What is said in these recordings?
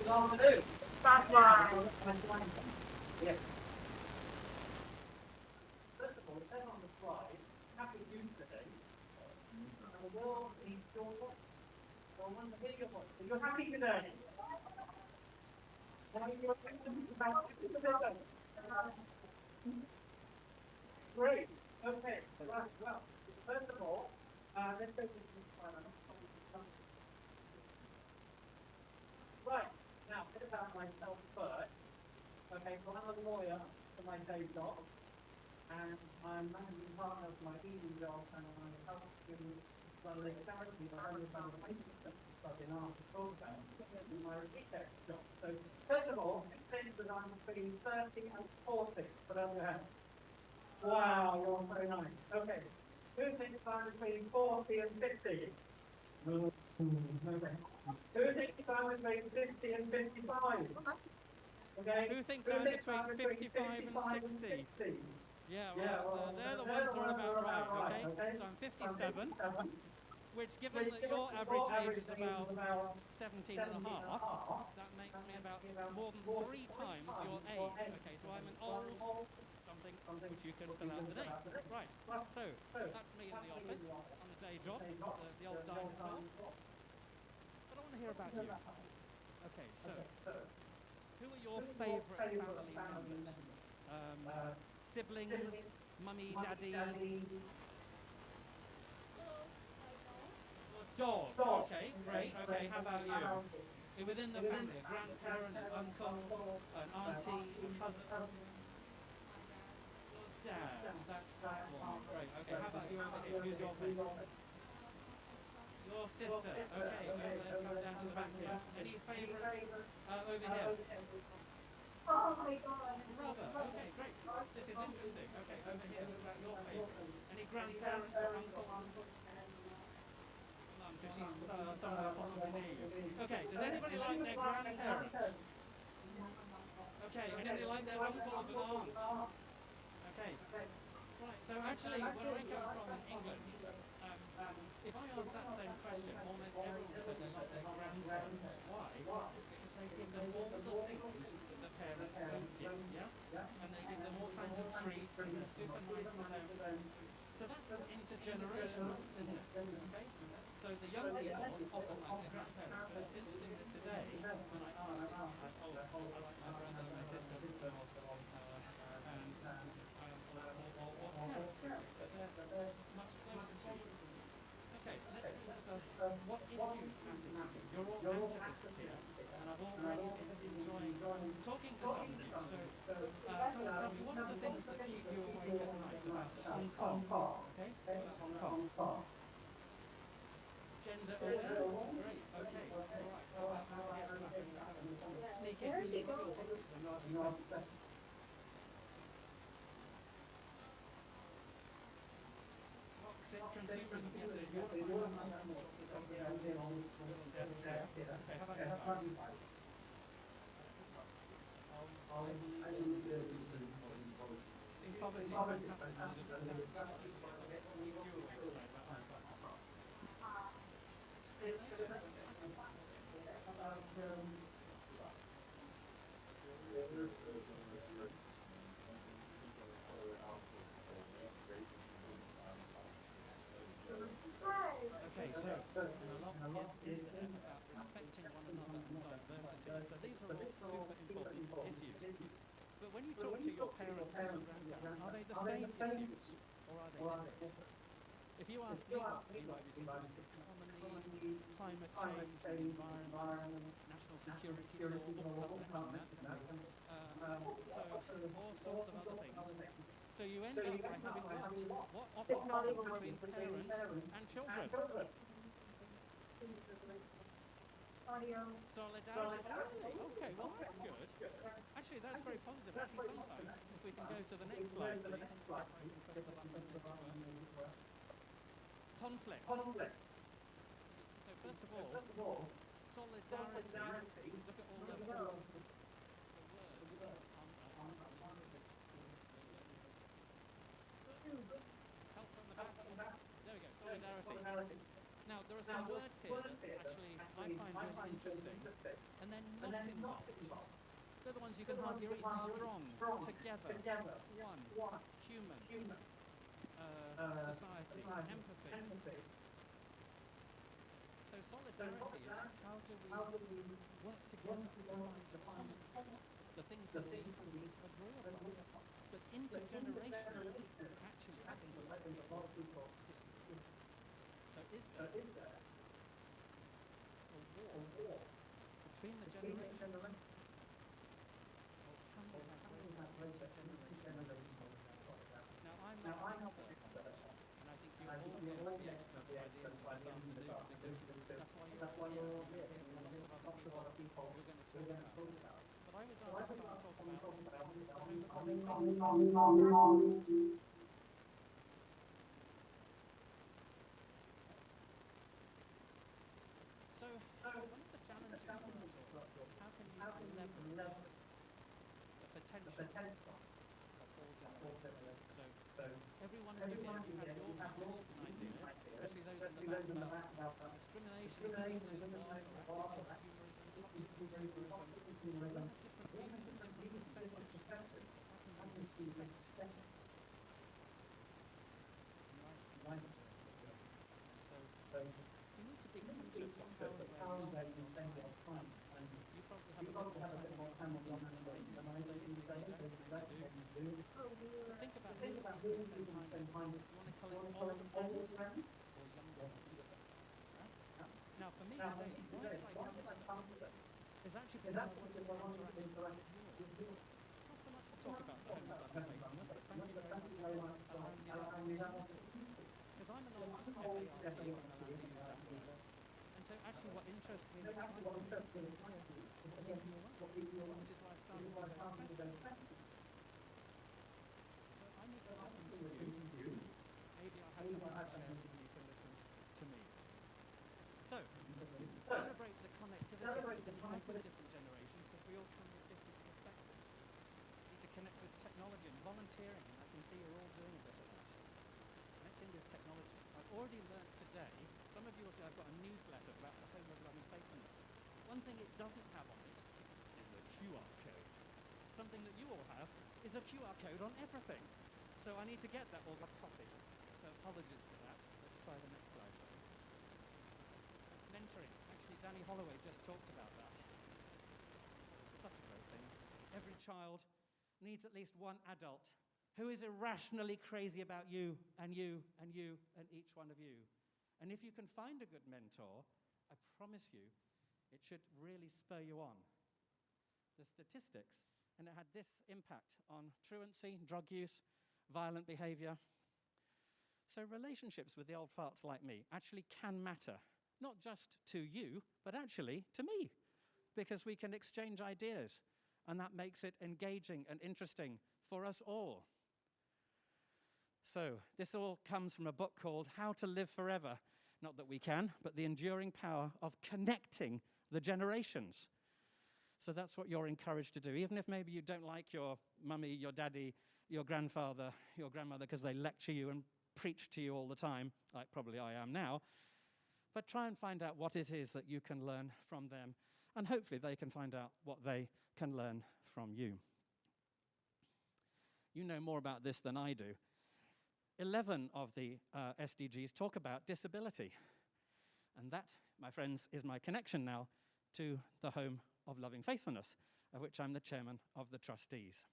Good afternoon. That's right. Yes. First of all, it says on the slide, Happy Youth Day, and the world needs your voice. So I want to hear your voice. Are you happy today? Are you happy today? Great. Okay. Right. Well, first of all, let's go to the right. Now, a bit about myself first. Okay, so I'm a lawyer for my day job, and I'm managing partner of my evening job, and I help in running a charity that I found a patients I've been asked to talk about in my research job. So, first of all, it says that I'm between 30 and 40, put up your hand. Wow, you're so nice. Okay, who thinks I'm between 40 and 50? Okay. Who thinks I'm between 50 and 55? Okay. Who thinks I'm between 55 and 60? Yeah, well, they're the ones who are about right, okay? So I'm 57, which given that your average age is about 17 and a half, that makes me about more than 3 times your age. Okay, so I'm an old something which you can fill out the name. Right, so that's me in the office on the day job, the old dinosaur. But I want to hear about you. Okay, so who are your favourite family members? Siblings, mummy, daddy? Dog. Okay, great. Okay, how about you? Within the family, a grandparent, an uncle, an auntie, a cousin? Dad. That's that one. Great. Okay, how about you over here? Who's your favourite? Your sister. Okay, let's come down to the back here. Any favourites over here? Oh my god. Brother. Okay, great. This is interesting. Okay, over here, what about your favourite? Any grandparents or uncle? None, because she's somewhere possibly near you. Okay, does anybody like their grandparents? Okay, anybody like their uncles and aunts? Okay. Right, so actually, where I come from in England, if I ask that same question, almost everyone said they like their grandparents. Why? Because they give them all the things that the parents don't give, yeah? And they give them all kinds of treats, and they're super nice to them. So that's intergenerational, isn't it? Okay? So the young people often like their grandparents, but it's interesting that today, when I ask, it's like, oh, I like my brother and my sister, and or parents, so they're much closer to you. Okay, let's move to what issues matter to you. You're all activists here, and I've already been enjoying talking to some of you. So, come and tell me, what are the things that keep you awake at night about Hong Kong? Okay, about Hong Kong. Gender awareness, great. Okay, all right. How about over here? Sneak in. The naughty question. Consumerism, yes, so if you want to find out more, on the desk here. Okay, how about you guys? In poverty, fantastic. Keeps you awake at night about Hong Kong. Okay, so a lot in there about respecting one another and diversity. So these are all super important issues. But when you talk to your parents and grandparents, are they the same issues or are they different? If you ask me, you might be thinking economy, climate change, the environment, national security law, all sorts of other things. So you end up by having what often happens between parents and children. Solidarity. Oh, okay, well that's good. Actually, that's very positive. Actually, sometimes, if we can go to the next slide, please. If I can press the button. Conflict. So first of all, solidarity. Look at all the words. Help from the back. There we go. Solidarity. Now, there are some words here that actually I find really interesting, and and they're not involved. They're the ones you can hardly read. Strong, together, one, human, society, empathy. So solidarity is how do we work together to find the things that we agree upon. But intergenerational, actually, I think a lot of people disagree. So is there a war between the generations? Or can we have greater intergenerational solidarity? Now, I'm not an expert on that, and I think you're all going to be experts by the end of this afternoon, because that's why you're all here. You're hearing lots of other people who are going to talk about it. But I was asked to come and talk about the home of loving faithfulness. So, one of the challenges for us all is how can you leverage the potential of all generations? So, every one of you here, you have your views and ideas, especially those in the back about discrimination, economic wealth, or active consumerism, toxic consumerism. We have different views and different perspectives. How can we respect life? So, you need to be conscious of how and where you spend your time. And you probably have a bit more time on your hands than I do these days. Maybe you do. But think about who you spend time with. You want to collect all the friends or younger ones? Now, for me today, why did I come to them? It's actually because I wanted to interact with you. Not so much to talk about the home of loving faithfulness, but thank you very much for allowing me that opportunity. Because I'm an old FART, if I'm allowed to use that word. And so actually what interests me and excites me is what people are like, which is why I started with those questions. So I need to listen to you. Maybe I'll have something to share and you can listen to me. So, celebrate the connectivity that you have with different generations, because we all come with different perspectives. You need to connect with technology and volunteering, and I can see you're all doing a bit of that. Connecting with technology. I've already learned today, some of you will say I've got a newsletter about the home of loving faithfulness. One thing it doesn't have on it is a QR code. Something that you all have is a QR code on everything. So I need to get that all got copied. So apologies for that. Let's try the next slide. Mentoring. Actually, Danny Holloway just talked about that. Such a great thing. Every child needs at least one adult who is irrationally crazy about you and you and you and each one of you. And if you can find a good mentor, I promise you, it should really spur you on. The statistics, and it had this impact on truancy, drug use, violent behavior. So relationships with the old farts like me actually can matter, not just to you, but actually to me, because we can exchange ideas, and that makes it engaging and interesting for us all. So this all comes from a book called How to Live Forever. Not that we can, but the enduring power of connecting the generations. So that's what you're encouraged to do. Even if maybe you don't like your mummy, your daddy, your grandfather, your grandmother, because they lecture you and preach to you all the time, like probably I am now. But try and find out what it is that you can learn from them. And hopefully they can find out what they can learn from you. You know more about this than I do. 11 of the SDGs talk about disability. And that, my friends, is my connection now to the Home of Loving Faithfulness, of which I'm the chairman of the trustees.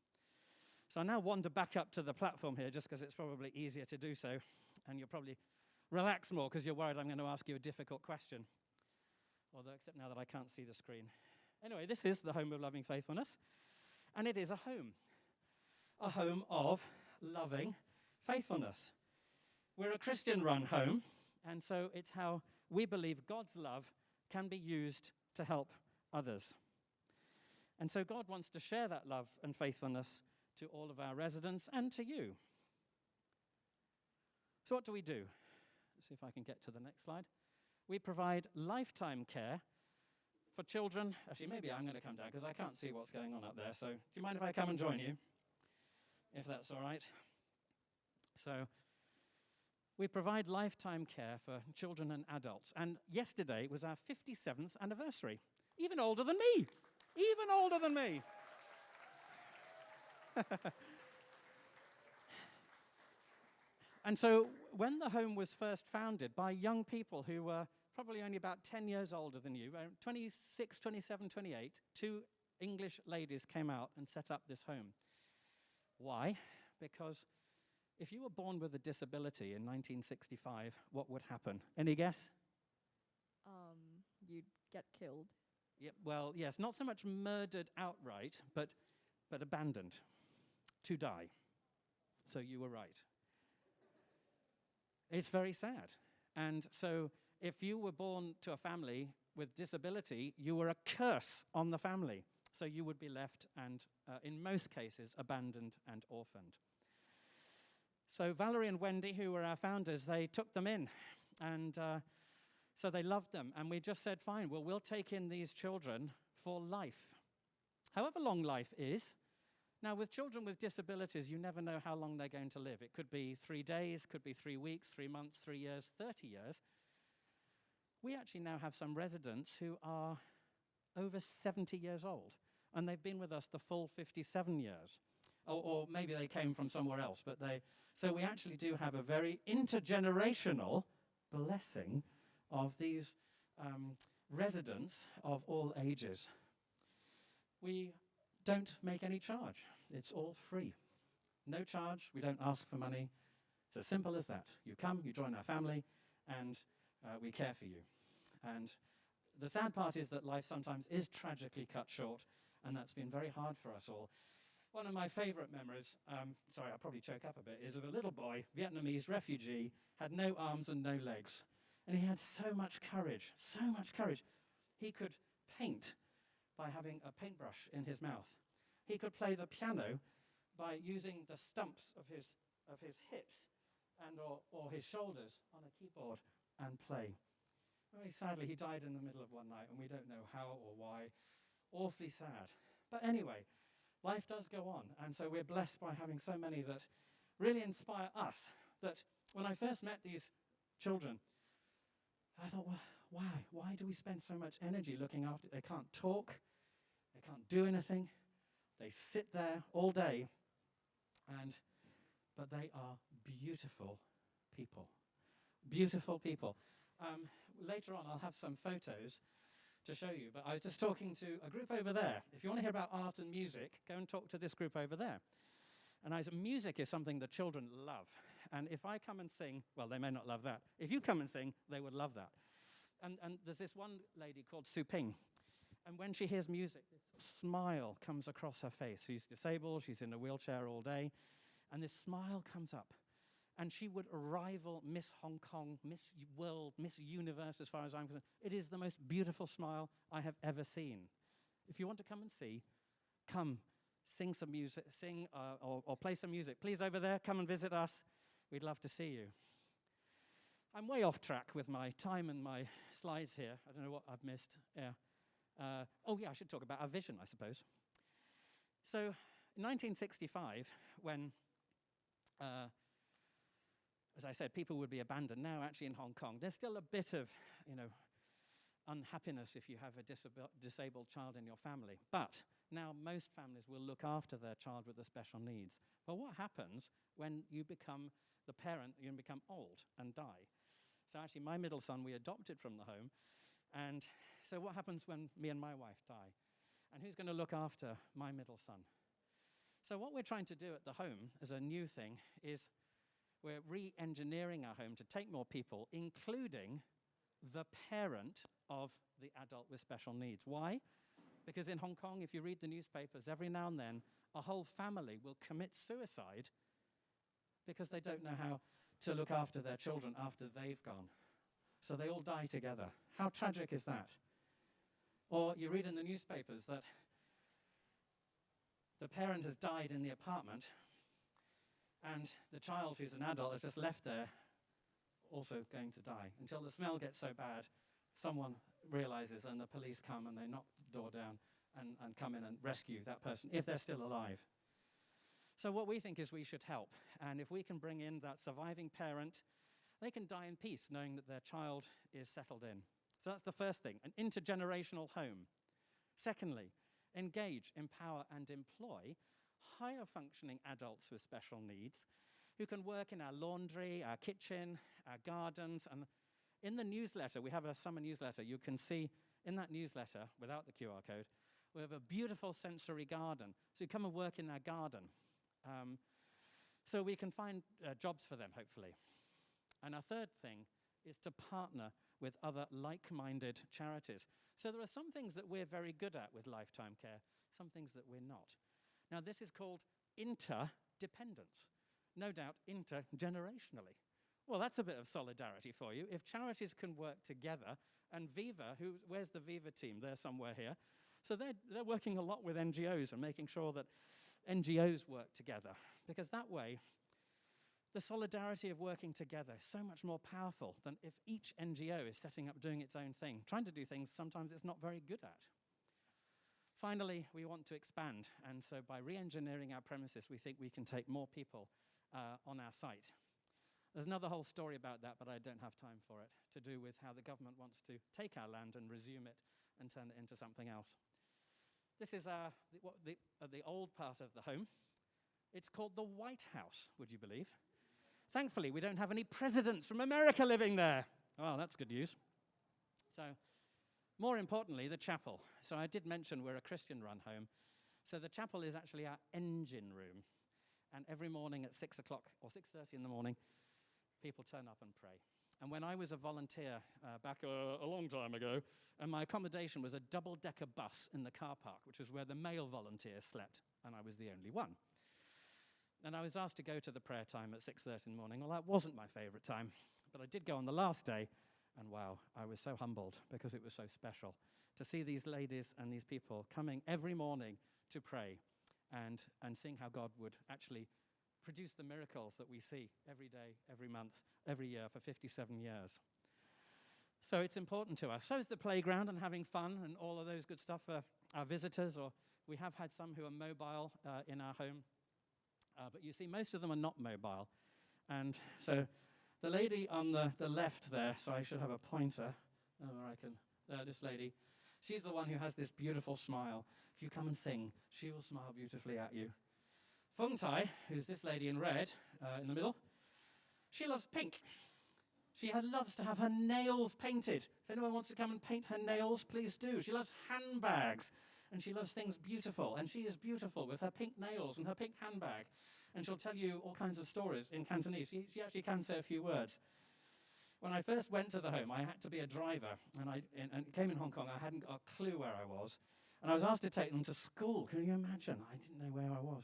So I now wander back up to the platform here, just because it's probably easier to do so, and you'll probably relax more because you're worried I'm going to ask you a difficult question. Although, except now that I can't see the screen. Anyway, this is the Home of Loving Faithfulness, and it is a home of loving faithfulness. We're a Christian-run home, and so it's how we believe God's love can be used to help others. And so God wants to share that love and faithfulness to all of our residents and to you. So what do we do? Let's see if I can get to the next slide. We provide lifetime care for children. Actually, maybe I'm going to come down because I can't see what's going on up there. So do you mind if I come and join you? If that's all right. So we provide lifetime care for children and adults. And yesterday was our 57th anniversary. Even older than me. Even older than me. And so when the home was first founded by young people who were probably only about 10 years older than you, 26, 27, 28, two English ladies came out and set up this home. Why? Because if you were born with a disability in 1965, what would happen? Any guess? You'd get killed. Yeah, well, yes, not so much murdered outright, but abandoned to die. So you were right. It's very sad. And so if you were born to a family with disability, you were a curse on the family. So you would be left and, in most cases, abandoned and orphaned. So Valerie and Wendy, who were our founders, they took them in. And so they loved them. And we just said, fine, well, we'll take in these children for life. However long life is. Now, with children with disabilities, you never know how long they're going to live. It could be 3 days, could be 3 weeks, 3 months, 3 years, 30 years. We actually now have some residents who are over 70 years old, and they've been with us the full 57 years. Or maybe they came from somewhere else, but so we actually do have a very intergenerational blessing of these residents of all ages. We don't make any charge. It's all free. No charge. We don't ask for money. It's as simple as that. You come, you join our family, and we care for you. And the sad part is that life sometimes is tragically cut short, and that's been very hard for us all. One of my favorite memories, sorry, I'll probably choke up a bit, is of a little boy, Vietnamese refugee, had no arms and no legs. And he had so much courage, so much courage. He could paint by having a paintbrush in his mouth. He could play the piano by using the stumps of his hips and or his shoulders on a keyboard and play. Very sadly, he died in the middle of one night, and we don't know how or why. Awfully sad. But anyway, life does go on, and so we're blessed by having so many that really inspire us. That when I first met these children, I thought, well, why? Why do we spend so much energy looking after? They can't talk, they can't do anything, they sit there all day, but they are beautiful people. Beautiful people. Later on, I'll have some photos to show you, but I was just talking to a group over there. If you want to hear about art and music, go and talk to this group over there. And music is something that children love. And if I come and sing, well, they may not love that. If you come and sing, they would love that. And there's this one lady called Su Ping. And when she hears music, this smile comes across her face. She's disabled, she's in a wheelchair all day, and this smile comes up. And she would rival Miss Hong Kong, Miss World, Miss Universe, as far as I'm concerned. It is the most beautiful smile I have ever seen. If you want to come and see, come, sing some music, or play some music. Please, over there, come and visit us. We'd love to see you. I'm way off track with my time and my slides here. I don't know what I've missed. Yeah. I should talk about our vision, I suppose. So, in 1965, when as I said, people would be abandoned. Now, actually, in Hong Kong, there's still a bit of, unhappiness if you have a disabled child in your family. But now most families will look after their child with the special needs. But what happens when you become the parent, you become old and die? So actually, my middle son, we adopted from the home. And so what happens when me and my wife die? And who's going to look after my middle son? So what we're trying to do at the home as a new thing is we're re-engineering our home to take more people, including the parent of the adult with special needs. Why? Because in Hong Kong, if you read the newspapers, every now and then, a whole family will commit suicide because they don't know how to look after their children after they've gone. So they all die together. How tragic is that? Or you read in the newspapers that the parent has died in the apartment, and the child, who's an adult, is just left there, also going to die, until the smell gets so bad, someone realizes and the police come and they knock the door down and come in and rescue that person, if they're still alive. So what we think is we should help. And if we can bring in that surviving parent, they can die in peace, knowing that their child is settled in. So that's the first thing, an intergenerational home. Secondly, engage, empower, and employ higher functioning adults with special needs who can work in our laundry, our kitchen, our gardens. And in the newsletter, we have a summer newsletter. You can see in that newsletter, without the QR code, we have a beautiful sensory garden. So you come and work in our garden. So we can find jobs for them, hopefully. And our third thing is to partner with other like-minded charities. So there are some things that we're very good at with Lifetime Care, some things that we're not. Now, this is called interdependence. No doubt, intergenerationally. Well, that's a bit of solidarity for you. If charities can work together, and Viva, where's the Viva team? They're somewhere here. So they're working a lot with NGOs and making sure that NGOs work together, because that way, the solidarity of working together is so much more powerful than if each NGO is setting up doing its own thing, trying to do things sometimes it's not very good at. Finally, we want to expand, and so by re-engineering our premises, we think we can take more people on our site. There's another whole story about that, but I don't have time for it, to do with how the government wants to take our land and resume it and turn it into something else. This is the old part of the home. It's called the White House, would you believe? Thankfully, we don't have any presidents from America living there. Well, that's good news. So, more importantly, the chapel. So I did mention we're a Christian-run home. So the chapel is actually our engine room. And every morning at 6 o'clock or 6:30 in the morning, people turn up and pray. And when I was a volunteer back a long time ago, and my accommodation was a double-decker bus in the car park, which was where the male volunteers slept, and I was the only one. And I was asked to go to the prayer time at 6:30 in the morning. Well, that wasn't my favorite time, but I did go on the last day, and wow, I was so humbled because it was so special to see these ladies and these people coming every morning to pray and seeing how God would actually produce the miracles that we see every day, every month, every year for 57 years. So it's important to us. So is the playground and having fun and all of those good stuff for our visitors, or we have had some who are mobile in our home. But you see, most of them are not mobile. And so the lady on the left there, so I should have a pointer. Oh, I can, this lady, she's the one who has this beautiful smile. If you come and sing, she will smile beautifully at you. Fung Tai, who's this lady in red in the middle, she loves pink. She loves to have her nails painted. If anyone wants to come and paint her nails, please do. She loves handbags, and she loves things beautiful, and she is beautiful with her pink nails and her pink handbag. And she'll tell you all kinds of stories in Cantonese. She actually can say a few words. When I first went to the home, I had to be a driver, and it came in Hong Kong. I hadn't got a clue where I was, and I was asked to take them to school. Can you imagine? I didn't know where I was.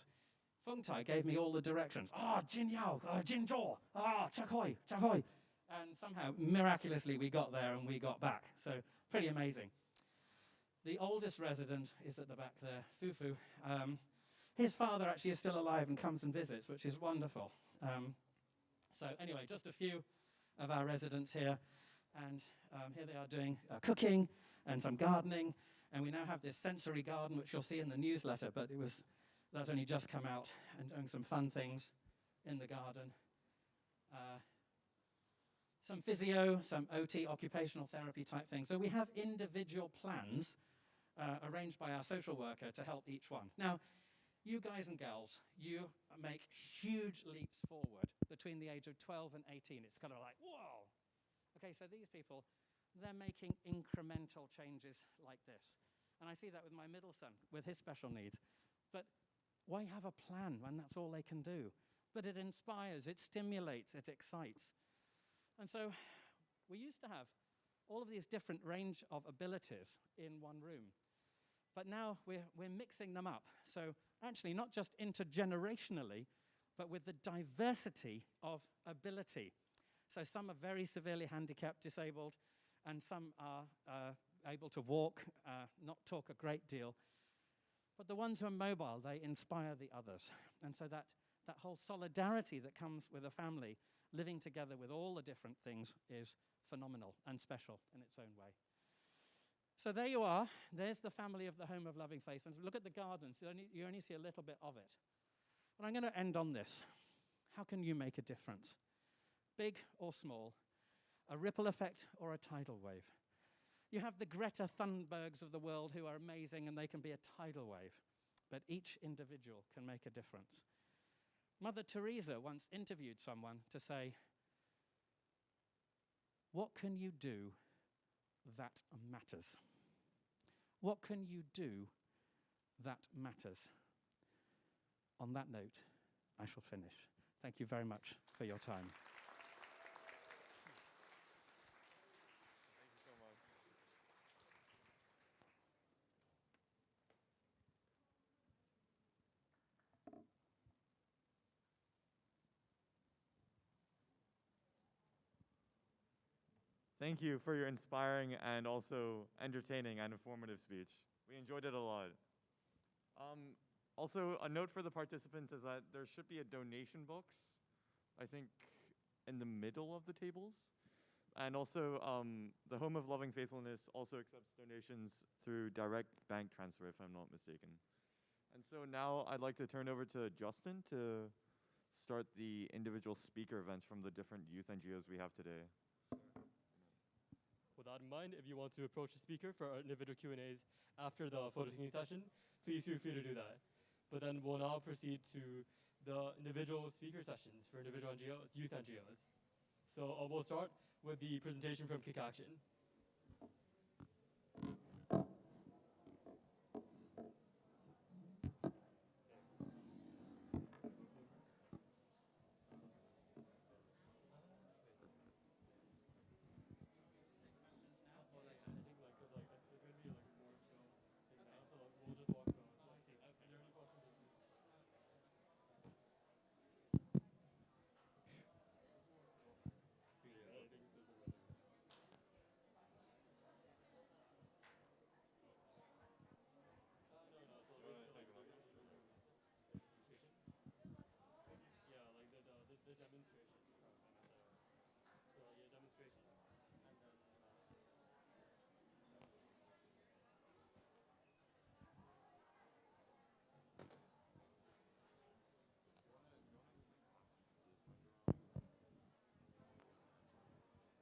Fung Tai gave me all the directions. Jin Yao, Jin Zhou, Chakoi, Chakoi. And somehow, miraculously, we got there and we got back. So, pretty amazing. The oldest resident is at the back there, Fufu. His father actually is still alive and comes and visits, which is wonderful. So anyway, just a few of our residents here. And here they are doing cooking and some gardening. And we now have this sensory garden, which you'll see in the newsletter, but that's only just come out, and doing some fun things in the garden. Some physio, some OT, occupational therapy type things. So we have individual plans arranged by our social worker to help each one. Now, you guys and girls, you make huge leaps forward between the age of 12 and 18. It's kind of like, whoa. Okay, so these people, they're making incremental changes like this. And I see that with my middle son, with his special needs. But why have a plan when that's all they can do? But it inspires, it stimulates, it excites. And so we used to have all of these different range of abilities in one room. But now we're mixing them up. So actually, not just intergenerationally, but with the diversity of ability. So some are very severely handicapped, disabled, and some are able to walk, not talk a great deal. But the ones who are mobile, they inspire the others. And so that whole solidarity that comes with a family living together with all the different things is phenomenal and special in its own way. So there you are. There's the family of the Home of Loving Faith. And look at the gardens. You only see a little bit of it. But I'm going to end on this. How can you make a difference? Big or small, a ripple effect or a tidal wave? You have the Greta Thunbergs of the world who are amazing and they can be a tidal wave, but each individual can make a difference. Mother Teresa once interviewed someone to say, what can you do that matters? What can you do that matters? On that note, I shall finish. Thank you very much for your time. Thank you so much. Thank you for your inspiring and also entertaining and informative speech. We enjoyed it a lot. Also, a note for the participants is that there should be a donation box, I think, in the middle of the tables. And also, the Home of Loving Faithfulness also accepts donations through direct bank transfer, if I'm not mistaken. And so now I'd like to turn over to Justin to start the individual speaker events from the different youth NGOs we have today. With that in mind, if you want to approach the speaker for our individual Q&As after the photo taking session, please feel free to do that. But then we'll now proceed to the individual speaker sessions for individual NGOs, youth NGOs. So we'll start with the presentation from Kick Action. The demonstration. So yeah, demonstration. And then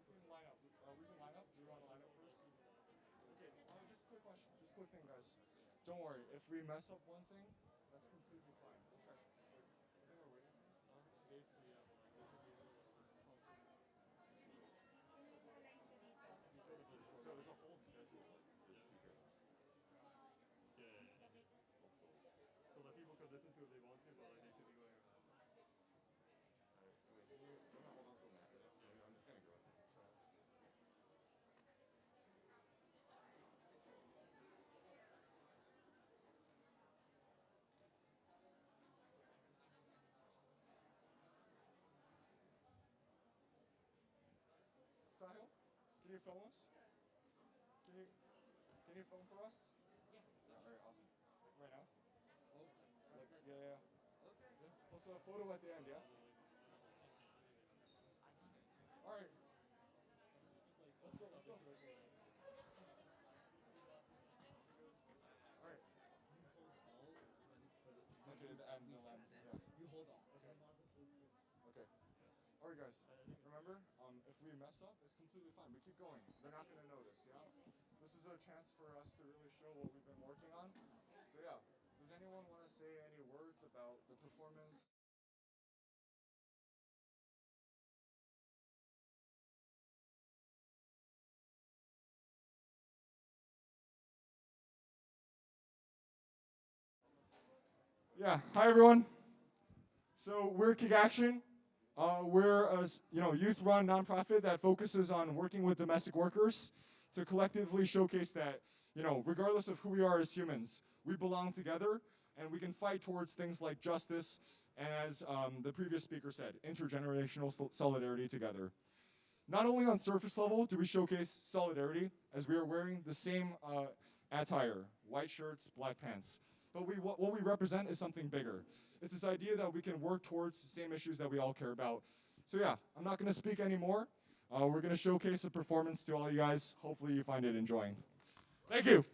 We can line up. We can line up. Do you want to line up first? Okay. Just a quick question. Just a quick thing, guys. Don't worry. If we mess up one thing, that's completely fine. Okay. I think we're waiting. basically, yeah, So there's a whole schedule. yeah. So that people could listen to if they want to, but like they should be going around. I'm just gonna go. Sahil, can you film us? Can you film for us? Yeah. All right, awesome. Right now? Oh, yeah. Okay. Yeah. Also a photo at the end, yeah? All right. Let's go. All right. Okay, and the lens. Yeah. You hold on. Okay. All right, guys. Remember, if we mess up, it's completely fine. We keep going. They're not going to notice, yeah? This is a chance for us to really show what we've been working on. So, yeah. Does anyone want to say any words about the performance? Yeah. Hi, everyone. So we're Kick Action. We're a youth-run nonprofit that focuses on working with domestic workers to collectively showcase that regardless of who we are as humans, we belong together and we can fight towards things like justice and, as the previous speaker said, intergenerational solidarity together. Not only on surface level do we showcase solidarity, as we are wearing the same attire, white shirts, black pants, but what we represent is something bigger. It's this idea that we can work towards the same issues that we all care about. So yeah, I'm not going to speak anymore. We're going to showcase a performance to all you guys. Hopefully you find it enjoying. Thank you.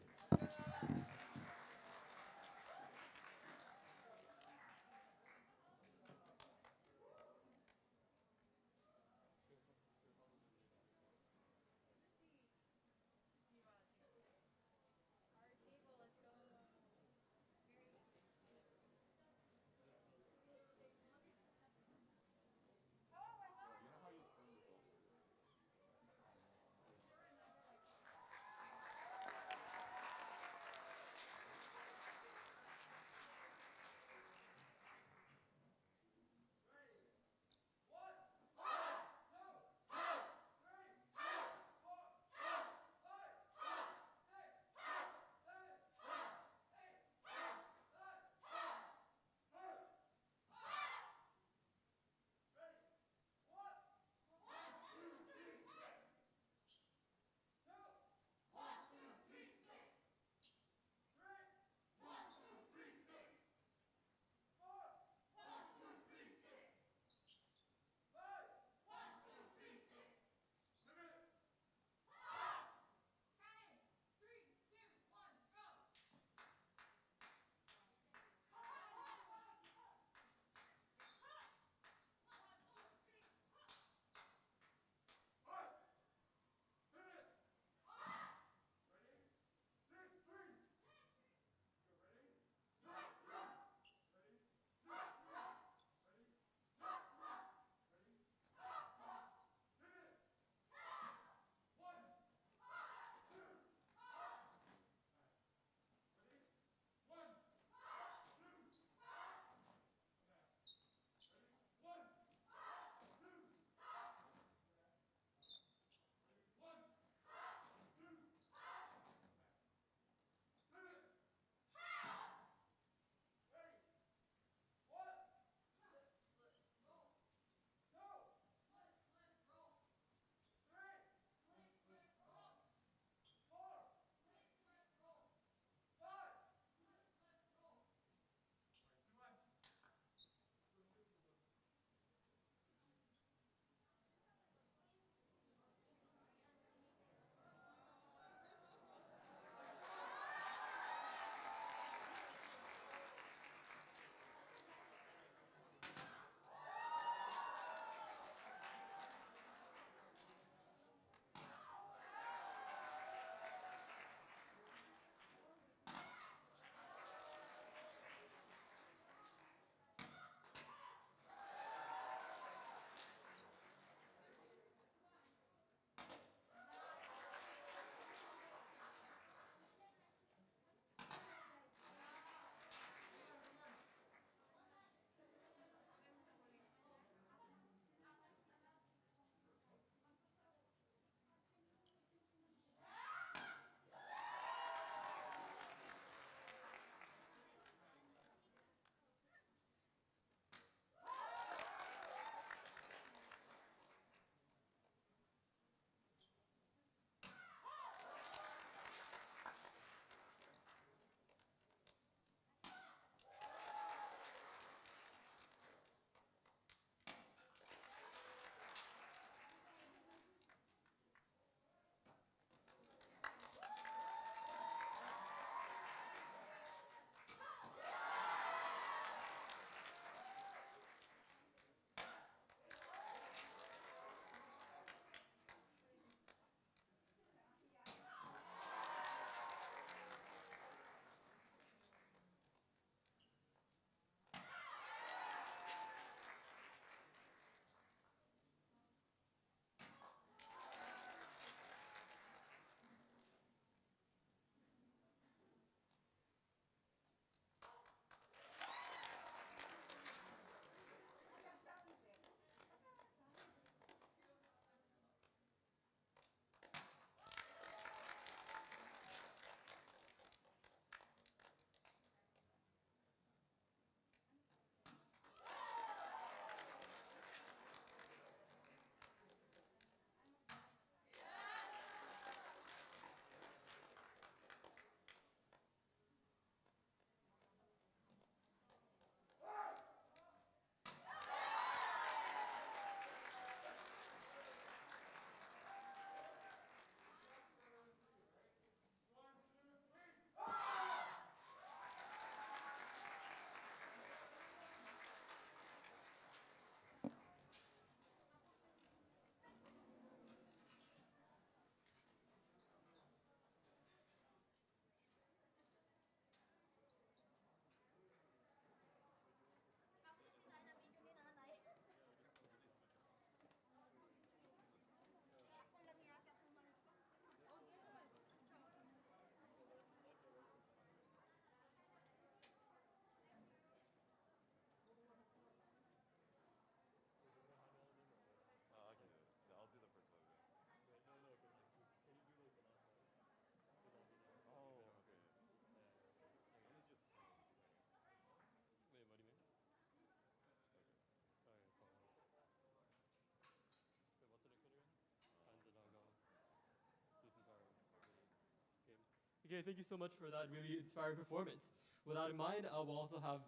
Okay, thank you so much for that really inspiring performance. With that in mind, we'll also have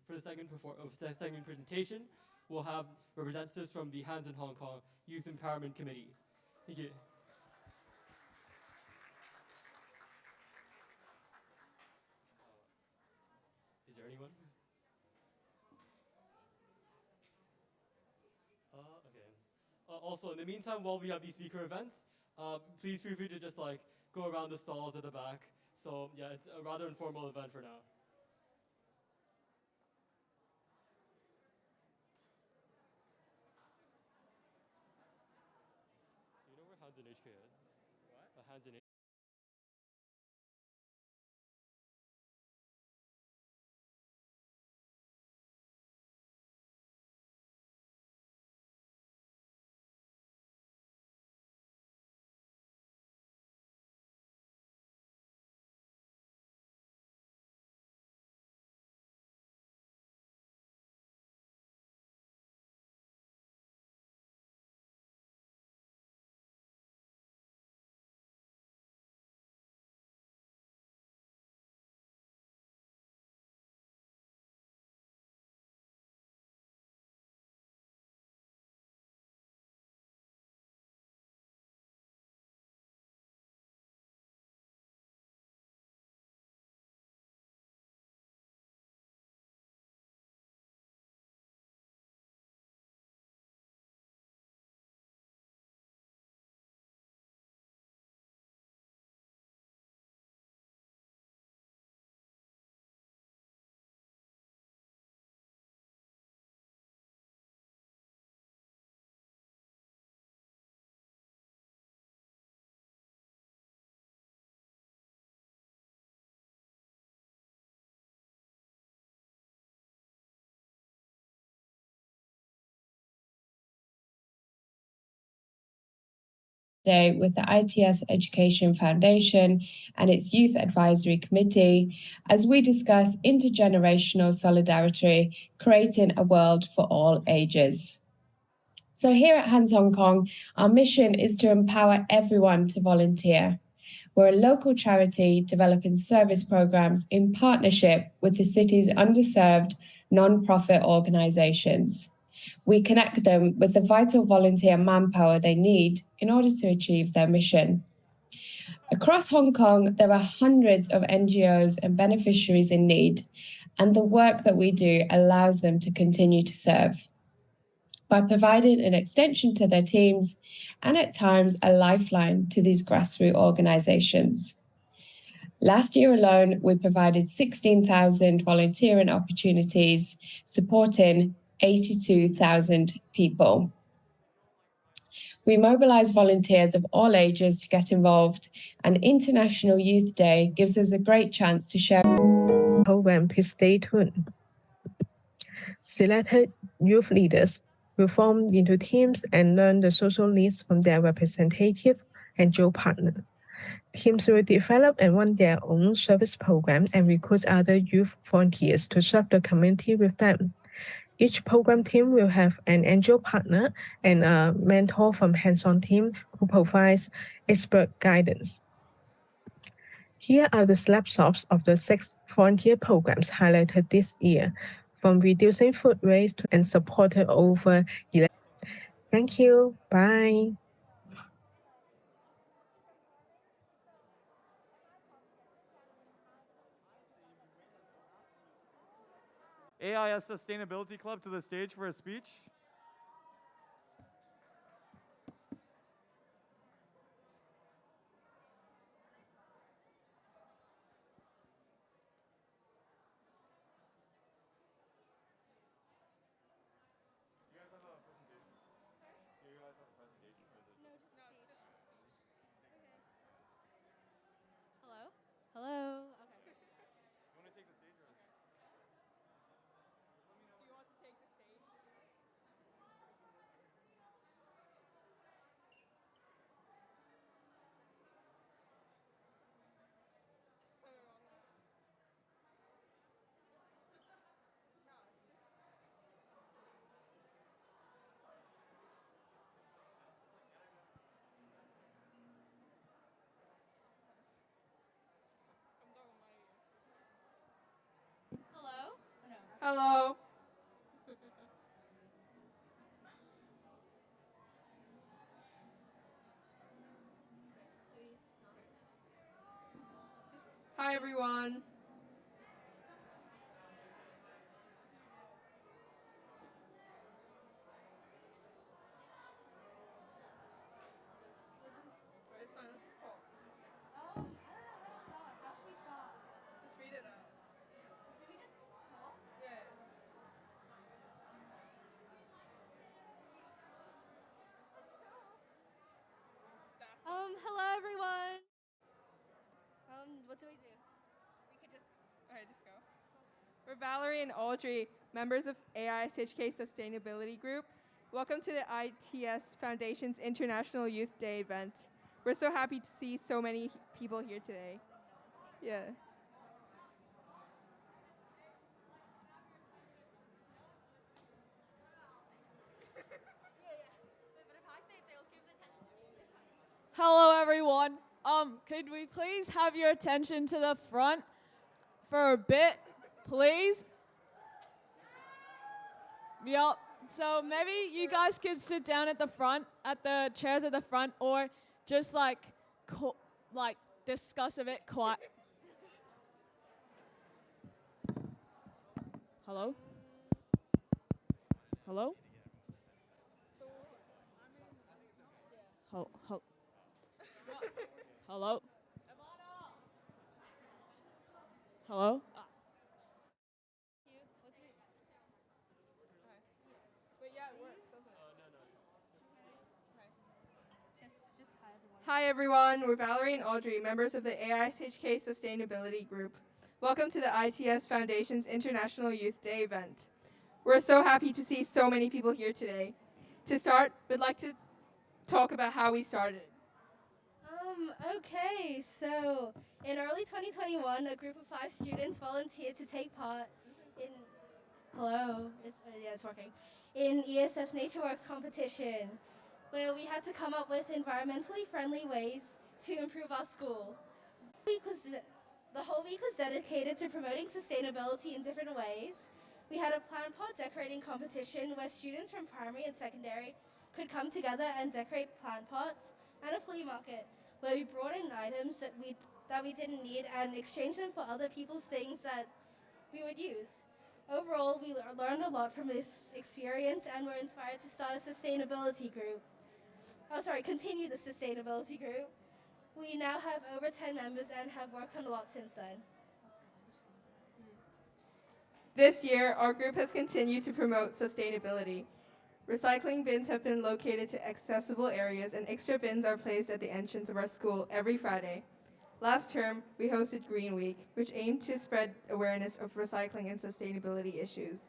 for the second presentation, we'll have representatives from the Hands in Hong Kong Youth Empowerment Committee. Thank you. Is there anyone? Okay. Also, in the meantime, while we have these speaker events, please feel free to just like go around the stalls at the back. So yeah, it's a rather informal event for now. Do you know where Hands in HK is? What? Hands in Day with the ITS Education Foundation and its Youth Advisory Committee as we discuss intergenerational solidarity, creating a world for all ages. So here at Hands Hong Kong, our mission is to empower everyone to volunteer. We're a local charity developing service programs in partnership with the city's underserved non-profit organizations. We connect them with the vital volunteer manpower they need in order to achieve their mission. Across Hong Kong, there are hundreds of NGOs and beneficiaries in need, and the work that we do allows them to continue to serve by providing an extension to their teams and at times a lifeline to these grassroots organizations. Last year alone, we provided 16,000 volunteering opportunities, supporting 82,000 people. We mobilize volunteers of all ages to get involved, and International Youth Day gives us a great chance to share. Program, please stay tuned. Selected youth leaders will form into teams and learn the social needs from their representative and NGO partner. Teams will develop and run their own service program and recruit other youth volunteers to serve the community with them. Each program team will have an NGO partner and a mentor from hands-on team who provides expert guidance. Here are the snapshots of the 6 volunteer programs highlighted this year, from reducing food waste and supported over 11. Thank you. Bye. AIS Sustainability Club to the stage for a speech. You guys have a presentation? Do you guys have a presentation or is it? No, just speech. Okay. Hello? Hello? Okay. You want to take the stage or? Do you want to take the stage? Hi, everyone. I don't know how to start. How should we start? Just read it out. Do we just talk? Yeah. Hello everyone. What do we do? We could just. Okay, just go. We're Valerie and Audrey, members of AISHK Sustainability Group. Welcome to the ITS Foundation's International Youth Day event. We're so happy to see so many people here today. Yeah. Hello, everyone. Could we please have your attention to the front for a bit, please? Yup. So maybe you guys could sit down at the front, at the chairs at the front, or just like discuss a bit quiet. Hello? Hello? Hello? Hello? But yeah, it works, doesn't it? Just hi everyone. Hi, everyone. We're Valerie and Audrey, members of the AISHK Sustainability Group. Welcome to the ITS Foundation's International Youth Day event. We're so happy to see so many people here today. To start, we'd like to talk about how we started. Okay, so in early 2021, a group of 5 students volunteered to take part in. Hello, it's working. In ESF's NatureWorks competition, where we had to come up with environmentally friendly ways to improve our school. The whole week was dedicated to promoting sustainability in different ways. We had a plant pot decorating competition where students from primary and secondary could come together and decorate plant pots, and a flea market where we brought in items that we didn't need and exchanged them for other people's things that we would use. Overall, we learned a lot from this experience and were inspired to start a sustainability group. Continue the sustainability group. We now have over 10 members and have worked on a lot since then. This year, our group has continued to promote sustainability. Recycling bins have been located to accessible areas and extra bins are placed at the entrance of our school every Friday. Last term, we hosted Green Week, which aimed to spread awareness of recycling and sustainability issues.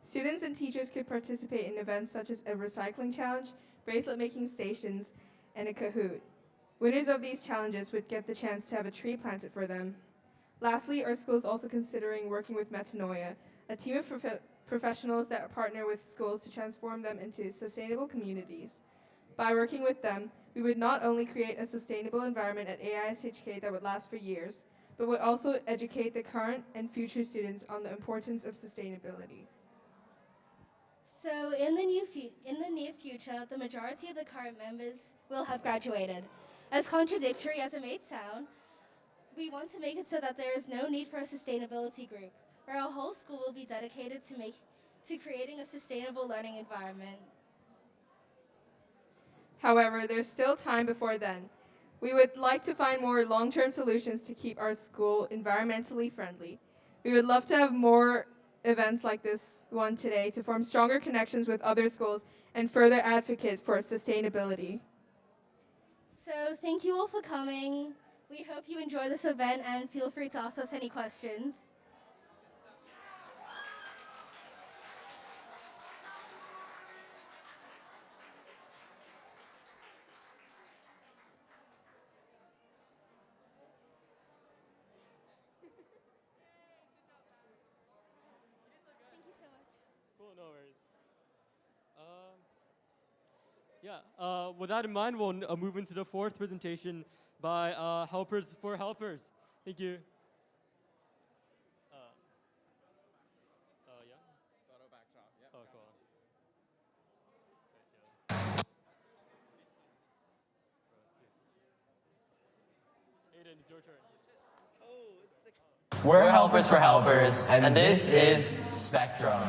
Students and teachers could participate in events such as a recycling challenge, bracelet making stations, and a Kahoot. Winners of these challenges would get the chance to have a tree planted for them. Lastly, our school is also considering working with Metanoia, a team of professionals that partner with schools to transform them into sustainable communities. By working with them, we would not only create a sustainable environment at AISHK that would last for years, but would also educate the current and future students on the importance of sustainability. So in the near future, the majority of the current members will have graduated. As contradictory as it may sound, we want to make it so that there is no need for a sustainability group, where our whole school will be dedicated to creating a sustainable learning environment. However, there's still time before then. We would like to find more long-term solutions to keep our school environmentally friendly. We would love to have more events like this one today to form stronger connections with other schools and further advocate for sustainability. So thank you all for coming. We hope you enjoy this event and feel free to ask us any questions. Thank you so much. Cool, no worries. With that in mind, we'll move into the 4th presentation by Helpers for Helpers. Thank you. Yeah? Photo backdrop, yeah. Oh, cool. Aiden, it's your turn. Oh, it's We're Helpers for Helpers, and this is Spectrum.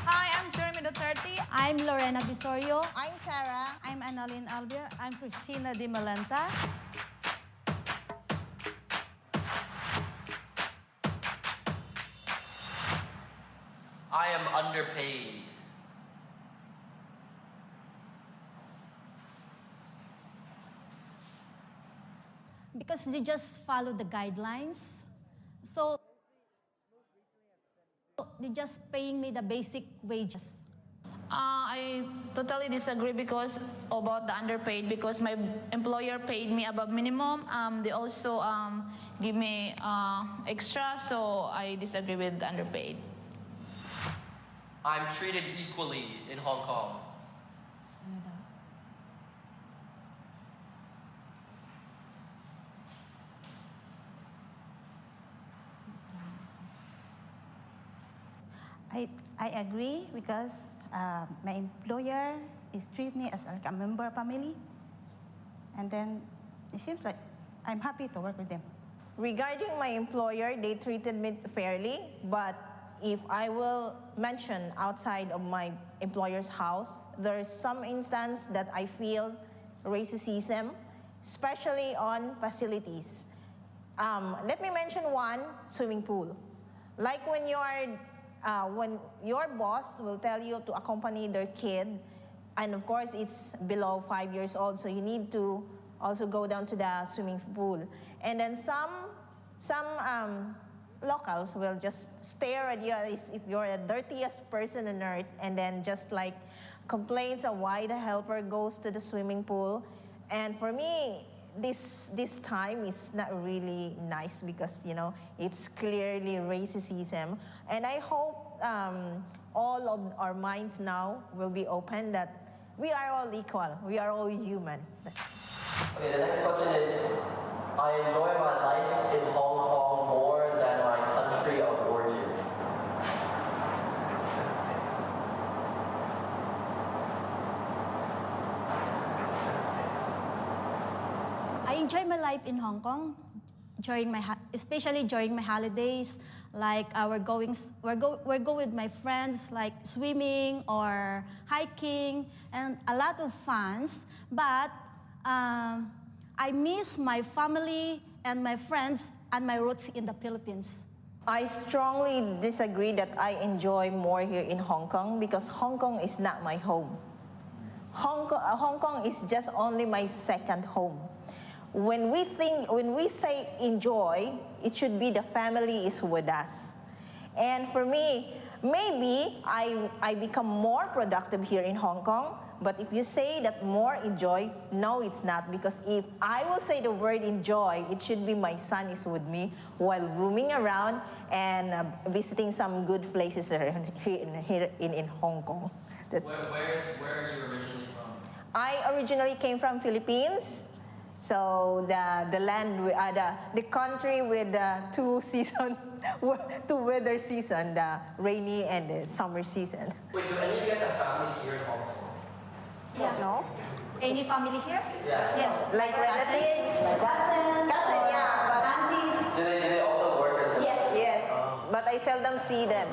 Hi, I'm Jeremy Duterte. I'm Lorena Bisorio. I'm Sarah. I'm Annalyn Albier. I'm Christina Di Malenta. I am underpaid. Because they just follow the guidelines. So they're just paying me the basic wages. I totally disagree because about the underpaid because my employer paid me above minimum. They also give me extra, so I disagree with the underpaid. I'm treated equally in Hong Kong. I agree because my employer is treat me as like a member family, and then it seems like I'm happy to work with them. Regarding my employer, they treated me fairly, but if I will mention outside of my employer's house, there's some instance that I feel racism, especially on facilities. Let me mention one, swimming pool. Like when your boss will tell you to accompany their kid, and of course it's below 5 years old, so you need to also go down to the swimming pool. And then some locals will just stare at you as if you're the dirtiest person on earth, and then just like complains of why the helper goes to the swimming pool. And for me, this time is not really nice because, you know, it's clearly racism. And I hope all of our minds now will be open that we are all equal, we are all human. Okay, the next question is, I enjoy my life in Hong Kong more than my country of origin. I enjoy my life in Hong Kong, especially during my holidays. Like we're go with my friends, like swimming or hiking, and a lot of funs. But I miss my family and my friends and my roots in the Philippines. I strongly disagree that I enjoy more here in Hong Kong because Hong Kong is not my home. Hong Kong is just only my second home. When we say enjoy, it should be the family is with us. And for me, maybe I become more productive here in Hong Kong, but if you say that more enjoy, no, it's not, because if I will say the word enjoy, it should be my son is with me while roaming around and visiting some good places here in Hong Kong. That's Where are you originally from? I originally came from Philippines. So the land, the country with the two weather season, the rainy and the summer season. Wait, do any of you guys have family here in Hong Kong? Yeah. No? Any family here? Yeah. Yes. Like relatives? Cousins, yeah. But aunties. Do they also work as Yes. Yes, but I seldom see them.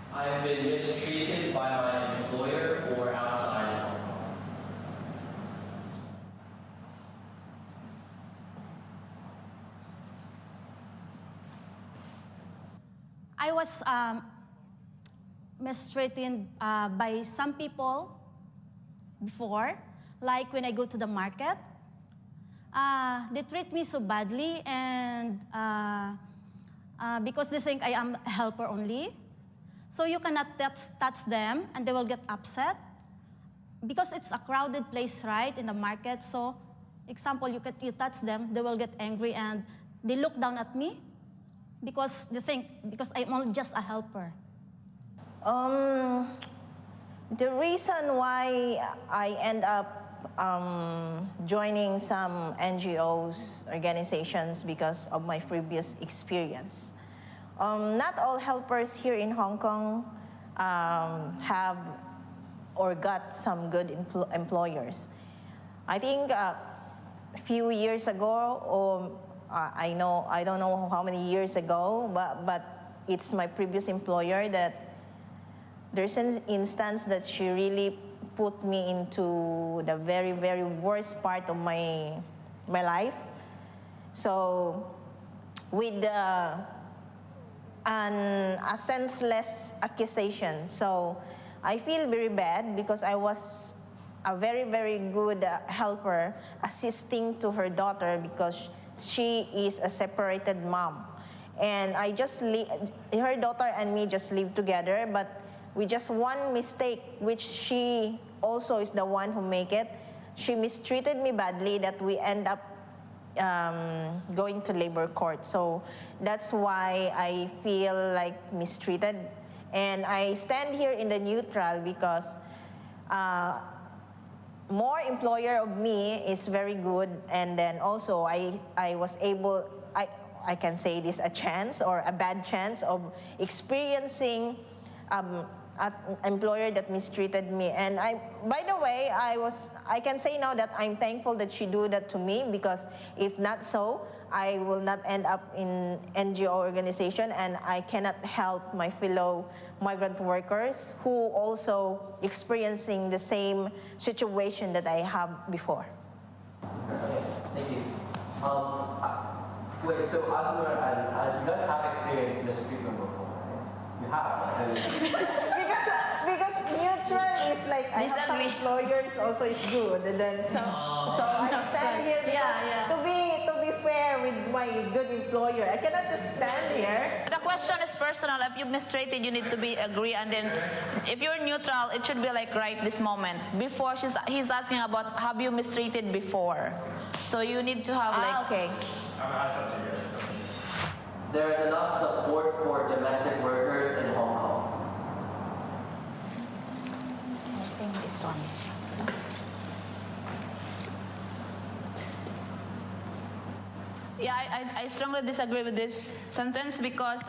I've been mistreated by my employer or outside Hong Kong. I was mistreated by some people before, like when I go to the market. They treat me so badly, and because they think I am a helper only. So you cannot touch them, and they will get upset. Because it's a crowded place, right, in the market. So, example, you touch them, they will get angry, and they look down at me because they think, because I'm only just a helper. The reason why I end up joining some NGOs, organizations, because of my previous experience. Not all helpers here in Hong Kong have or got some good employers. I think a few years ago, or I don't know how many years ago, but it's my previous employer that there's an instance that she really put me into the very, very worst part of my life. So with a senseless accusation. So I feel very bad because I was a very, very good helper assisting to her daughter because she is a separated mom. And her daughter and me just live together, but with just one mistake, which she also is the one who make it, she mistreated me badly that we end up going to labor court. So that's why I feel like mistreated. And I stand here in the neutral because more employer of me is very good. And then also I was able, I can say this, a chance or a bad chance of experiencing an employer that mistreated me. And by the way, I can say now that I'm thankful that she do that to me, because if not so, I will not end up in NGO organization, and I cannot help my fellow migrant workers who also experiencing the same situation that I have before. Okay, thank you. Wait, so Azumar, you guys have experienced mistreatment before, right? You have, right? because neutral is like, I have some employers also is good, and then so I stand here because to be fair with my good employer, I cannot just stand here. The question is personal. If you're mistreated, you need to be agree, and then if you're neutral, it should be like right this moment. Before he's asking about have you mistreated before, so you need to have like. Okay. There is enough support for domestic workers in Hong Kong. I think this one. Yeah, I strongly disagree with this sentence because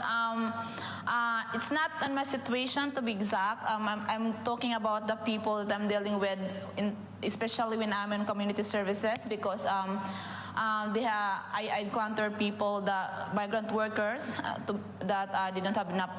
it's not on my situation to be exact. I'm talking about the people that I'm dealing with, especially when I'm in community services, because I encounter people, migrant workers, that didn't have enough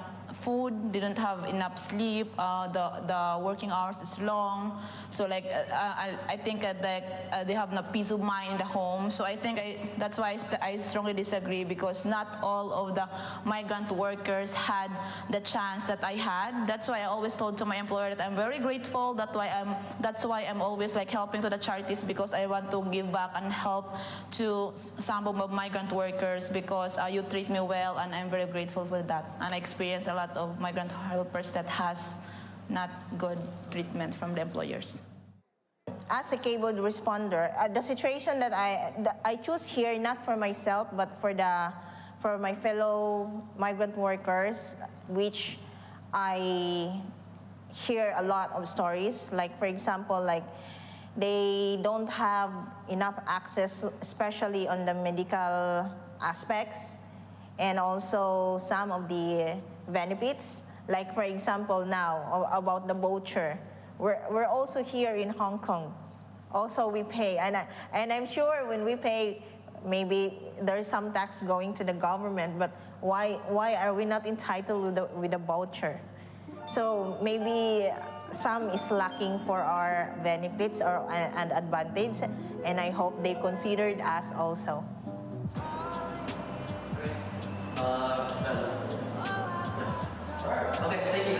food, didn't have enough sleep, the working hours is long, so like I think they have no peace of mind in the home. So I think that's why I strongly disagree, because not all of the migrant workers had the chance that I had. That's why I always told to my employer that I'm very grateful. That's why I'm always like helping to the charities, because I want to give back and help to some of my migrant workers, because you treat me well, and I'm very grateful for that. And I experienced a lot of migrant helpers that has not good treatment from the employers. As a keyboard responder, the situation that I choose here, not for myself, but for my fellow migrant workers, which I hear a lot of stories. Like, for example, like they don't have enough access, especially on the medical aspects, and also some of the benefits. Like, for example, now about the voucher. We're also here in Hong Kong. Also, we pay, and I'm sure when we pay, maybe there's some tax going to the government. But why are we not entitled with the voucher? So maybe some is lacking for our benefits or an advantage, and I hope they considered us also. Okay, thank you.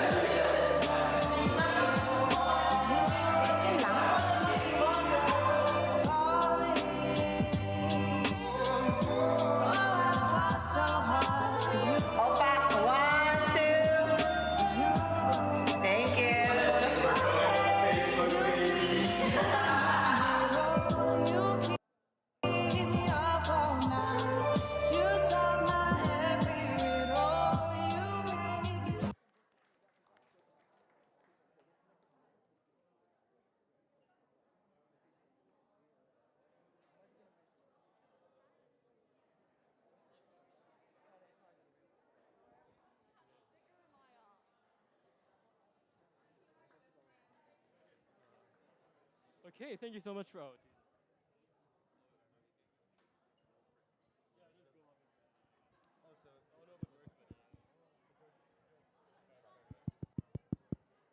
Okay, thank you so much for.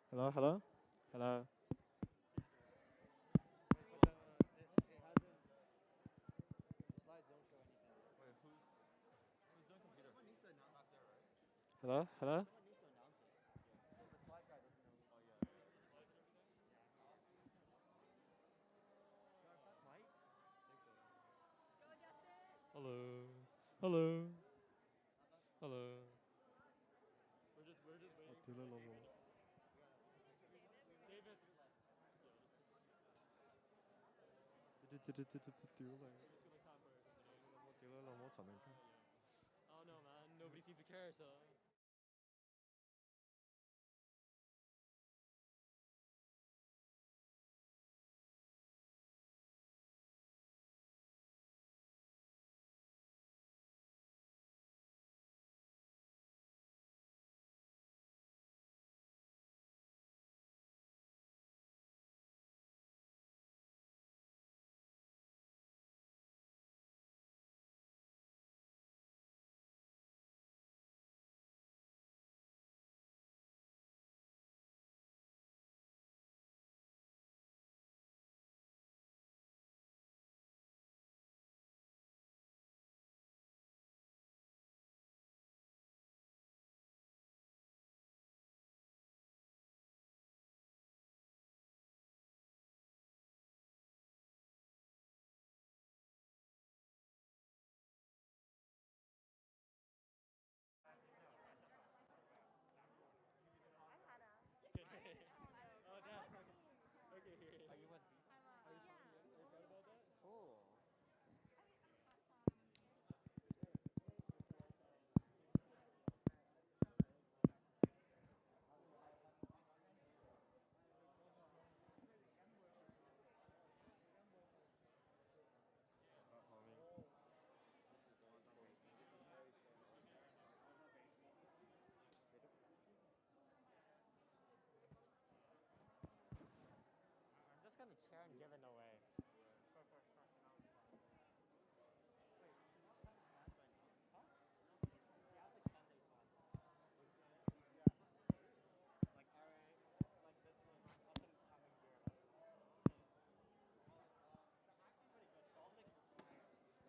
Hello, hello, hello. Hello, hello. Hello, hello, hello. We're just waiting. David. I don't know, man. Nobody seems to care, so. Oh, damn. Okay. Are you what? Are you proud about that? Cool. I'm just gonna share and give it away.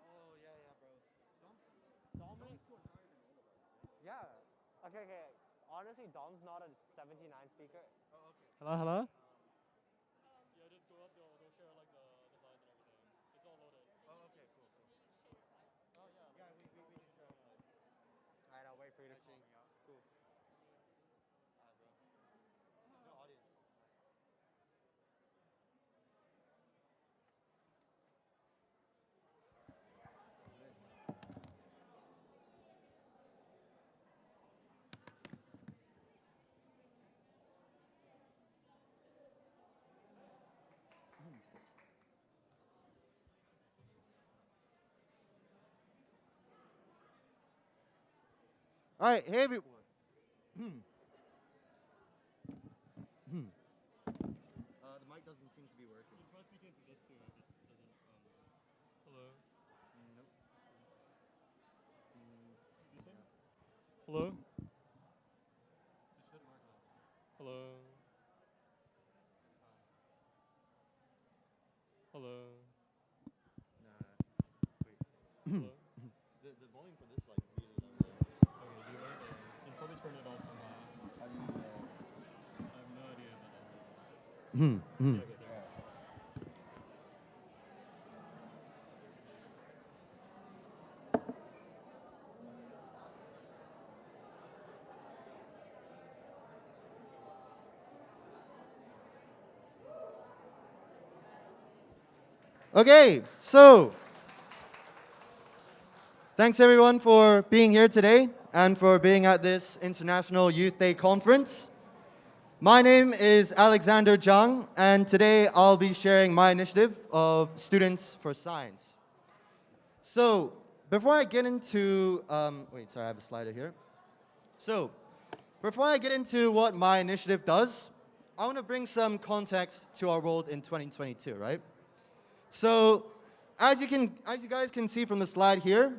Oh yeah, yeah, bro. Dominic scored higher than all of us. Yeah. Okay, okay. Honestly, Dom's not a 79 speaker. Oh, okay. Hello, hello. Yeah, just go up. They'll share like the slides and everything. It's all loaded. Oh, okay, cool, cool. Oh yeah. Yeah, we can share our slides. Alright, I'll wait for you to call Actually, me up. cool. Alright, bro. No audience. All right, hey everyone. The mic doesn't seem to be working. You can try speaking into this too. It just doesn't. Hello. Nope. This one? Hello. It should work now. Hello. Hello. Nah. Wait. Hello. The volume for this is like really low. Okay, do you want? You can probably turn it on somehow. How do you? I have no idea, but. Hmm. Yeah, okay, there. Okay, so thanks everyone for being here today and for being at this International Youth Day conference. My name is Alexander Zhang, and today I'll be sharing my initiative of Students for Science. So, before I get into, wait, sorry, I have a slider here. So, before I get into what my initiative does, I want to bring some context to our world in 2022, right? So, as you guys can see from the slide here,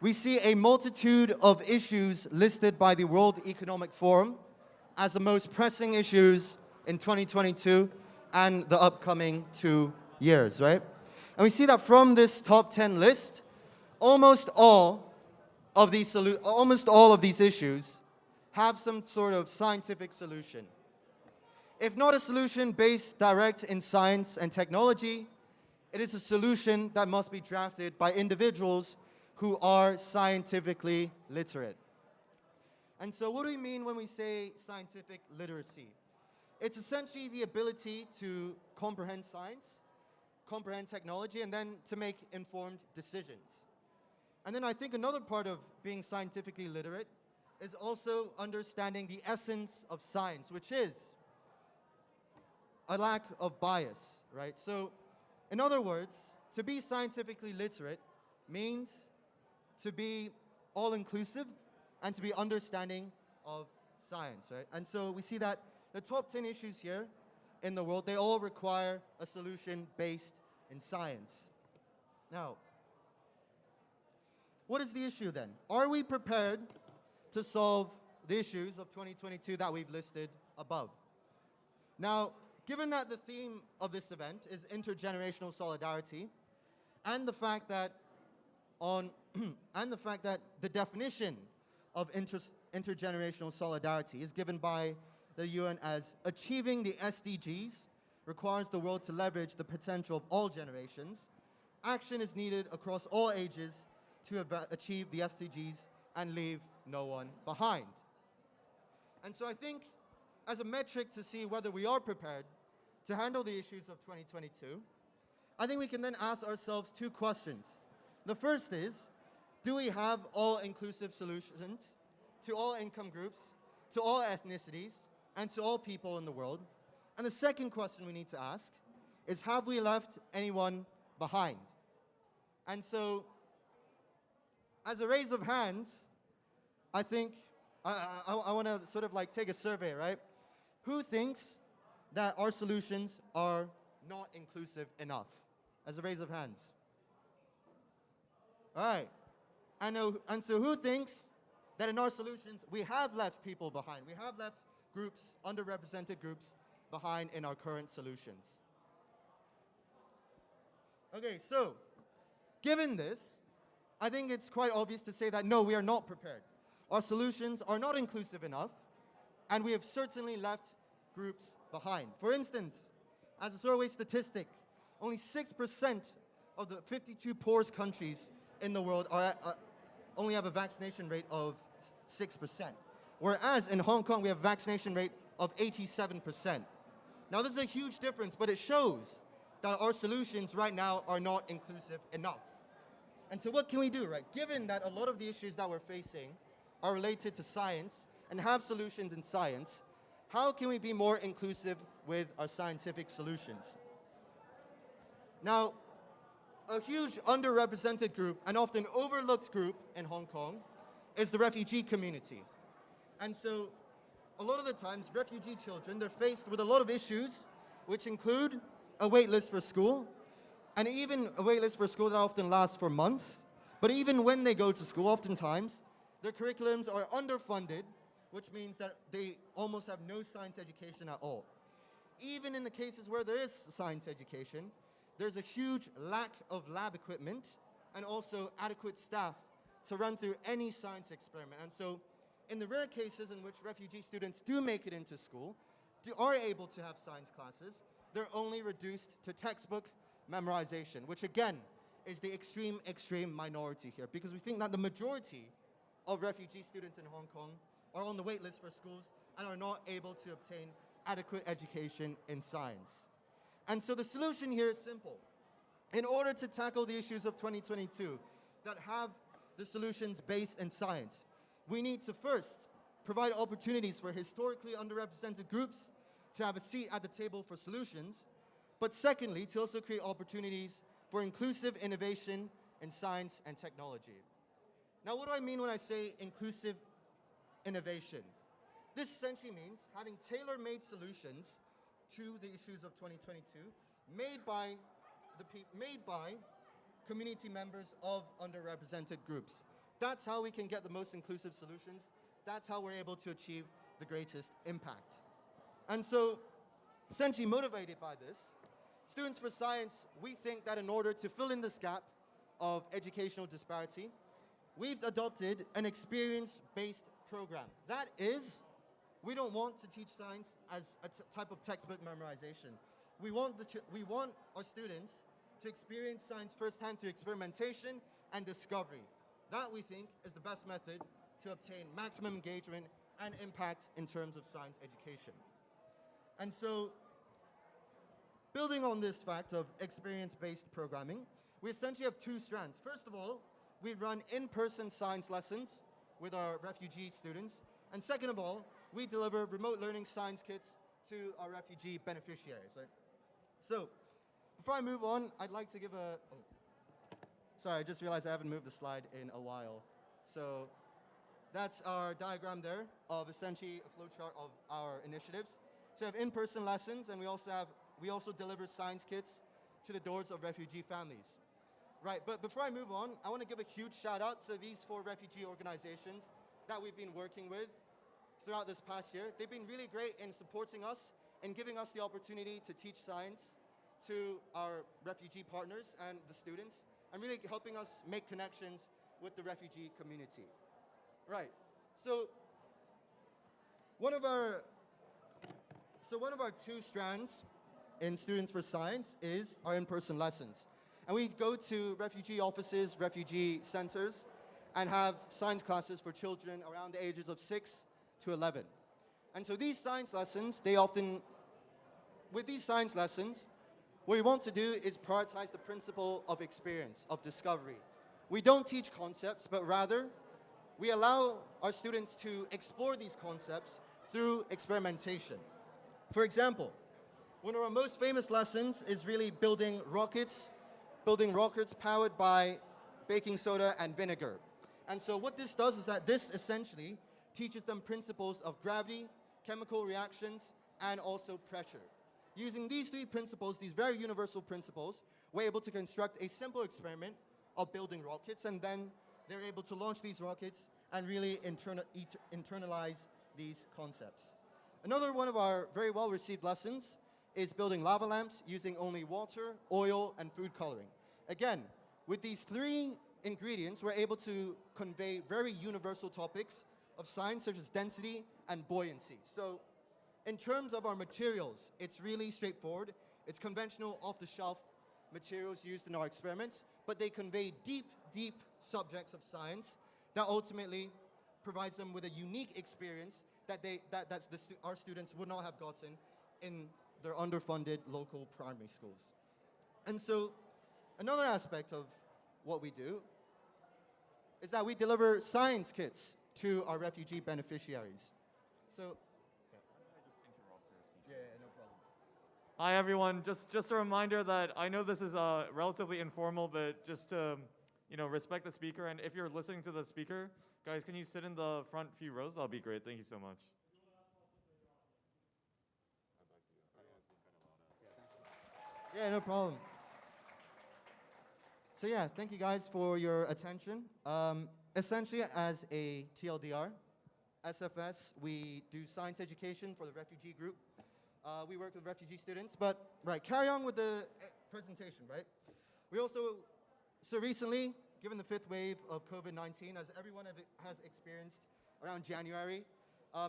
we see a multitude of issues listed by the World Economic Forum as the most pressing issues in 2022 and the upcoming 2 years, right? And we see that from this top 10 list, almost all of these issues have some sort of scientific solution. If not a solution based direct in science and technology, it is a solution that must be drafted by individuals who are scientifically literate. And so what do we mean when we say scientific literacy? It's essentially the ability to comprehend science, comprehend technology, and then to make informed decisions. And then I think another part of being scientifically literate is also understanding the essence of science, which is a lack of bias, right? So, in other words, to be scientifically literate means to be all-inclusive and to be understanding of science, right? And so we see that the top 10 issues here in the world, they all require a solution based in science. Now, what is the issue then? Are we prepared to solve the issues of 2022 that we've listed above? Now, given that the theme of this event is intergenerational solidarity, and the fact that the definition of intergenerational solidarity is given by the UN as achieving the SDGs requires the world to leverage the potential of all generations. Action is needed across all ages to achieve the SDGs and leave no one behind. And so I think as a metric to see whether we are prepared to handle the issues of 2022, I think we can then ask ourselves two questions. The first is, do we have all-inclusive solutions to all income groups, to all ethnicities, and to all people in the world? And the second question we need to ask is, have we left anyone behind? And so, as a raise of hands, I think I want to sort of like take a survey, right? Who thinks that our solutions are not inclusive enough? As a raise of hands. All right. And so who thinks that in our solutions we have left people behind? We have left groups, underrepresented groups, behind in our current solutions. Okay, so given this, I think it's quite obvious to say that no, we are not prepared. Our solutions are not inclusive enough, and we have certainly left groups behind. For instance, as a throwaway statistic, only 6% of the 52 poorest countries in the world only have a vaccination rate of 6%. Whereas in Hong Kong, we have a vaccination rate of 87%. Now, this is a huge difference, but it shows that our solutions right now are not inclusive enough. And so what can we do, right? Given that a lot of the issues that we're facing are related to science and have solutions in science, how can we be more inclusive with our scientific solutions? Now, a huge underrepresented group and often overlooked group in Hong Kong is the refugee community. And so a lot of the times, refugee children, they're faced with a lot of issues, which include a wait list for school, and even a wait list for school that often lasts for months. But even when they go to school, oftentimes, their curriculums are underfunded, which means that they almost have no science education at all. Even in the cases where there is science education, there's a huge lack of lab equipment and also adequate staff to run through any science experiment. And so in the rare cases in which refugee students do make it into school, are able to have science classes, they're only reduced to textbook memorization, which again is the extreme minority here, because we think that the majority of refugee students in Hong Kong are on the wait list for schools and are not able to obtain adequate education in science. And so the solution here is simple. In order to tackle the issues of 2022 that have the solutions based in science, we need to first provide opportunities for historically underrepresented groups to have a seat at the table for solutions, but secondly, to also create opportunities for inclusive innovation in science and technology. Now, what do I mean when I say inclusive innovation? This essentially means having tailor-made solutions to the issues of 2022 made by community members of underrepresented groups. That's how we can get the most inclusive solutions. That's how we're able to achieve the greatest impact. And so, essentially motivated by this, Students for Science, we think that in order to fill in this gap of educational disparity, we've adopted an experience-based program. That is, we don't want to teach science as a type of textbook memorization. We want our students to experience science firsthand through experimentation and discovery. That, we think, is the best method to obtain maximum engagement and impact in terms of science education. And so, building on this fact of experience-based programming, we essentially have two strands. First of all, we run in-person science lessons with our refugee students. And second of all, we deliver remote learning science kits to our refugee beneficiaries. Right? So, before I move on, I'd like to give sorry, I just realized I haven't moved the slide in a while. So, that's our diagram there of essentially a flowchart of our initiatives. So we have in-person lessons, and we also deliver science kits to the doors of refugee families. Right, but before I move on, I want to give a huge shout out to these 4 refugee organizations that we've been working with throughout this past year. They've been really great in supporting us and giving us the opportunity to teach science to our refugee partners and the students, and really helping us make connections with the refugee community. Right, so one of our 2 strands in Students for Science is our in-person lessons. And we go to refugee offices, refugee centers, and have science classes for children around the ages of 6 to 11. And so these science lessons, with these science lessons, what we want to do is prioritize the principle of experience, of discovery. We don't teach concepts, but rather, we allow our students to explore these concepts through experimentation. For example, one of our most famous lessons is really building rockets powered by baking soda and vinegar. And so what this does is that this essentially teaches them principles of gravity, chemical reactions, and also pressure. Using these 3 principles, these very universal principles, we're able to construct a simple experiment of building rockets, and then they're able to launch these rockets and really internalize these concepts. Another one of our very well-received lessons is building lava lamps using only water, oil, and food coloring. Again, with these 3 ingredients, we're able to convey very universal topics of science, such as density and buoyancy. So, in terms of our materials, it's really straightforward. It's conventional, off-the-shelf materials used in our experiments, but they convey deep, deep subjects of science that ultimately provides them with a unique experience that our students would not have gotten in their underfunded local primary schools. And so, another aspect of what we do is that we deliver science kits to our refugee beneficiaries. So, yeah, no problem. Hi everyone, just a reminder that I know this is relatively informal, but just to respect the speaker, and if you're listening to the speaker, guys, can you sit in the front few rows? That'll be great, thank you so much. Yeah, no problem. So yeah, thank you guys for your attention. Essentially, as a TLDR, SFS, we do science education for the refugee group. We work with refugee students, but carry on with the presentation, right? We also, so recently, given the 5th wave of COVID-19, as everyone has experienced around January,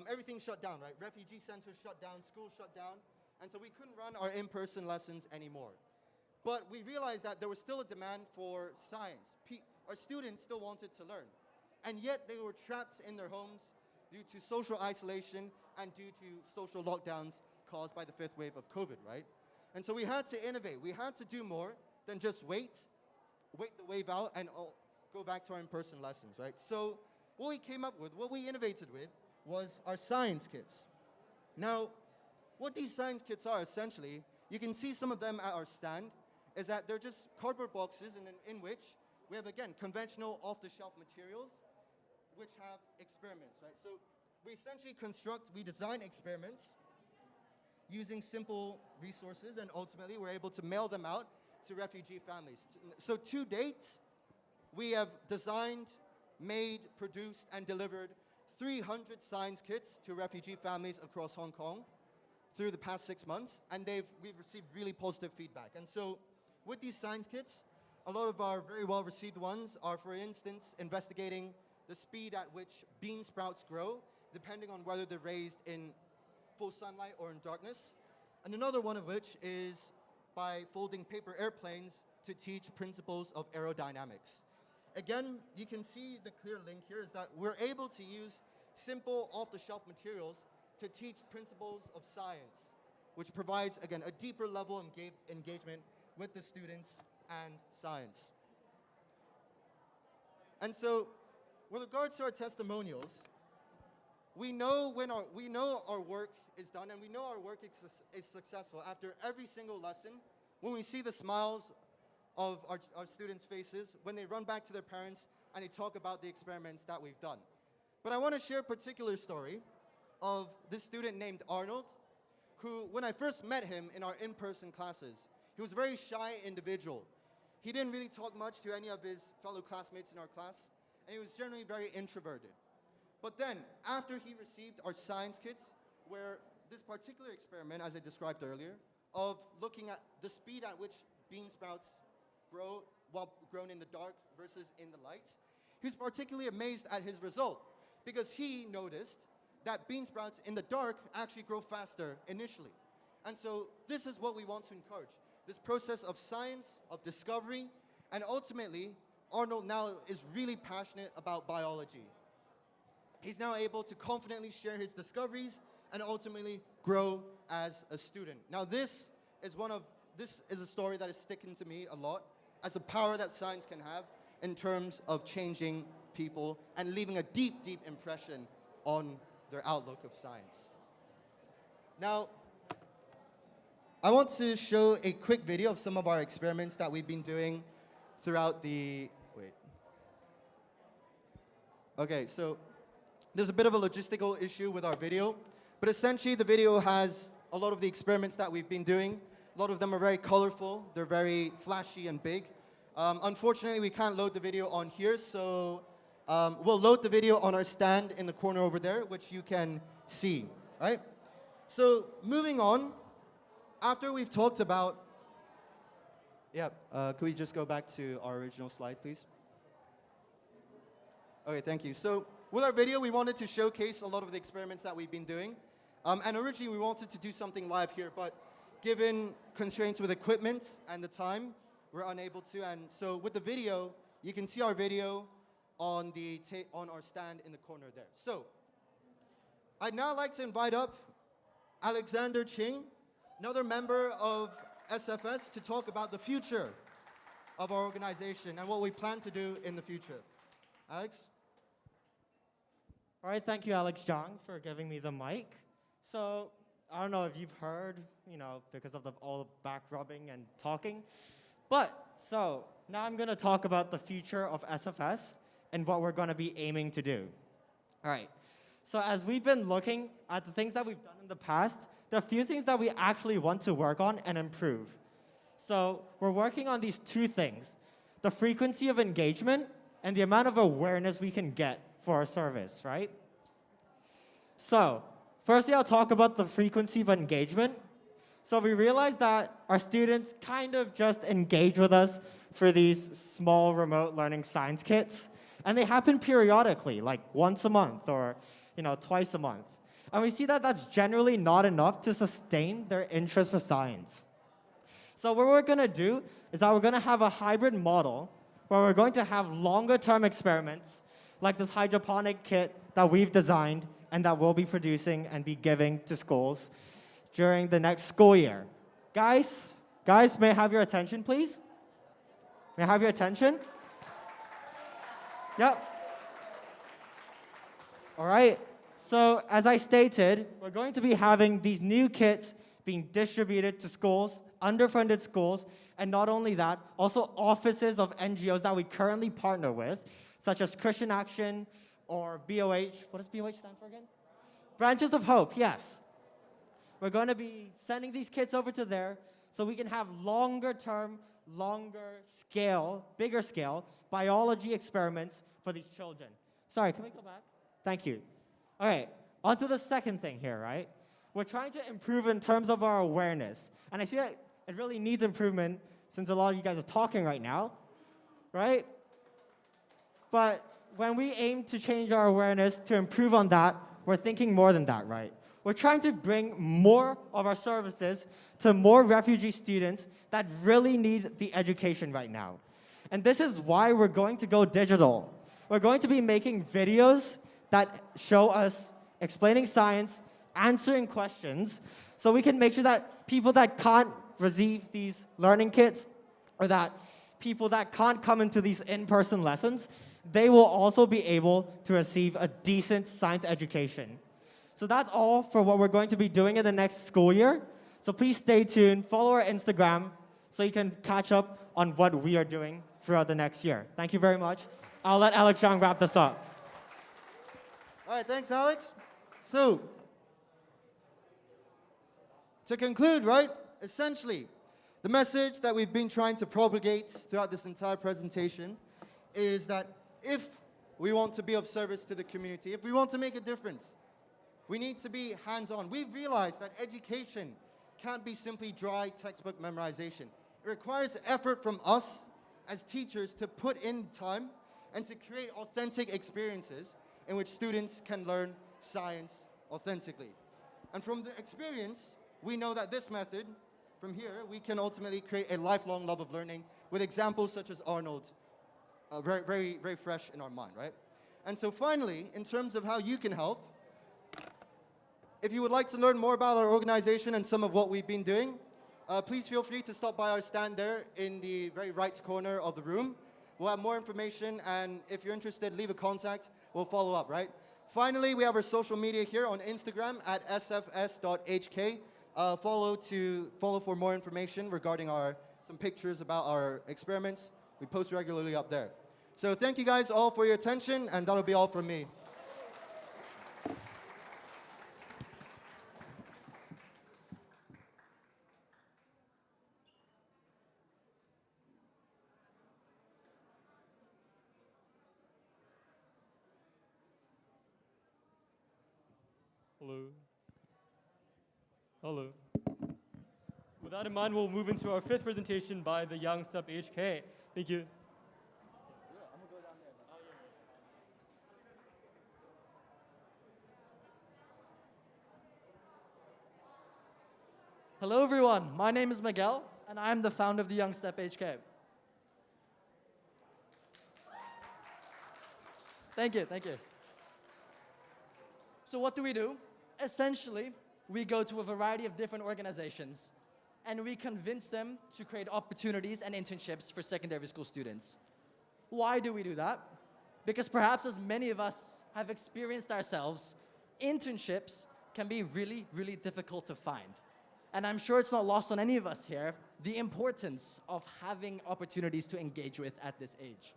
everything shut down, right? Refugee centers shut down, schools shut down, and so we couldn't run our in-person lessons anymore. But we realized that there was still a demand for science. Our students still wanted to learn, and yet they were trapped in their homes due to social isolation and due to social lockdowns caused by the 5th wave of COVID, right? And so we had to innovate. We had to do more than just wait the wave out and go back to our in-person lessons, right? So what we came up with, what we innovated with, was our science kits. Now, what these science kits are essentially, you can see some of them at our stand, is that they're just cardboard boxes in which we have, again, conventional off-the-shelf materials which have experiments, right? So we design experiments using simple resources, and ultimately we're able to mail them out to refugee families. So to date, we have designed, made, produced, and delivered 300 science kits to refugee families across Hong Kong through the past 6 months, and we've received really positive feedback. And so with these science kits, a lot of our very well-received ones are, for instance, investigating the speed at which bean sprouts grow, depending on whether they're raised in full sunlight or in darkness. And another one of which is by folding paper airplanes to teach principles of aerodynamics. Again, you can see the clear link here is that we're able to use simple off-the-shelf materials to teach principles of science, which provides, again, a deeper level of engagement with the students and science. And so, with regards to our testimonials, we know our work is done, and we know our work is successful after every single lesson, when we see the smiles of our students' faces, when they run back to their parents and they talk about the experiments that we've done. But I want to share a particular story of this student named Arnold, who, when I first met him in our in-person classes, he was a very shy individual. He didn't really talk much to any of his fellow classmates in our class, and he was generally very introverted. But then, after he received our science kits, where this particular experiment, as I described earlier, of looking at the speed at which bean sprouts grow while grown in the dark versus in the light, he was particularly amazed at his result, because he noticed that bean sprouts in the dark actually grow faster initially. And so this is what we want to encourage, this process of science, of discovery, and ultimately, Arnold now is really passionate about biology. He's now able to confidently share his discoveries and ultimately grow as a student. Now this is a story that is sticking to me a lot as the power that science can have in terms of changing people and leaving a deep, deep impression on their outlook of science. Now, I want to show a quick video of some of our experiments that we've been doing throughout Okay, so there's a bit of a logistical issue with our video, but essentially the video has a lot of the experiments that we've been doing. A lot of them are very colorful, they're very flashy and big. Unfortunately, we can't load the video on here, so we'll load the video on our stand in the corner over there, which you can see, right? So moving on, after we've talked about, could we just go back to our original slide, please? Okay, thank you. So with our video, we wanted to showcase a lot of the experiments that we've been doing. And originally, we wanted to do something live here, but given constraints with equipment and the time, we're unable to. And so with the video, you can see our video on our stand in the corner there. So I'd now like to invite up Alexander Ching, another member of SFS, to talk about the future of our organization and what we plan to do in the future. Alex? All right, thank you, Alex Zhang, for giving me the mic. So I don't know if you've heard, because of all the back rubbing and talking. So now I'm going to talk about the future of SFS and what we're going to be aiming to do. All right. So as we've been looking at the things that we've done in the past, there are a few things that we actually want to work on and improve. So we're working on these two things, the frequency of engagement and the amount of awareness we can get for our service, right? So firstly, I'll talk about the frequency of engagement. So we realized that our students kind of just engage with us for these small remote learning science kits. And they happen periodically, like once a month or twice a month. And we see that that's generally not enough to sustain their interest for science. So what we're going to do is that we're going to have a hybrid model where we're going to have longer term experiments like this hydroponic kit that we've designed and that we'll be producing and be giving to schools during the next school year. Guys, may I have your attention, please? May I have your attention? Yep. All right. So as I stated, we're going to be having these new kits being distributed to schools, underfunded schools, and not only that, also offices of NGOs that we currently partner with, such as Christian Action or BOH. What does BOH stand for again? Branches of Hope, yes. We're going to be sending these kits over to there so we can have longer term, longer scale, bigger scale biology experiments for these children. Sorry, can we go back? Thank you. All right, on to the second thing here, right? We're trying to improve in terms of our awareness. And I see that it really needs improvement since a lot of you guys are talking right now, right? But when we aim to change our awareness to improve on that, we're thinking more than that, right? We're trying to bring more of our services to more refugee students that really need the education right now. And this is why we're going to go digital. We're going to be making videos that show us explaining science, answering questions, so we can make sure that people that can't receive these learning kits, or that people that can't come into these in-person lessons, they will also be able to receive a decent science education. So that's all for what we're going to be doing in the next school year. So please stay tuned, follow our Instagram, so you can catch up on what we are doing throughout the next year. Thank you very much. I'll let Alex Zhang wrap this up. All right, thanks, Alex. So, to conclude, right, essentially, the message that we've been trying to propagate throughout this entire presentation is that if we want to be of service to the community, if we want to make a difference, we need to be hands-on. We've realized that education can't be simply dry textbook memorization. It requires effort from us as teachers to put in time and to create authentic experiences in which students can learn science authentically. And from the experience, we know that this method, from here, we can ultimately create a lifelong love of learning with examples such as Arnold, very, very, very fresh in our mind, right? And so finally, in terms of how you can help, if you would like to learn more about our organization and some of what we've been doing, please feel free to stop by our stand there in the very right corner of the room. We'll have more information, and if you're interested, leave a contact. We'll follow up, right? Finally, we have our social media here on Instagram at sfs.hk. Follow for more information regarding some pictures about our experiments. We post regularly up there. So thank you guys all for your attention, and that'll be all from me. Hello. Hello. With that in mind, we'll move into our fifth presentation by the Young Step HK. Thank you. Hello everyone, my name is Miguel, and I'm the founder of the Young Step HK. Thank you, thank you. So what do? Essentially, we go to a variety of different organizations, and we convince them to create opportunities and internships for secondary school students. Why do we do that? Because perhaps as many of us have experienced ourselves, internships can be really, really difficult to find. And I'm sure it's not lost on any of us here, the importance of having opportunities to engage with at this age.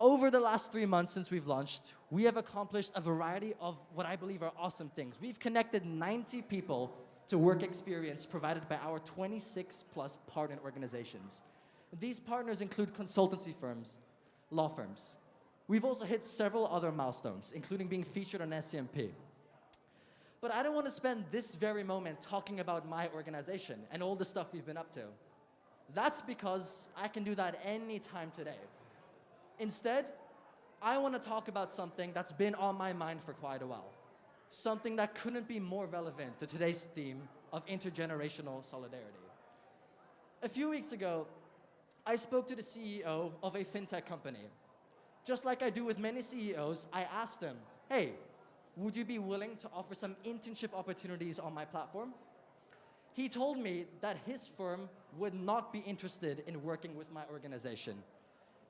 Over the last 3 months since we've launched, we have accomplished a variety of what I believe are awesome things. We've connected 90 people to work experience provided by our 26 plus partner organizations. These partners include consultancy firms, law firms. We've also hit several other milestones, including being featured on SCMP. But I don't want to spend this very moment talking about my organization and all the stuff we've been up to. That's because I can do that any time today. Instead, I want to talk about something that's been on my mind for quite a while. Something that couldn't be more relevant to today's theme of intergenerational solidarity. A few weeks ago, I spoke to the CEO of a fintech company. Just like I do with many CEOs, I asked him, hey, would you be willing to offer some internship opportunities on my platform? He told me that his firm would not be interested in working with my organization.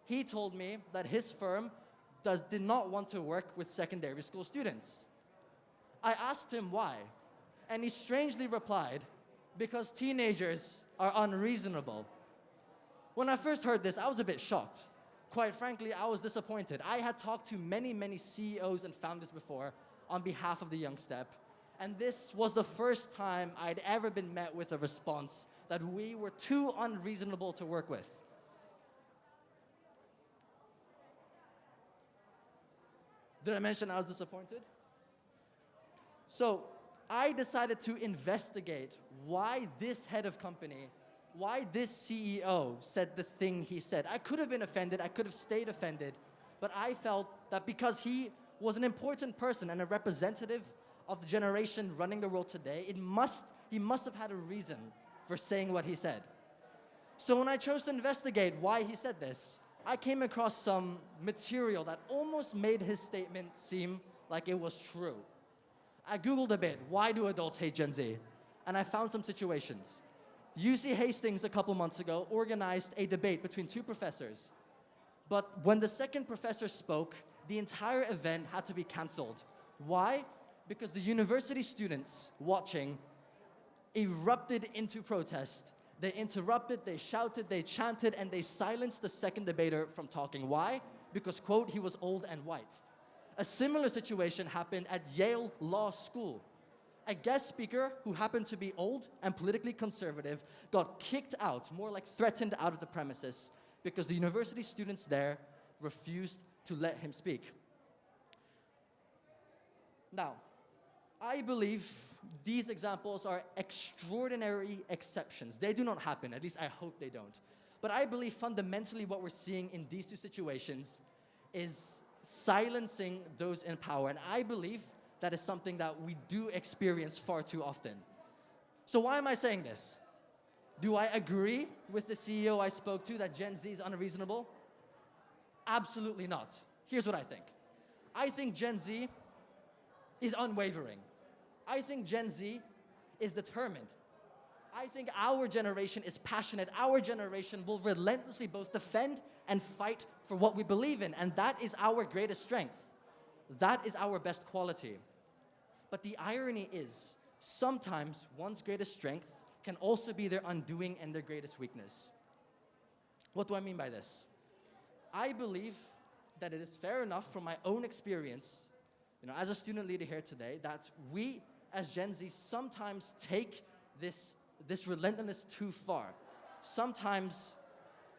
He told me that his firm did not want to work with secondary school students. I asked him why, and he strangely replied, because teenagers are unreasonable. When I first heard this, I was a bit shocked. quite frankly, I was disappointed. I had talked to many CEOs and founders before on behalf of the Young Step, and this was the first time I'd ever been met with a response that we were too unreasonable to work with. Did I mention I was disappointed? So I decided to investigate why this head of company, why this CEO said the thing he said. I could have been offended, I could have stayed offended, but I felt that because he was an important person and a representative of the generation running the world today, he must have had a reason for saying what he said. So when I chose to investigate why he said this, I came across some material that almost made his statement seem like it was true. I Googled a bit, why do adults hate Gen Z? And I found some situations. UC Hastings a couple months ago organized a debate between two professors. But when the second professor spoke, the entire event had to be canceled. Why? Because the university students watching erupted into protest. They interrupted, they shouted, they chanted, and they silenced the second debater from talking. Why? Because, quote, he was old and white. A similar situation happened at Yale Law School. A guest speaker who happened to be old and politically conservative got kicked out, more like threatened out of the premises, because the university students there refused to let him speak. Now, I believe these examples are extraordinary exceptions. They do not happen, at least I hope they don't. But I believe fundamentally what we're seeing in these two situations is silencing those in power. And I believe that is something that we do experience far too often. So why am I saying this? Do I agree with the CEO I spoke to that Gen Z is unreasonable? Absolutely not. Here's what I think. I think Gen Z is unwavering. I think Gen Z is determined. I think our generation is passionate. Our generation will relentlessly both defend and fight for what we believe in, and that is our greatest strength. That is our best quality. But the irony is, sometimes one's greatest strength can also be their undoing and their greatest weakness. What do I mean by this? I believe that it is fair enough from my own experience, as a student leader here today, that we as Gen Z sometimes take this relentlessness too far. Sometimes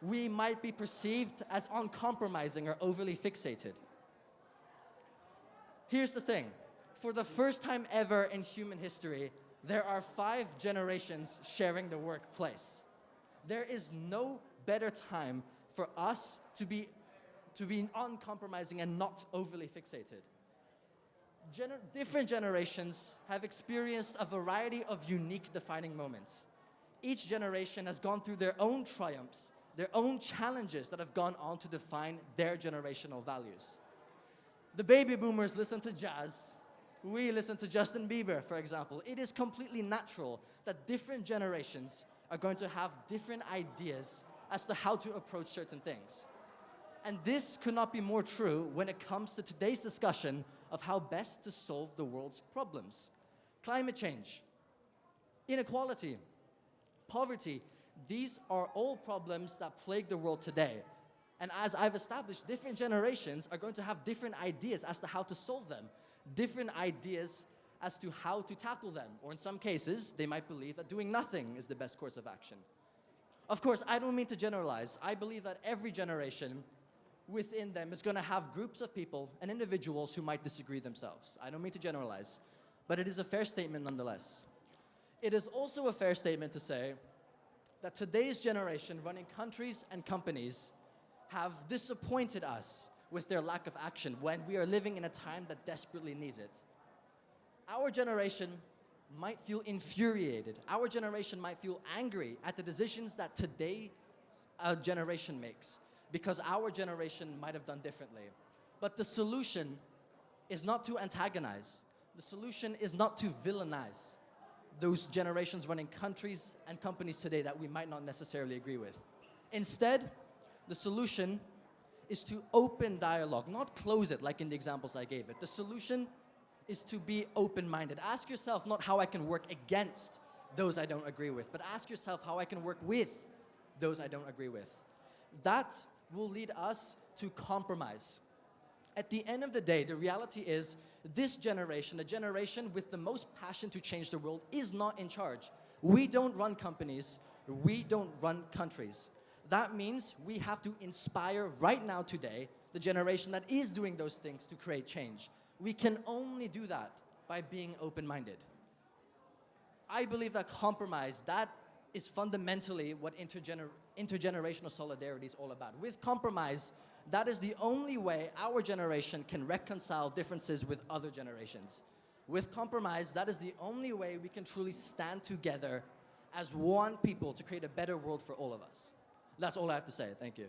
we might be perceived as uncompromising or overly fixated. Here's the thing. For the first time ever in human history, there are 5 generations sharing the workplace. There is no better time for us to be uncompromising and not overly fixated. Different generations have experienced a variety of unique defining moments. Each generation has gone through their own triumphs, their own challenges that have gone on to define their generational values. The baby boomers listen to jazz. We listen to Justin Bieber, for example. It is completely natural that different generations are going to have different ideas as to how to approach certain things. And this could not be more true when it comes to today's discussion of how best to solve the world's problems. Climate change, inequality, poverty, these are all problems that plague the world today. And as I've established, different generations are going to have different ideas as to how to solve them, different ideas as to how to tackle them, or in some cases, they might believe that doing nothing is the best course of action. Of course, I don't mean to generalize. I believe that every generation within them is going to have groups of people and individuals who might disagree themselves. I don't mean to generalize, but it is a fair statement nonetheless. It is also a fair statement to say that today's generation running countries and companies have disappointed us with their lack of action when we are living in a time that desperately needs it. Our generation might feel infuriated. Our generation might feel angry at the decisions that today a generation makes, because our generation might have done differently. But the solution is not to antagonize. The solution is not to villainize those generations running countries and companies today that we might not necessarily agree with. Instead, the solution is to open dialogue, not close it like in the examples I gave it. The solution is to be open-minded. Ask yourself not how I can work against those I don't agree with, but ask yourself how I can work with those I don't agree with. That will lead us to compromise. At the end of the day, the reality is this generation, a generation with the most passion to change the world, is not in charge. We don't run companies. We don't run countries. That means we have to inspire right now today the generation that is doing those things to create change. We can only do that by being open-minded. I believe that compromise, that is fundamentally what intergenerational solidarity is all about. With compromise, that is the only way our generation can reconcile differences with other generations. With compromise, that is the only way we can truly stand together as one people to create a better world for all of us. That's all I have to say. Thank you.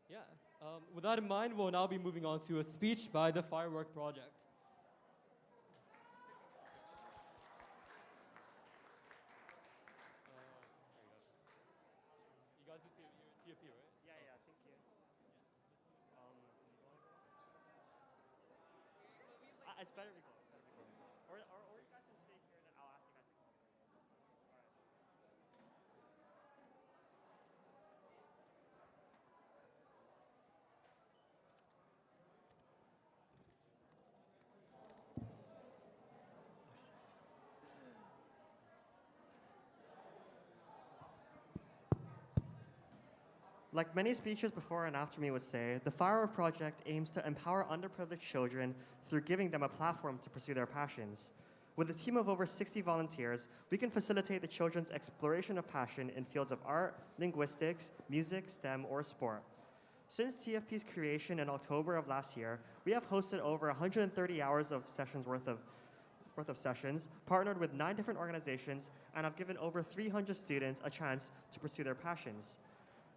Yeah. With that in mind, we'll now be moving on to a speech by the Firework Project. You guys do TFP, right? Yeah, thank you. It's better we go. Or you guys can stay here and then I'll ask you guys to come. All right. Like many speeches before and after me would say, the Firework Project aims to empower underprivileged children through giving them a platform to pursue their passions. With a team of over 60 volunteers, we can facilitate the children's exploration of passion in fields of art, linguistics, music, STEM, or sport. Since TFP's creation in October of last year, we have hosted over 130 hours of sessions worth of sessions, partnered with 9 different organizations, and have given over 300 students a chance to pursue their passions.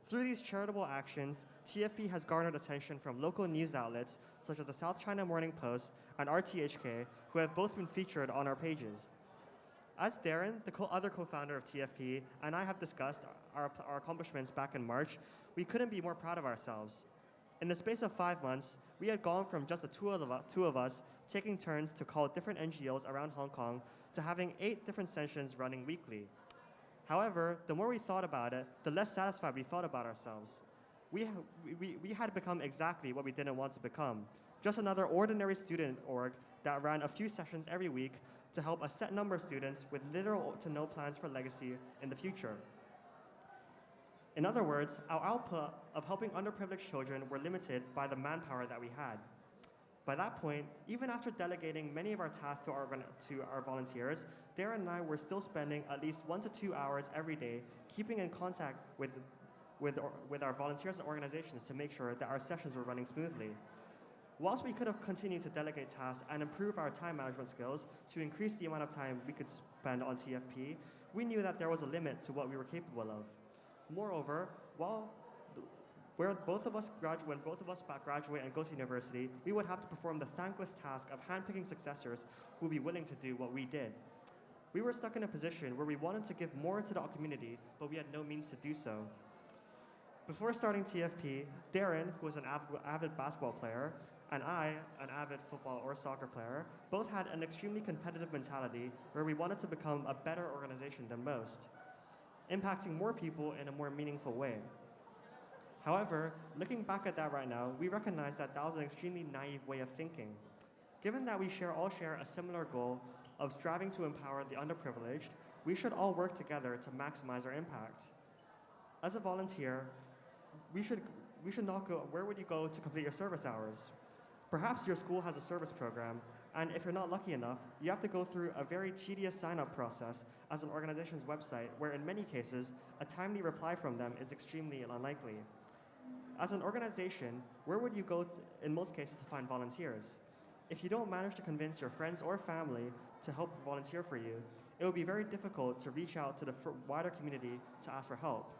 Through these charitable actions, TFP has garnered attention from local news outlets such as the South China Morning Post and RTHK, who have both been featured on our pages. As Darren, the other co-founder of TFP, and I have discussed our accomplishments back in March, we couldn't be more proud of ourselves. In the space of 5 months, we had gone from just the two of us taking turns to call different NGOs around Hong Kong to having 8 different sessions running weekly. However, the more we thought about it, the less satisfied we felt about ourselves. We had become exactly what we didn't want to become, just another ordinary student org that ran a few sessions every week to help a set number of students with little to no plans for legacy in the future. In other words, our output of helping underprivileged children were limited by the manpower that we had. By that point, even after delegating many of our tasks to our volunteers, Darren and I were still spending at least 1 to 2 hours every day keeping in contact with our volunteers and organizations to make sure that our sessions were running smoothly. Whilst we could have continued to delegate tasks and improve our time management skills to increase the amount of time we could spend on TFP, we knew that there was a limit to what we were capable of. Moreover, when both of us graduate and go to university, we would have to perform the thankless task of handpicking successors who would be willing to do what we did. We were stuck in a position where we wanted to give more to the community, but we had no means to do so. Before starting TFP, Darren, who was an avid basketball player, and I, an avid football or soccer player, both had an extremely competitive mentality where we wanted to become a better organization than most, impacting more people in a more meaningful way. However, looking back at that right now, we recognize that that was an extremely naive way of thinking. Given that we all share a similar goal of striving to empower the underprivileged, we should all work together to maximize our impact. As a volunteer, we should not go, where would you go to complete your service hours? Perhaps your school has a service program, and if you're not lucky enough, you have to go through a very tedious sign-up process as an organization's website, where in many cases, a timely reply from them is extremely unlikely. As an organization, where would you go in most cases to find volunteers? If you don't manage to convince your friends or family to help volunteer for you, it will be very difficult to reach out to the wider community to ask for help.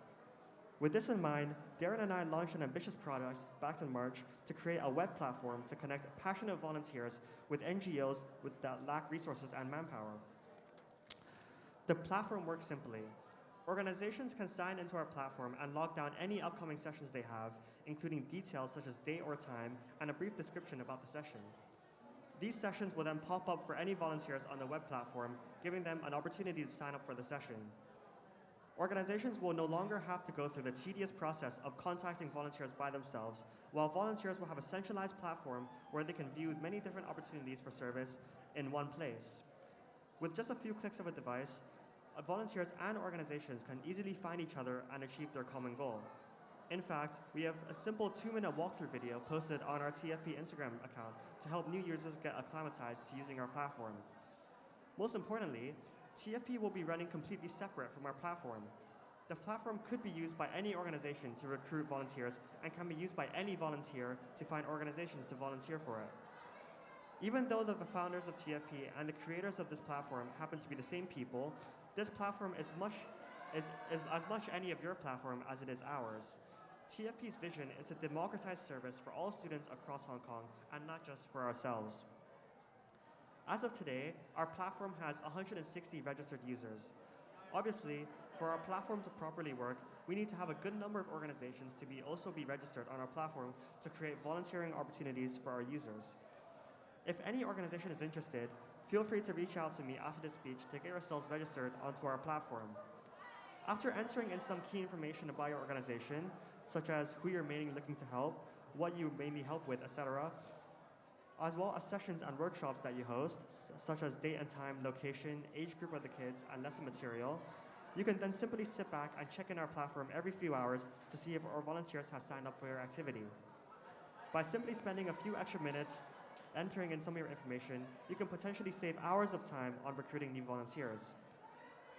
With this in mind, Darren and I launched an ambitious project back in March to create a web platform to connect passionate volunteers with NGOs that lack resources and manpower. The platform works simply. Organizations can sign into our platform and log down any upcoming sessions they have, including details such as date or time and a brief description about the session. These sessions will then pop up for any volunteers on the web platform, giving them an opportunity to sign up for the session. Organizations will no longer have to go through the tedious process of contacting volunteers by themselves, while volunteers will have a centralized platform where they can view many different opportunities for service in one place. With just a few clicks of a device, volunteers and organizations can easily find each other and achieve their common goal. In fact, we have a simple 2-minute walkthrough video posted on our TFP Instagram account to help new users get acclimatized to using our platform. Most importantly, TFP will be running completely separate from our platform. The platform could be used by any organization to recruit volunteers and can be used by any volunteer to find organizations to volunteer for it. Even though the founders of TFP and the creators of this platform happen to be the same people, this platform is as much any of your platform as it is ours. TFP's vision is to democratize service for all students across Hong Kong and not just for ourselves. As of today, our platform has 160 registered users. Obviously, for our platform to properly work, we need to have a good number of organizations to also be registered on our platform to create volunteering opportunities for our users. If any organization is interested, feel free to reach out to me after this speech to get yourselves registered onto our platform. After entering in some key information about your organization, such as who you're mainly looking to help, what you may need help with, etc., as well as sessions and workshops that you host, such as date and time, location, age group of the kids, and lesson material, you can then simply sit back and check in our platform every few hours to see if our volunteers have signed up for your activity. By simply spending a few extra minutes entering in some of your information, you can potentially save hours of time on recruiting new volunteers.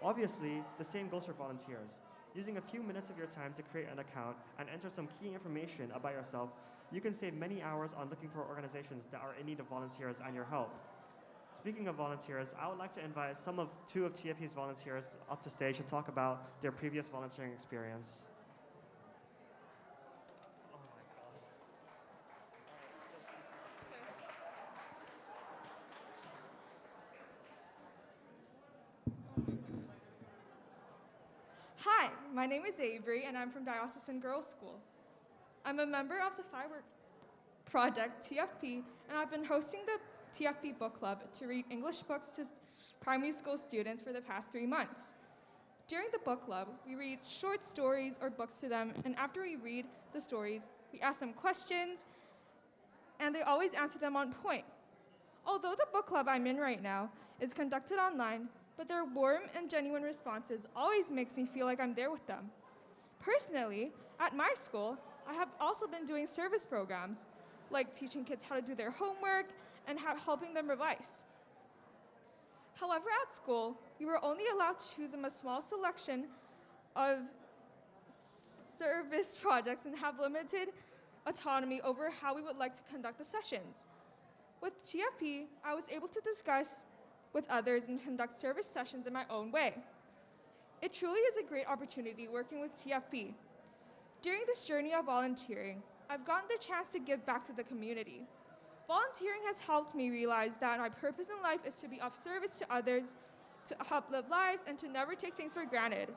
Obviously, the same goes for volunteers. Using a few minutes of your time to create an account and enter some key information about yourself, you can save many hours on looking for organizations that are in need of volunteers and your help. Speaking of volunteers, I would like to invite two of TFP's volunteers up to stage to talk about their previous volunteering experience. Hi, my name is Avery, and I'm from Diocesan Girls School. I'm a member of the Firework Project, TFP, and I've been hosting the TFP Book Club to read English books to primary school students for the past 3 months. During the book club, we read short stories or books to them, and after we read the stories, we ask them questions, and they always answer them on point. Although the book club I'm in right now is conducted online, but their warm and genuine responses always makes me feel like I'm there with them. Personally, at my school, I have also been doing service programs, like teaching kids how to do their homework and helping them revise. However, at school, we were only allowed to choose from a small selection of service projects and have limited autonomy over how we would like to conduct the sessions. With TFP, I was able to discuss with others and conduct service sessions in my own way. It truly is a great opportunity working with TFP. During this journey of volunteering, I've gotten the chance to give back to the community. Volunteering has helped me realize that my purpose in life is to be of service to others, to help live lives, and to never take things for granted.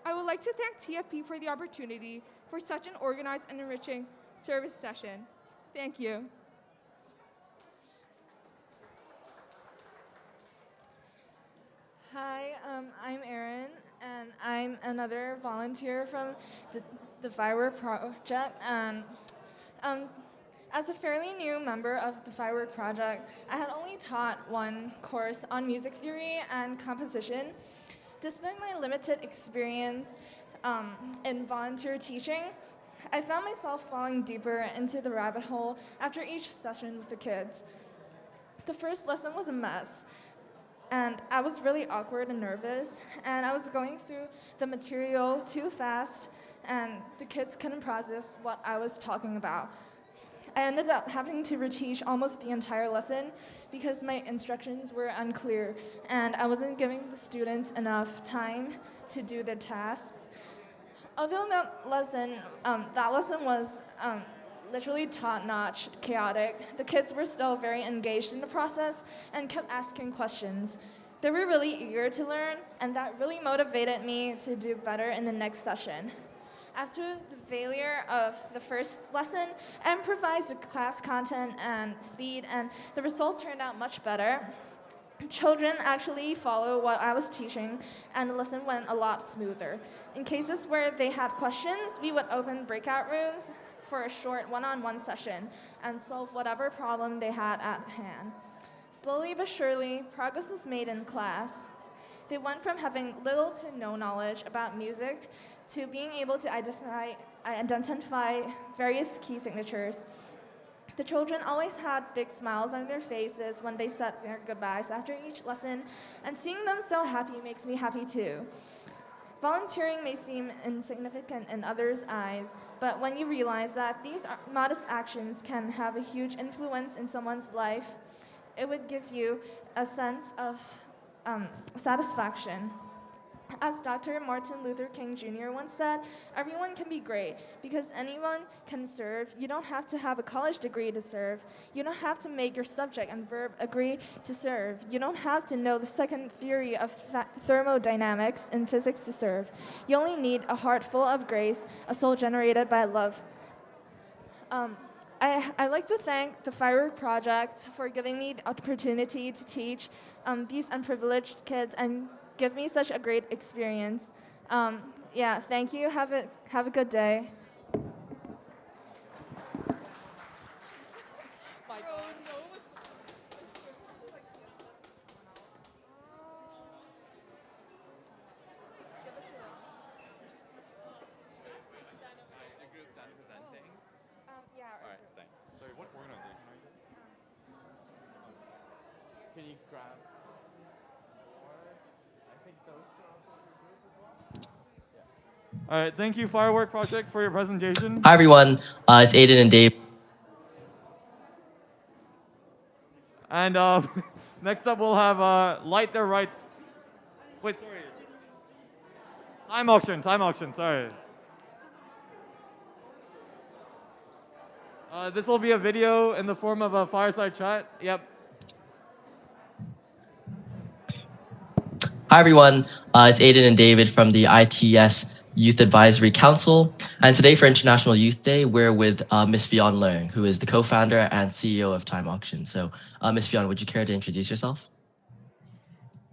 I would like to thank TFP for the opportunity for such an organized and enriching service session. Thank you. Hi, I'm Erin, and I'm another volunteer from the Firework Project. And as a fairly new member of the Firework Project, I had only taught one course on music theory and composition. Despite my limited experience in volunteer teaching, I found myself falling deeper into the rabbit hole after each session with the kids. The first lesson was a mess. And I was really awkward and nervous, and I was going through the material too fast, and the kids couldn't process what I was talking about. I ended up having to reteach almost the entire lesson because my instructions were unclear, and I wasn't giving the students enough time to do their tasks. Although that lesson was literally top-notch, chaotic, the kids were still very engaged in the process and kept asking questions. They were really eager to learn, and that really motivated me to do better in the next session. After the failure of the first lesson, I improvised the class content and speed, and the result turned out much better. Children actually followed what I was teaching, and the lesson went a lot smoother. In cases where they had questions, we would open breakout rooms for a short one-on-one session and solve whatever problem they had at hand. Slowly but surely, progress was made in class. They went from having little to no knowledge about music to being able to identify various key signatures. The children always had big smiles on their faces when they said their goodbyes after each lesson, and seeing them so happy makes me happy too. Volunteering may seem insignificant in others' eyes, but when you realize that these modest actions can have a huge influence in someone's life, it would give you a sense of satisfaction. As Dr. Martin Luther King Jr. once said, everyone can be great because anyone can serve. You don't have to have a college degree to serve. You don't have to make your subject and verb agree to serve. You don't have to know the second theory of thermodynamics in physics to serve. You only need a heart full of grace, a soul generated by love. I'd like to thank the Firework Project for giving me the opportunity to teach these unprivileged kids and give me such a great experience. Yeah, thank you. Have a good day. Can you grab I think those two also in your group as well? Yeah. All right, thank you, Firework Project, for your presentation. Hi everyone, it's Aiden and Dave. And next up, we'll have Light Their Rights. Wait, sorry. Time auction, sorry. This will be a video in the form of a fireside chat. Yep. Hi everyone, it's Aiden and David from the ITS Youth Advisory Council. And today for International Youth Day, we're with Miss Fionn Leung, who is the co-founder and CEO of Time Auction. So Miss Fionn, would you care to introduce yourself?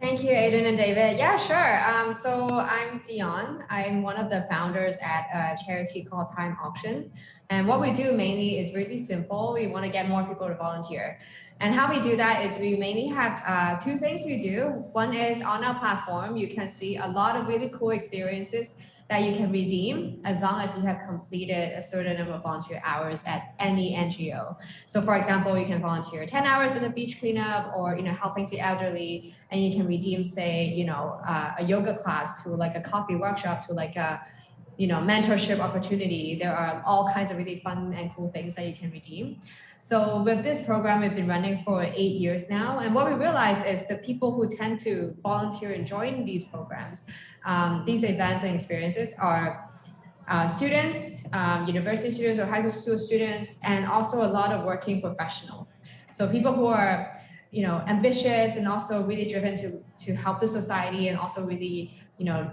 Thank you, Aiden and David. Yeah, sure. So I'm Fionn. I'm one of the founders at a charity called Time Auction. And what we do mainly is really simple. We want to get more people to volunteer. And how we do that is we mainly have two things we do. One is on our platform, you can see a lot of really cool experiences that you can redeem as long as you have completed a certain number of volunteer hours at any NGO. So for example, you can volunteer 10 hours in a beach cleanup or helping the elderly, and you can redeem, say, a yoga class to like a coffee workshop to like a mentorship opportunity. There are all kinds of really fun and cool things that you can redeem. So with this program, we've been running for 8 years now. And what we realize is the people who tend to volunteer and join these programs, these events and experiences are students, university students or high school students, and also a lot of working professionals. So people who are ambitious and also really driven to help the society and also really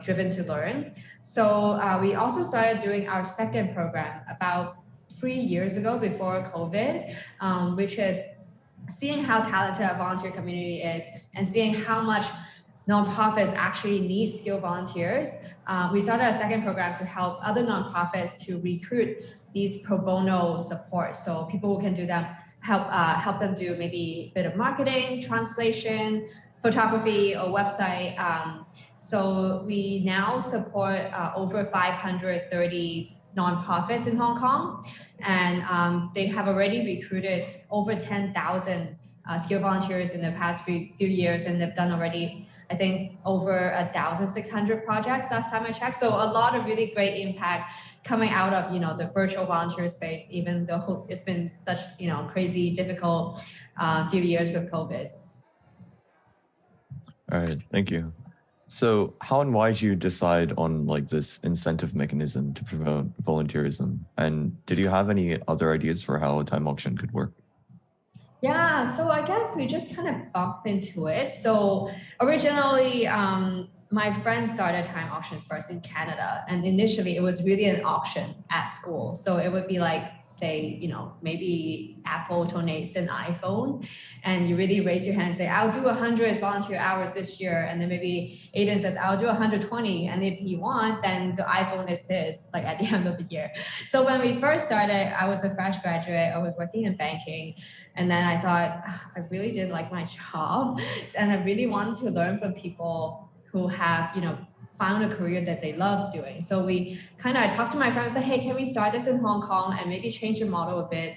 driven to learn. So we also started doing our second program about 3 years ago before COVID, which is seeing how talented our volunteer community is and seeing how much nonprofits actually need skilled volunteers. We started a second program to help other nonprofits to recruit these pro bono support. So people who can do them, help them do maybe a bit of marketing, translation, photography, or website. So we now support over 530 nonprofits in Hong Kong, and they have already recruited over 10,000 skilled volunteers in the past few years, and they've done already, I think, over 1,600 projects last time I checked. So a lot of really great impact coming out of the virtual volunteer space, even though it's been such crazy, difficult few years with COVID. All right, thank you. So how and why did you decide on this incentive mechanism to promote volunteerism? And did you have any other ideas for how Time Auction could work? Yeah, so I guess we just kind of bump into it. So originally, my friend started time auction first in Canada, and initially it was really an auction at school. So it would be like, say, maybe Apple donates an iPhone, and you really raise your hand and say, "I'll do 100 volunteer hours this year," and then maybe Aiden says, "I'll do 120," and if he wants, then the iPhone is his, like at the end of the year. So when we first started, I was a fresh graduate. I was working in banking. And then I thought, I really didn't like my job. And I really wanted to learn from people who have, found a career that they love doing. So I talked to my friends, said, hey, can we start this in Hong Kong and maybe change the model a bit?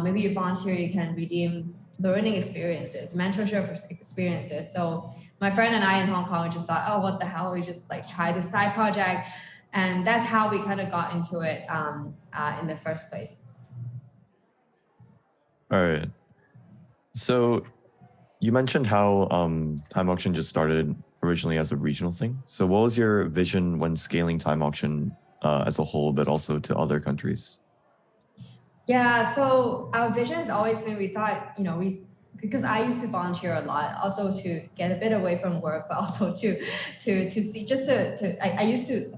Maybe you volunteer, you can redeem learning experiences, mentorship experiences. So my friend and I in Hong Kong just thought, oh, what the hell? We just try this side project. And that's how we kind of got into it in the first place. All right. So you mentioned how Time Auction just started originally as a regional thing. So what was your vision when scaling Time Auction as a whole, but also to other countries? Yeah, so our vision has always been, we thought, because I used to volunteer a lot, also to get a bit away from work, but also to see, I used to,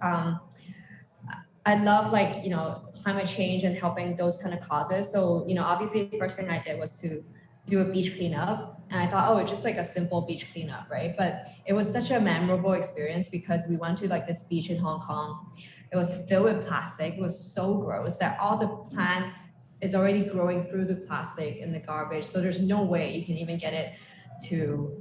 I love climate change and helping those kind of causes. So, obviously the first thing I did was to do a beach cleanup. And I thought, oh, it's just like a simple beach cleanup, right? But it was such a memorable experience because we went to this beach in Hong Kong. It was filled with plastic. It was so gross that all the plants is already growing through the plastic in the garbage. So there's no way you can even get it to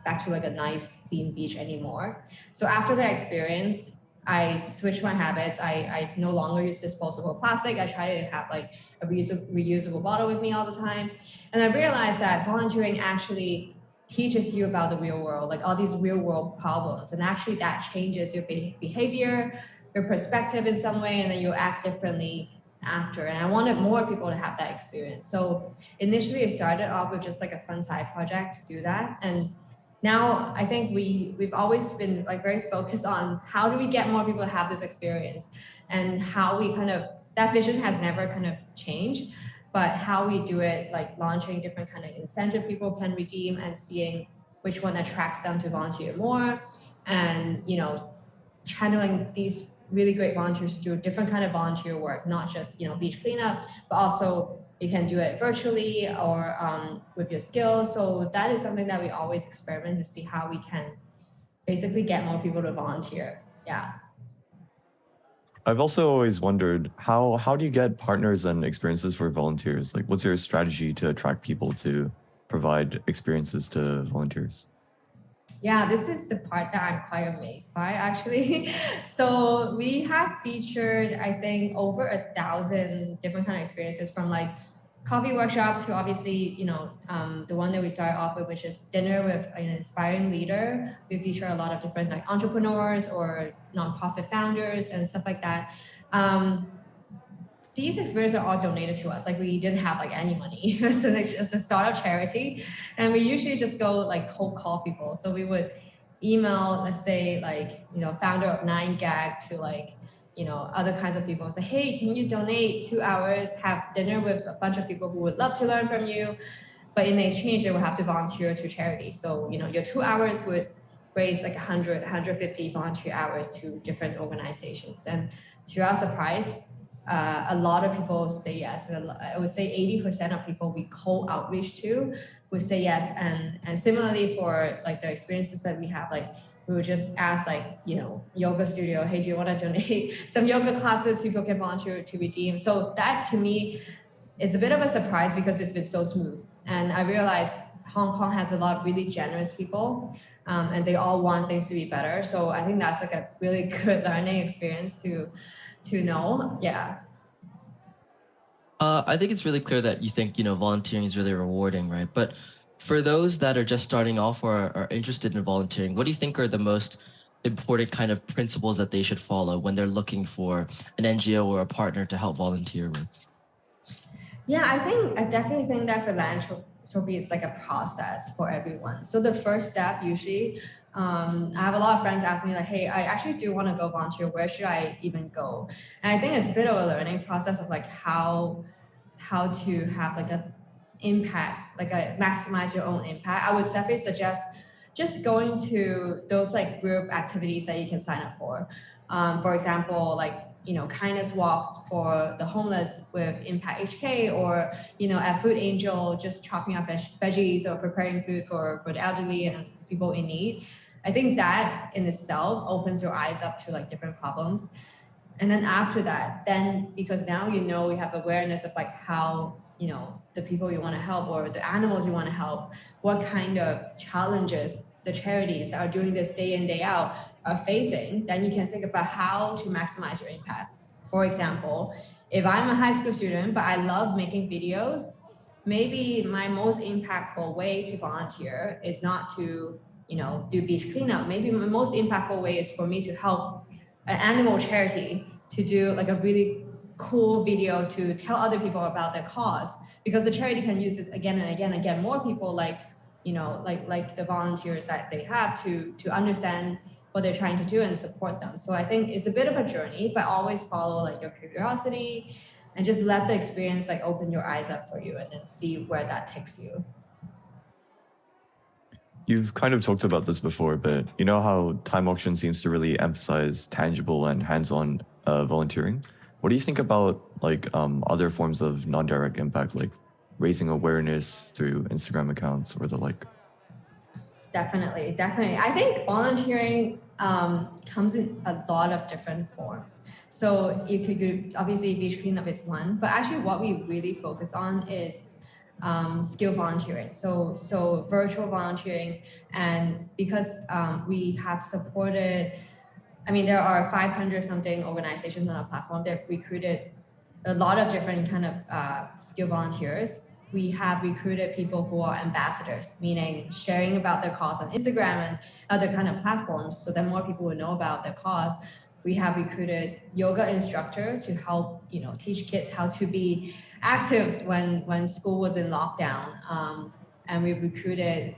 back to a nice clean beach anymore. So after that experience, I switched my habits. I no longer use disposable plastic. I try to have a reusable bottle with me all the time. And I realized that volunteering actually teaches you about the real world, all these real world problems. And actually that changes your behavior, your perspective in some way, and then you act differently after. And I wanted more people to have that experience. So initially it started off with just a fun side project to do that. And now I think we've always been very focused on how do we get more people to have this experience, and how we that vision has never changed, but how we do it, launching different kind of incentive people can redeem and seeing which one attracts them to volunteer more, and channeling these really great volunteers to do different kind of volunteer work, not just beach cleanup, but also you can do it virtually or with your skills. So that is something that we always experiment to see how we can basically get more people to volunteer. Yeah. I've also always wondered how do you get partners and experiences for volunteers? What's your strategy to attract people to provide experiences to volunteers? Yeah, this is the part that I'm quite amazed by, actually. So we have featured, I think, over 1,000 different kind of experiences, from coffee workshops to obviously, the one that we started off with, which is dinner with an inspiring leader. We feature a lot of different entrepreneurs or nonprofit founders and stuff like that. These experiences are all donated to us. We didn't have any money. So it's a startup charity. And we usually just go cold call people. So we would email, let's say founder of 9gag to other kinds of people and say, hey, can you donate 2 hours, have dinner with a bunch of people who would love to learn from you. But in exchange, they will have to volunteer to charity. So, your 2 hours would raise 100, 150 volunteer hours to different organizations. And to our surprise, a lot of people say yes. And I would say 80% of people we cold outreach to would say yes. And similarly for the experiences that we have, we would just ask yoga studio, hey, do you want to donate some yoga classes people can volunteer to redeem? So that to me is a bit of a surprise because it's been so smooth. And I realized Hong Kong has a lot of really generous people, and they all want things to be better. So I think that's a really good learning experience to know. Yeah. I think it's really clear that you think, volunteering is really rewarding, right? But for those that are just starting off or are interested in volunteering, what do you think are the most important kind of principles that they should follow when they're looking for an NGO or a partner to help volunteer with? Yeah, I definitely think that philanthropy is a process for everyone. So the first step usually, I have a lot of friends asking me hey, I actually do want to go volunteer. Where should I even go? And I think it's a bit of a learning process of how to have impact, like maximize your own impact, I would definitely suggest just going to those like group activities that you can sign up for. For example, like kindness walk for the homeless with Impact HK, or at Food Angel, just chopping up veggies or preparing food for the elderly and people in need. I think that in itself opens your eyes up to like different problems. And then after that, then because now you have awareness of like how the people you want to help or the animals you want to help, what kind of challenges the charities that are doing this day in day out are facing, then you can think about how to maximize your impact. For example, if I'm a high school student but I love making videos, maybe my most impactful way to volunteer is not to do beach cleanup. Maybe my most impactful way is for me to help an animal charity to do like a really cool video to tell other people about their cause, because the charity can use it again and again and get more people like the volunteers that they have to understand what they're trying to do and support them. So I think it's a bit of a journey, but always follow like your curiosity and just let the experience like open your eyes up for you and then see where that takes you. You've kind of talked about this before, but you know how Time Auction seems to really emphasize tangible and hands-on volunteering? What do you think about like other forms of non-direct impact, like raising awareness through Instagram accounts or the like? Definitely. I think volunteering comes in a lot of different forms. So you could do, obviously beach cleanup is one, but actually what we really focus on is skill volunteering. So virtual volunteering, and because we have supported, there are 500 something organizations on our platform that recruited a lot of different kind of skill volunteers. We have recruited people who are ambassadors, meaning sharing about their cause on Instagram and other kind of platforms so that more people will know about their cause. We have recruited yoga instructor to help teach kids how to be active when school was in lockdown. And we recruited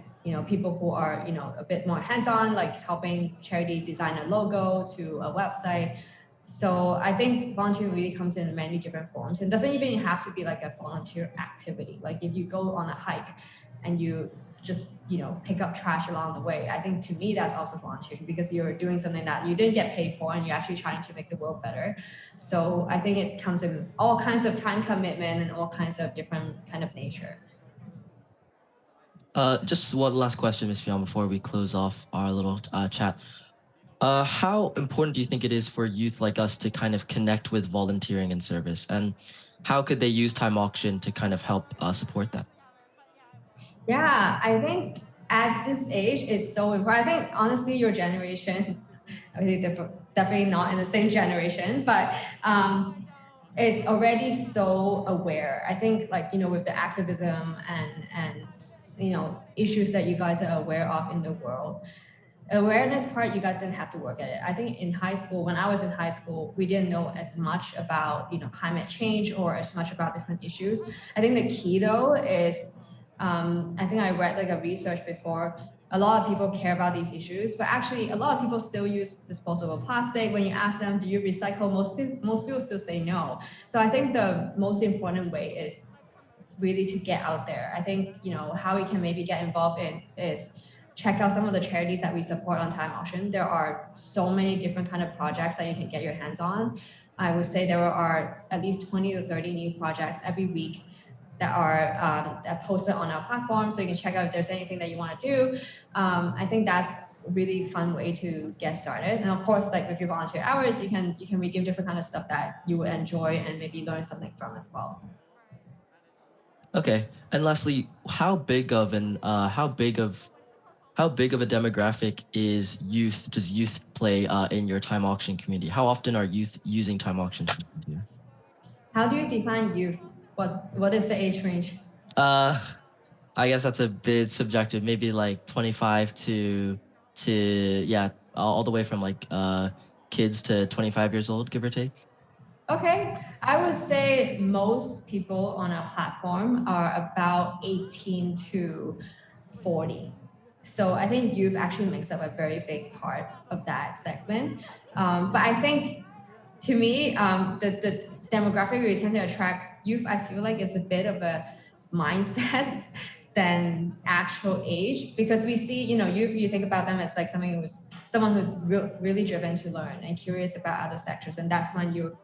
people who are a bit more hands-on, like helping charity design a logo to a website. So I think volunteering really comes in many different forms, and doesn't even have to be like a volunteer activity. Like if you go on a hike and you just pick up trash along the way, I think to me that's also volunteering, because you're doing something that you didn't get paid for and you're actually trying to make the world better. So I think it comes in all kinds of time commitment and all kinds of different kind of nature. Just one last question, Ms. Fion, before we close off our little chat. How important do you think it is for youth like us to kind of connect with volunteering and service? And how could they use Time Auction to kind of help support that? Yeah, I think at this age it's so important. I think honestly your generation, definitely not in the same generation, but it's already so aware. I think with the activism and issues that you guys are aware of in the world, awareness part, you guys didn't have to work at it. I think in high school, when I was in high school, we didn't know as much about climate change or as much about different issues. I think the key though is, I think I read like a research before, a lot of people care about these issues, but actually a lot of people still use disposable plastic. When you ask them, do you recycle? Most people still say no. So I think the most important way is really to get out there. I think, how we can maybe get involved in is check out some of the charities that we support on Time Auction. There are so many different kind of projects that you can get your hands on. I would say there are at least 20 to 30 new projects every week that are that posted on our platform, so you can check out if there's anything that you want to do. I think that's a really fun way to get started. And of course, like with your volunteer hours, you can redeem different kind of stuff that you would enjoy and maybe learn something from as well. Okay, and lastly, how big of a demographic is youth? Does youth play in your Time Auction community? How often are youth using Time Auction? How do you define youth? What is the age range? I guess that's a bit subjective. Maybe like 25 to yeah, all the way from like kids to 25 years old, give or take. Okay, I would say most people on our platform are about 18 to 40. So I think youth actually makes up a very big part of that segment. But I think, to me, the demographic we tend to attract youth, I feel like it's a bit of a mindset than actual age, because we see, you think about them as like someone who's really driven to learn and curious about other sectors, and that's when you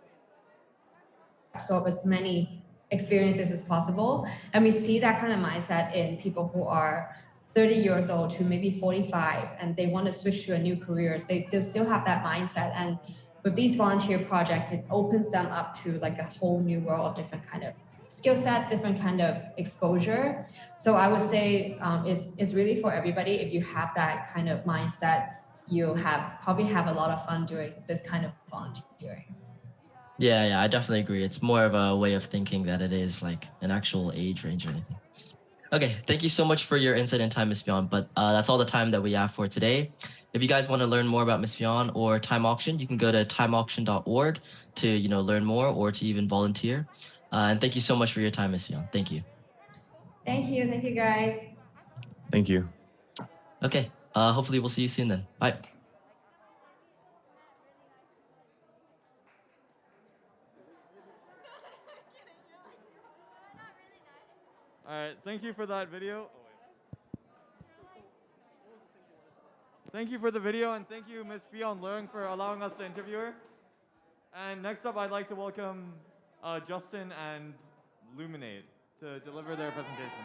absorb as many experiences as possible. And we see that kind of mindset in people who are 30 years old to maybe 45, and they want to switch to a new career. They still have that mindset. And with these volunteer projects, it opens them up to like a whole new world of different kind of skill set, different kind of exposure. So I would say it's really for everybody. If you have that kind of mindset, you probably have a lot of fun doing this kind of volunteering. Yeah, I definitely agree. It's more of a way of thinking that it is like an actual age range or anything. Okay, thank you so much for your insight and time, Ms. Fionn. But that's all the time that we have for today. If you guys want to learn more about Ms. Fionn or Time Auction, you can go to timeauction.org to learn more or to even volunteer. And thank you so much for your time, Ms. Fionn. Thank you. Thank you guys. Thank you. Okay, hopefully we'll see you soon then. Bye. All right, thank you for that video. Thank you for the video, and thank you, Ms. Fionn Leung, for allowing us to interview her. And next up, I'd like to welcome Justin and Luminate to deliver their presentation.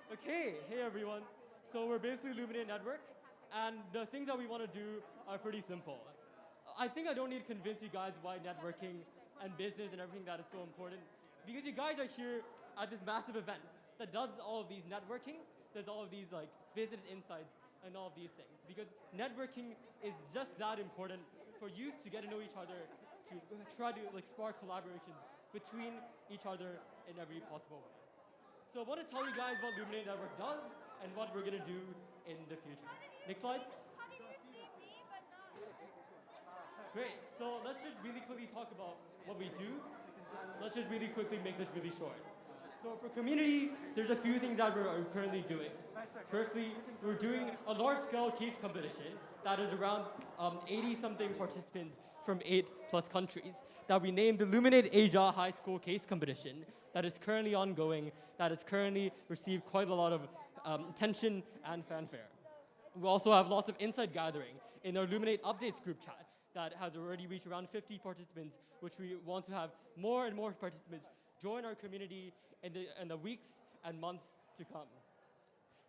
Okay, hey everyone. So we're basically Luminate Network, and the things that we want to do are pretty simple. I think I don't need to convince you guys why networking and business and everything that is so important, because you guys are here at this massive event that does all of these networking, does all of these like business insights and all of these things. Because networking is just that important for youth to get to know each other, to try to like spark collaborations between each other in every possible way. So I want to tell you guys what Luminate Network does and what we're going to do in the future. Next slide. Great. So let's just really quickly talk about what we do. Let's just really quickly make this really short. So for community, there's a few things that we're currently doing. Firstly, we're doing a large-scale case competition that is around 80-something participants from 8+ countries that we named the Luminate Asia High School Case Competition that is currently ongoing, that has currently received quite a lot of attention and fanfare. We also have lots of insight gathering in our Luminate Updates group chat that has already reached around 50 participants, which we want to have more and more participants join our community in the weeks and months to come.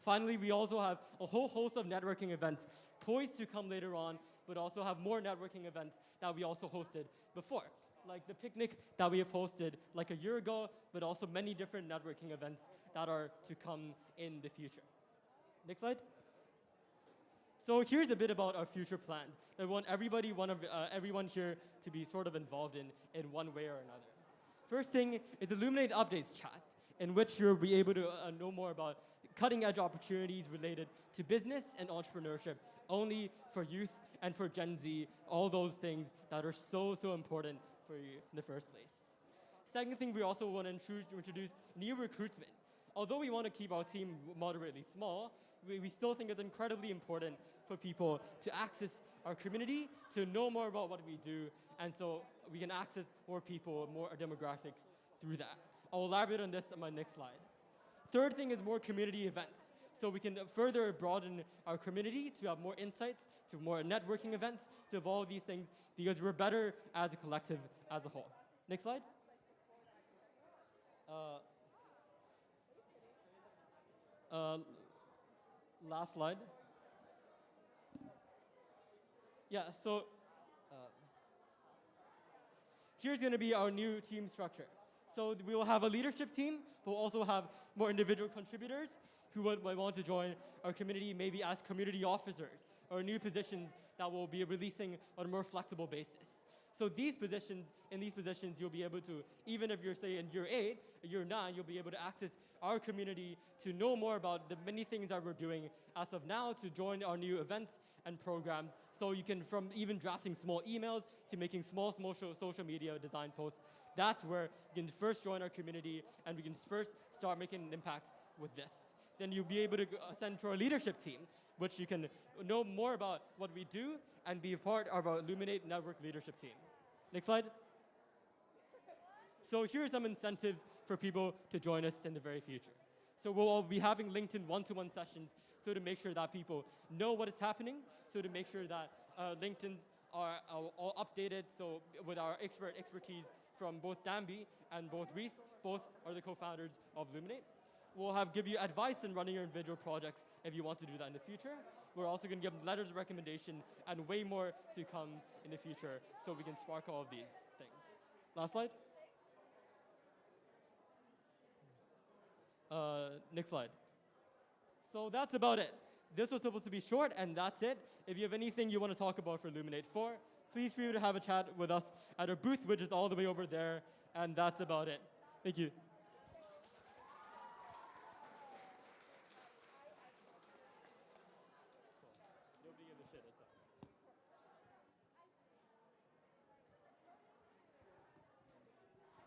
Finally, we also have a whole host of networking events poised to come later on, but also have more networking events that we also hosted before, like the picnic that we have hosted like a year ago, but also many different networking events that are to come in the future. Next slide. So here's a bit about our future plans. I want everyone here to be sort of involved in one way or another. First thing is the Luminate Updates chat, in which you'll be able to know more about cutting-edge opportunities related to business and entrepreneurship, only for youth and for Gen Z, all those things that are so important for you in the first place. Second thing, we also want to introduce new recruitment. Although we want to keep our team moderately small, we still think it's incredibly important for people to access our community, to know more about what we do, and so we can access more people, more demographics through that. I'll elaborate on this on my next slide. Third thing is more community events. So we can further broaden our community to have more insights, to more networking events, to evolve these things, because we're better as a collective as a whole. Next slide. Last slide. Yeah, so here's going to be our new team structure. So we will have a leadership team, but we'll also have more individual contributors. who might want to join our community, maybe as community officers or new positions that we'll be releasing on a more flexible basis. So in these positions, you'll be able to, even if you're, say, in year 8, year 9, you'll be able to access our community to know more about the many things that we're doing as of now, to join our new events and programs. So you can, from even drafting small emails to making small social media design posts, that's where you can first join our community and we can first start making an impact with this. Then you'll be able to ascend to our leadership team, which you can know more about what we do and be a part of our Illuminate Network leadership team. Next slide. So here are some incentives for people to join us in the very future. So we'll all be having LinkedIn one-to-one sessions so to make sure that people know what is happening, so to make sure that LinkedIns are all updated, so with our expertise from both Danby and both Reese, both are the co-founders of Illuminate. We'll give you advice in running your individual projects if you want to do that in the future. We're also going to give letters of recommendation and way more to come in the future so we can spark all of these things. Last slide. Next slide. So that's about it. This was supposed to be short, and that's it. If you have anything you want to talk about for Illuminate 4, please feel free to have a chat with us at our booth, which is all the way over there, and that's about it. Thank you.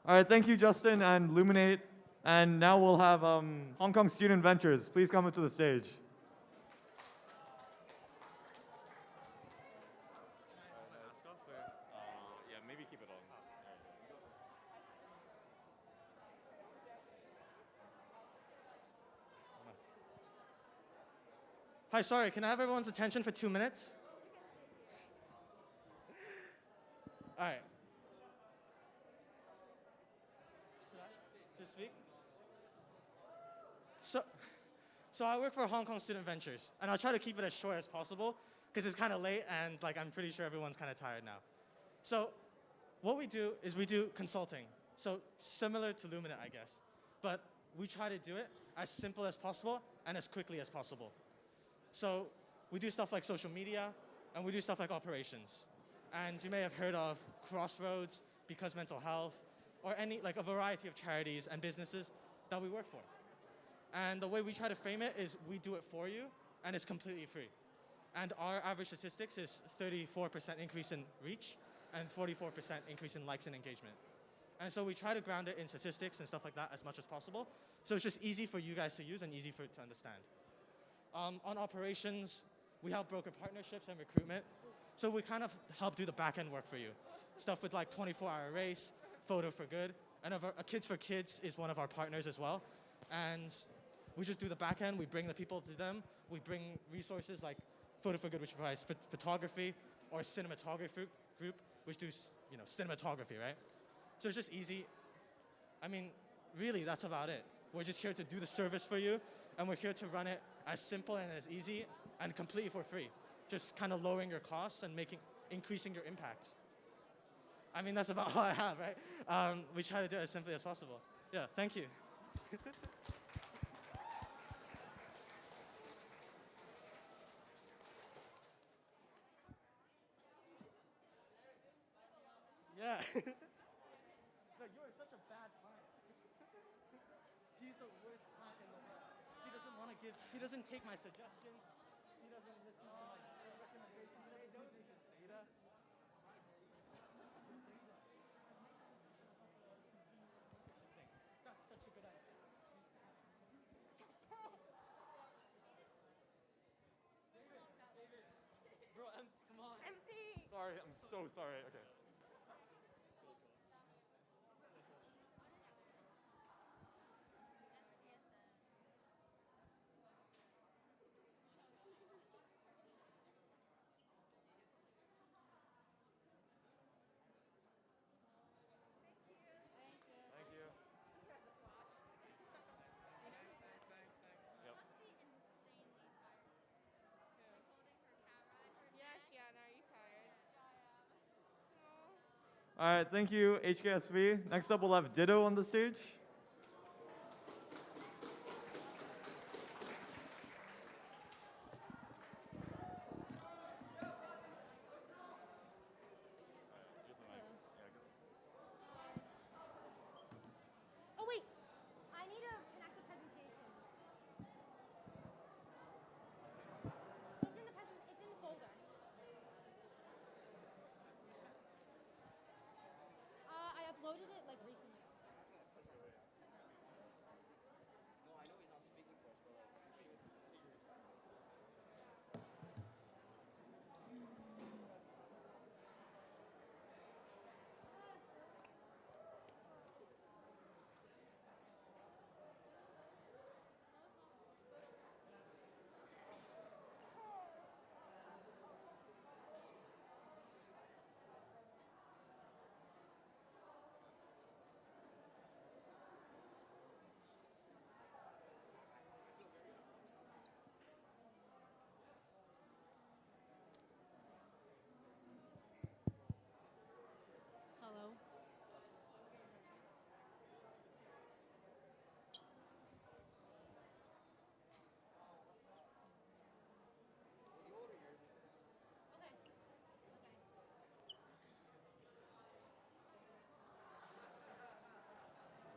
All right, thank you, Justin and Illuminate. And now we'll have Hong Kong Student Ventures. Please come up to the stage. Yeah, maybe keep it on. Hi, sorry, can I have everyone's attention for 2 minutes? All right. Just speak? So I work for Hong Kong Student Ventures, and I'll try to keep it as short as possible because it's kind of late and I'm pretty sure everyone's kind of tired now. So what we do is we do consulting. So similar to Luminate, I guess. But we try to do it as simple as possible and as quickly as possible. So we do stuff like social media, and we do stuff like operations. And you may have heard of Crossroads, Because Mental Health, or a variety of charities and businesses that we work for. And the way we try to frame it is we do it for you, and it's completely free. And our average statistics is 34% increase in reach and 44% increase in likes and engagement. And so we try to ground it in statistics and stuff like that as much as possible. So it's just easy for you guys to use and easy to understand. On operations, we help broker partnerships and recruitment. So we kind of help do the back-end work for you. Stuff with like 24-hour race, Photo for Good, and Kids for Kids is one of our partners as well. And we just do the back end, we bring the people to them, we bring resources like Photo for Good, which provides photography, or a cinematography group, which do cinematography, right? So it's just easy. I mean, really, that's about it. We're just here to do the service for you, and we're here to run it as simple and as easy and completely for free. Just kind of lowering your costs and increasing your impact. I mean, that's about all I have, right? We try to do it as simply as possible. Yeah, thank you. Yeah. No, you are such a bad client. He's the worst client in the world. He doesn't take my suggestions. He doesn't listen to my recommendations. He doesn't use his data. That's such a good idea. David. Bro, come on. MC. Sorry, I'm so sorry. Okay. Thank you. Yep. Yeah, Shiana, are you tired? All right, thank you, HKSV. Next up, we'll have Ditto on the stage.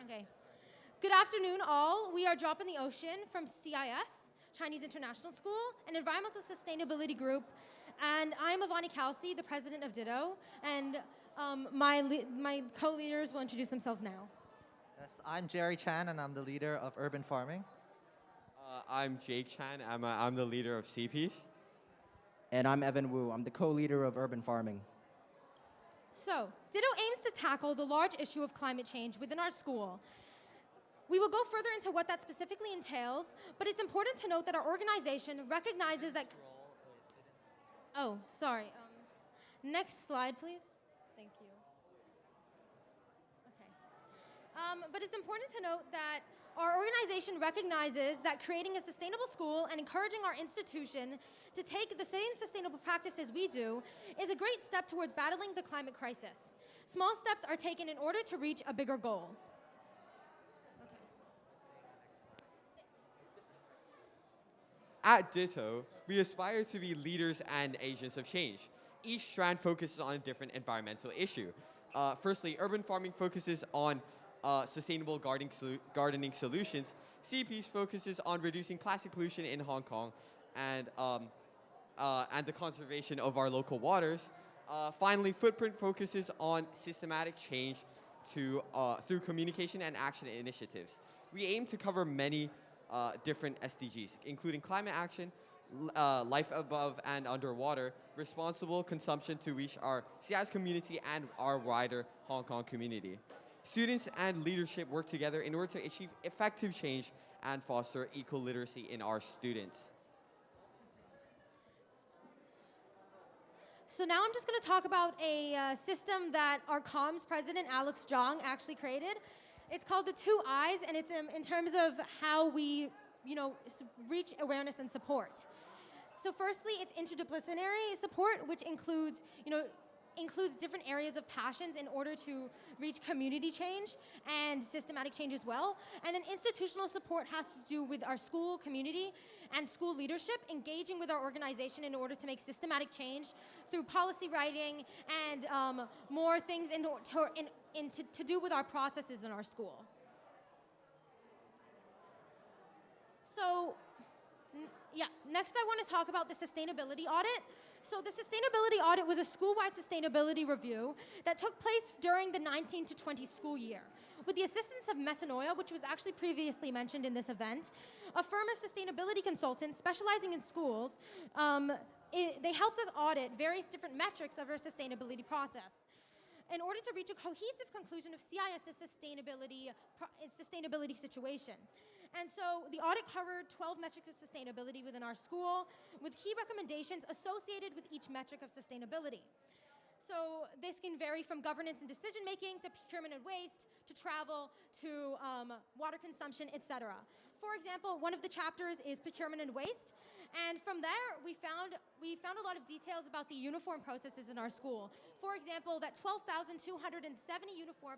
Okay. Good afternoon, all. We are Drop in the Ocean from CIS, Chinese International School, an environmental sustainability group. And I'm Avani Kalsi, the president of Ditto. And my co-leaders will introduce themselves now. Yes, I'm Jerry Chan, and I'm the leader of urban farming. I'm Jake Chan. I'm the leader of CPs. And I'm Evan Wu. I'm the co-leader of urban farming. So, Ditto aims to tackle the large issue of climate change within our school. We will go further into what that specifically entails, but it's important to note that our organization recognizes that... Oh, sorry. Next slide, please. Thank you. Okay. But it's important to note that our organization recognizes that creating a sustainable school and encouraging our institution to take the same sustainable practices we do is a great step towards battling the climate crisis. Small steps are taken in order to reach a bigger goal. At Ditto, we aspire to be leaders and agents of change. Each strand focuses on a different environmental issue. Firstly, urban farming focuses on sustainable gardening solutions. CPs focuses on reducing plastic pollution in Hong Kong and the conservation of our local waters. Finally, Footprint focuses on systematic change through communication and action initiatives. We aim to cover many different SDGs, including climate action, life above and underwater, responsible consumption to reach our CIS community and our wider Hong Kong community. Students and leadership work together in order to achieve effective change and foster eco-literacy in our students. So now I'm just going to talk about a system that our comms president, Alex Zhang, actually created. It's called the 2 Eyes, and it's in terms of how we, reach awareness and support. So firstly, it's interdisciplinary support, which includes, includes different areas of passions in order to reach community change and systematic change as well. And then institutional support has to do with our school community and school leadership engaging with our organization in order to make systematic change through policy writing and more things to do with our processes in our school. So, next I want to talk about the sustainability audit. So the sustainability audit was a school-wide sustainability review that took place during the 19 to 20 school year. With the assistance of Metanoia, which was actually previously mentioned in this event, a firm of sustainability consultants specializing in schools, they helped us audit various different metrics of our sustainability process in order to reach a cohesive conclusion of CIS's sustainability situation. And so the audit covered 12 metrics of sustainability within our school, with key recommendations associated with each metric of sustainability. So this can vary from governance and decision making to procurement and waste, to travel, to water consumption, etc. For example, one of the chapters is procurement and waste. And from there, we found a lot of details about the uniform processes in our school. For example, that 12,270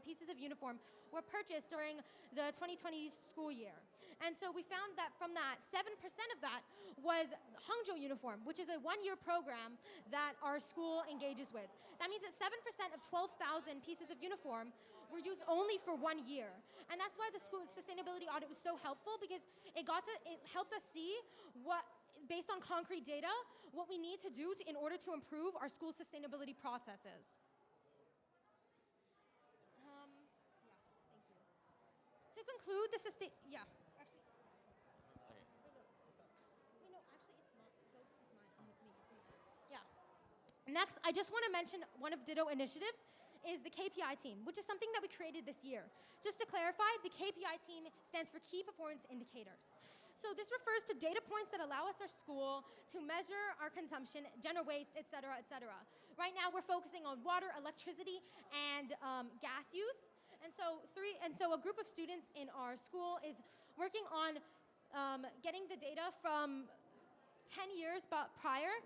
pieces of uniform were purchased during the 2020 school year. And so we found that from that, 7% of that was Hangzhou uniform, which is a one-year program that our school engages with. That means that 7% of 12,000 pieces of uniform were used only for 1 year. And that's why the school sustainability audit was so helpful, because it helped us see based on concrete data, what we need to do in order to improve our school sustainability processes. To conclude, Next, I just want to mention one of Ditto initiatives is the KPI team, which is something that we created this year. Just to clarify, the KPI team stands for Key Performance Indicators. So this refers to data points that allow us, our school, to measure our consumption, gender waste, et cetera, et cetera. Right now, we're focusing on water, electricity, and gas use. And so a group of students in our school is working on getting the data from 10 years prior,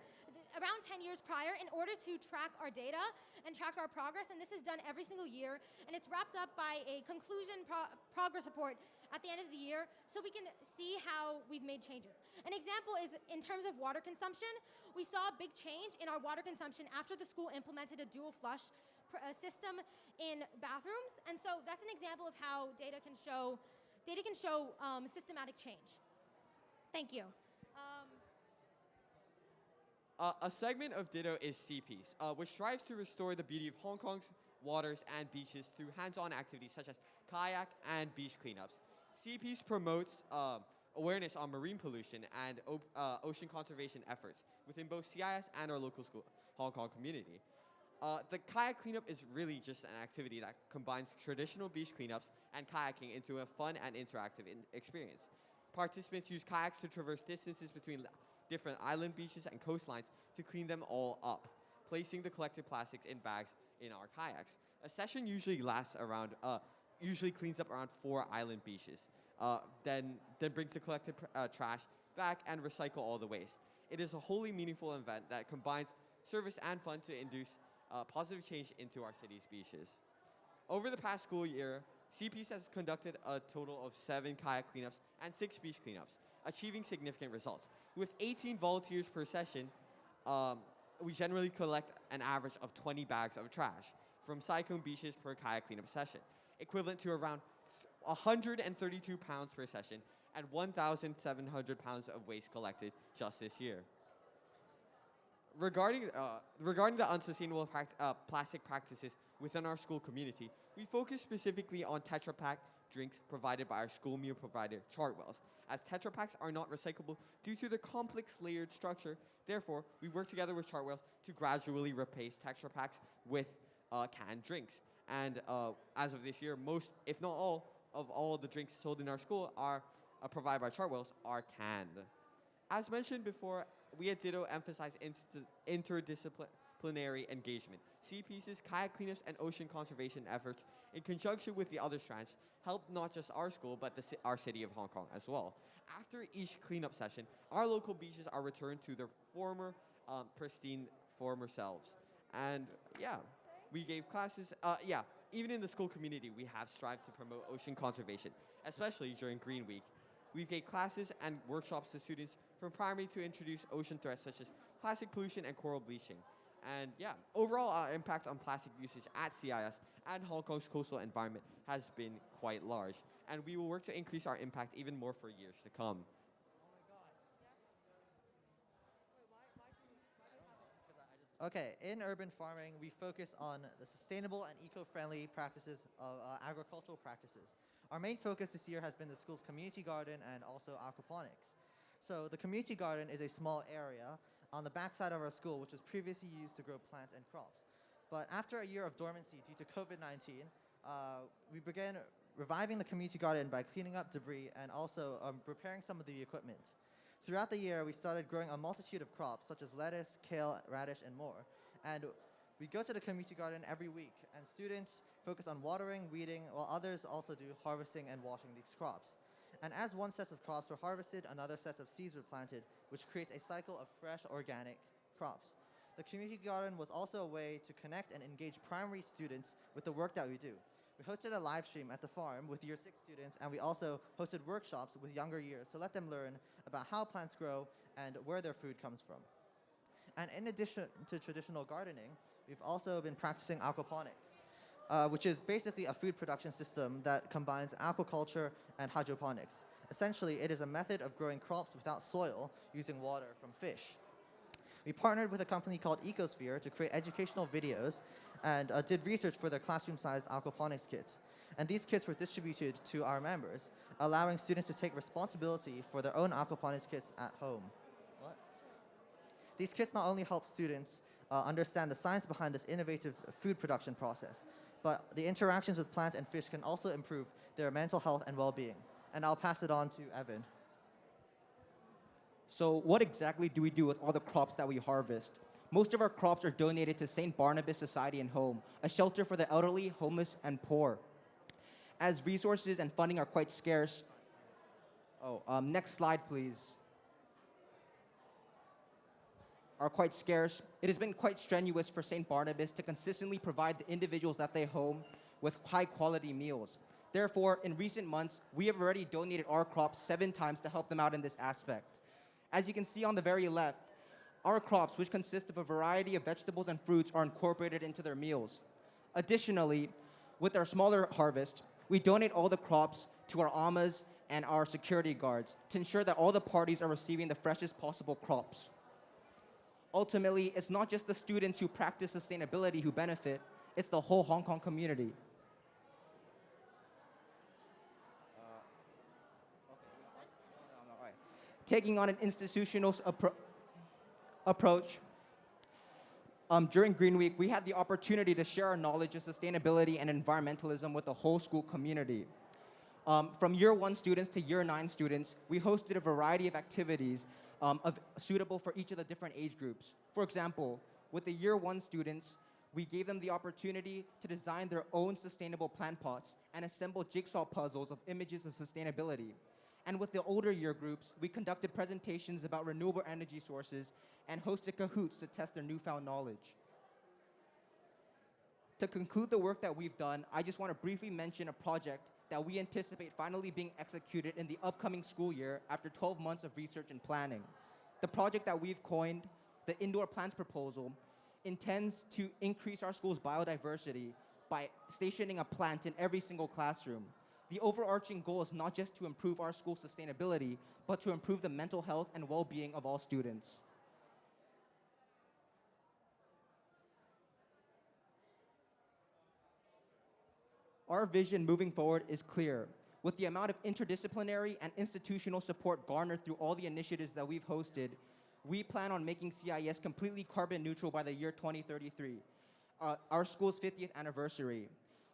around 10 years prior, in order to track our data and track our progress. And this is done every single year. And it's wrapped up by a conclusion progress report at the end of the year, so we can see how we've made changes. An example is in terms of water consumption. We saw a big change in our water consumption after the school implemented a dual flush system in bathrooms. And so that's an example of how data can show systematic change. Thank you. A segment of Ditto is Sea-Peace, which strives to restore the beauty of Hong Kong's waters and beaches through hands-on activities such as kayak and beach cleanups. Sea-Peace promotes awareness on marine pollution and ocean conservation efforts within both CIS and our local school, Hong Kong community. The kayak cleanup is really just an activity that combines traditional beach cleanups and kayaking into a fun and interactive experience. Participants use kayaks to traverse distances between different island beaches and coastlines to clean them all up, placing the collected plastics in bags in our kayaks. A session usually lasts around, usually cleans up around 4 island beaches, then brings the collected trash back and recycle all the waste. It is a wholly meaningful event that combines service and fun to induce positive change into our city's beaches. Over the past school year, Sea-Peace has conducted a total of 7 kayak cleanups and 6 beach cleanups, achieving significant results. With 18 volunteers per session, we generally collect an average of 20 bags of trash from cyclone beaches per kayak cleanup session, equivalent to around 132 pounds per session and 1,700 pounds of waste collected just this year. Regarding the unsustainable plastic practices within our school community, we focus specifically on Tetra Pak drinks provided by our school meal provider, Chartwells, as Tetra Paks are not recyclable due to the complex layered structure. Therefore, we work together with Chartwells to gradually replace Tetra Paks with canned drinks. And as of this year, most, if not all, of all the drinks sold in our school are provided by Chartwells are canned. As mentioned before, we at Ditto emphasize interdisciplinary engagement. Sea-Peace's kayak cleanups and ocean conservation efforts, in conjunction with the other strands, help not just our school, but our city of Hong Kong as well. After each cleanup session, our local beaches are returned to their former pristine former selves. And yeah, we gave classes, even in the school community, we have strived to promote ocean conservation, especially during Green Week. We gave classes and workshops to students from primary to introduce ocean threats such as plastic pollution and coral bleaching. And yeah, overall our impact on plastic usage at CIS and Hong Kong's coastal environment has been quite large. And we will work to increase our impact even more for years to come. Okay, in urban farming, we focus on the sustainable and eco-friendly practices of agricultural practices. Our main focus this year has been the school's community garden and also aquaponics. So the community garden is a small area on the backside of our school, which was previously used to grow plants and crops. But after a year of dormancy due to COVID-19, we began reviving the community garden by cleaning up debris and also repairing some of the equipment. Throughout the year, we started growing a multitude of crops, such as lettuce, kale, radish, and more. And we go to the community garden every week, and students focus on watering, weeding, while others also do harvesting and washing these crops. And as one set of crops were harvested, another set of seeds were planted, which creates a cycle of fresh, organic crops. The community garden was also a way to connect and engage primary students with the work that we do. We hosted a live stream at the farm with year 6 students, and we also hosted workshops with younger years to let them learn about how plants grow and where their food comes from. And in addition to traditional gardening, we've also been practicing aquaponics, which is basically a food production system that combines aquaculture and hydroponics. Essentially, it is a method of growing crops without soil using water from fish. We partnered with a company called Ecosphere to create educational videos and did research for their classroom-sized aquaponics kits. And these kits were distributed to our members, allowing students to take responsibility for their own aquaponics kits at home. These kits not only help students understand the science behind this innovative food production process, but the interactions with plants and fish can also improve their mental health and well-being. And I'll pass it on to Evan. So what exactly do we do with all the crops that we harvest? Most of our crops are donated to St. Barnabas Society and Home, a shelter for the elderly, homeless, and poor. As resources and funding are quite scarce, next slide, please. Are quite scarce, it has been quite strenuous for St. Barnabas to consistently provide the individuals that they home with high-quality meals. Therefore, in recent months, we have already donated our crops 7 times to help them out in this aspect. As you can see on the very left, our crops, which consist of a variety of vegetables and fruits, are incorporated into their meals. Additionally, with our smaller harvest, we donate all the crops to our amas and our security guards to ensure that all the parties are receiving the freshest possible crops. Ultimately, it's not just the students who practice sustainability who benefit, it's the whole Hong Kong community. Taking on an institutional approach, during Green Week, we had the opportunity to share our knowledge of sustainability and environmentalism with the whole school community. From year 1 students to year 9 students, we hosted a variety of activities suitable for each of the different age groups. For example, with the year 1 students, we gave them the opportunity to design their own sustainable plant pots and assemble jigsaw puzzles of images of sustainability. And with the older year groups, we conducted presentations about renewable energy sources and hosted Kahoots to test their newfound knowledge. To conclude the work that we've done, I just want to briefly mention a project that we anticipate finally being executed in the upcoming school year after 12 months of research and planning. The project that we've coined, the Indoor Plants Proposal, intends to increase our school's biodiversity by stationing a plant in every single classroom. The overarching goal is not just to improve our school's sustainability, but to improve the mental health and well-being of all students. Our vision moving forward is clear. With the amount of interdisciplinary and institutional support garnered through all the initiatives that we've hosted, we plan on making CIS completely carbon neutral by the year 2033, our school's 50th anniversary.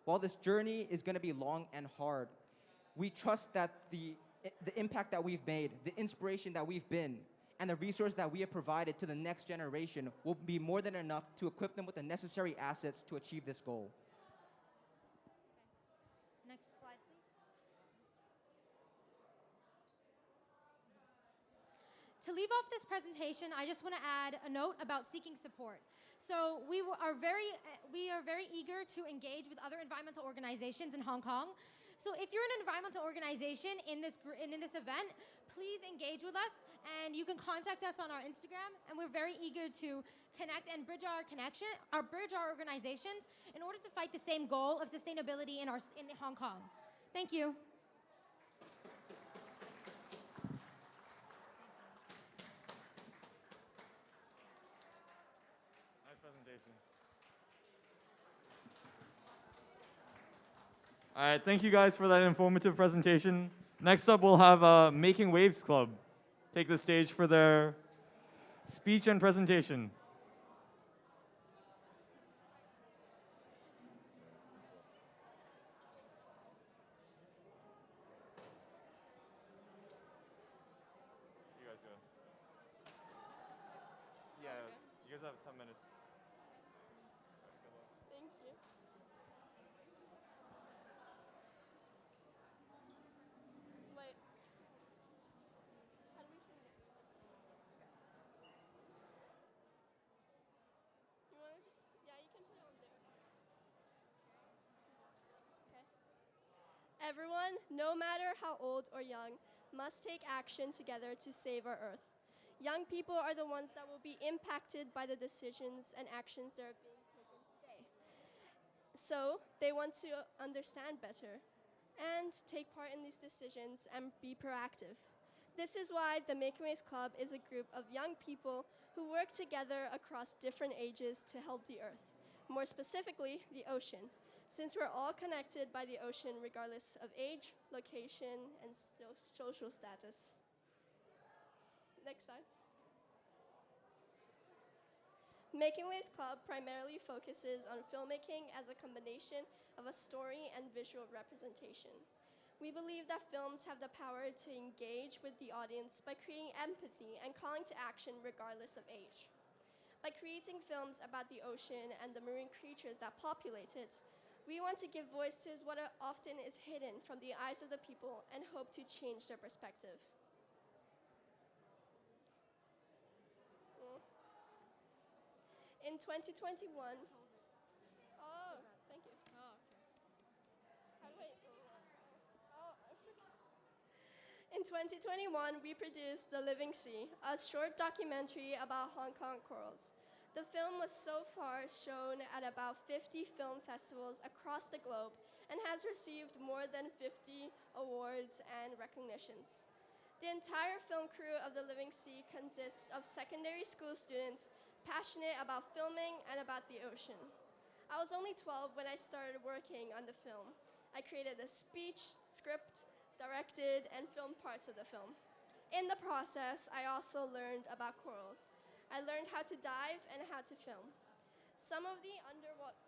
While this journey is going to be long and hard, we trust that the impact that we've made, the inspiration that we've been, and the resource that we have provided to the next generation will be more than enough to equip them with the necessary assets to achieve this goal. Next slide, please. To leave off this presentation, I just want to add a note about seeking support. So we are very eager to engage with other environmental organizations in Hong Kong. So if you're an environmental organization in this event, please engage with us, and you can contact us on our Instagram, and we're very eager to connect and bridge our organizations in order to fight the same goal of sustainability in Hong Kong. Thank you. Nice presentation. All right, thank you guys for that informative presentation. Next up, we'll have Making Waves Club take the stage for their speech and presentation. You guys go. Yeah, you guys have 10 minutes. Thank you. Wait. How do we sing next? You want to just, yeah, you can put it on there. Okay. Everyone, no matter how old or young, must take action together to save our Earth. Young people are the ones that will be impacted by the decisions and actions that are being taken today. So they want to understand better and take part in these decisions and be proactive. This is why the Making Waves Club is a group of young people who work together across different ages to help the Earth, more specifically, the ocean, since we're all connected by the ocean regardless of age, location, and social status. Next slide. Making Waves Club primarily focuses on filmmaking as a combination of a story and visual representation. We believe that films have the power to engage with the audience by creating empathy and calling to action regardless of age. By creating films about the ocean and the marine creatures that populate it, we want to give voice to what often is hidden from the eyes of the people and hope to change their perspective. In 2021, oh, thank you. Oh, okay. How do I, oh, I forgot. In 2021, we produced The Living Sea, a short documentary about Hong Kong corals. The film was so far shown at about 50 film festivals across the globe and has received more than 50 awards and recognitions. The entire film crew of The Living Sea consists of secondary school students passionate about filming and about the ocean. I was only 12 when I started working on the film. I created a speech, script, directed, and filmed parts of the film. In the process, I also learned about corals. I learned how to dive and how to film. Some of the underwater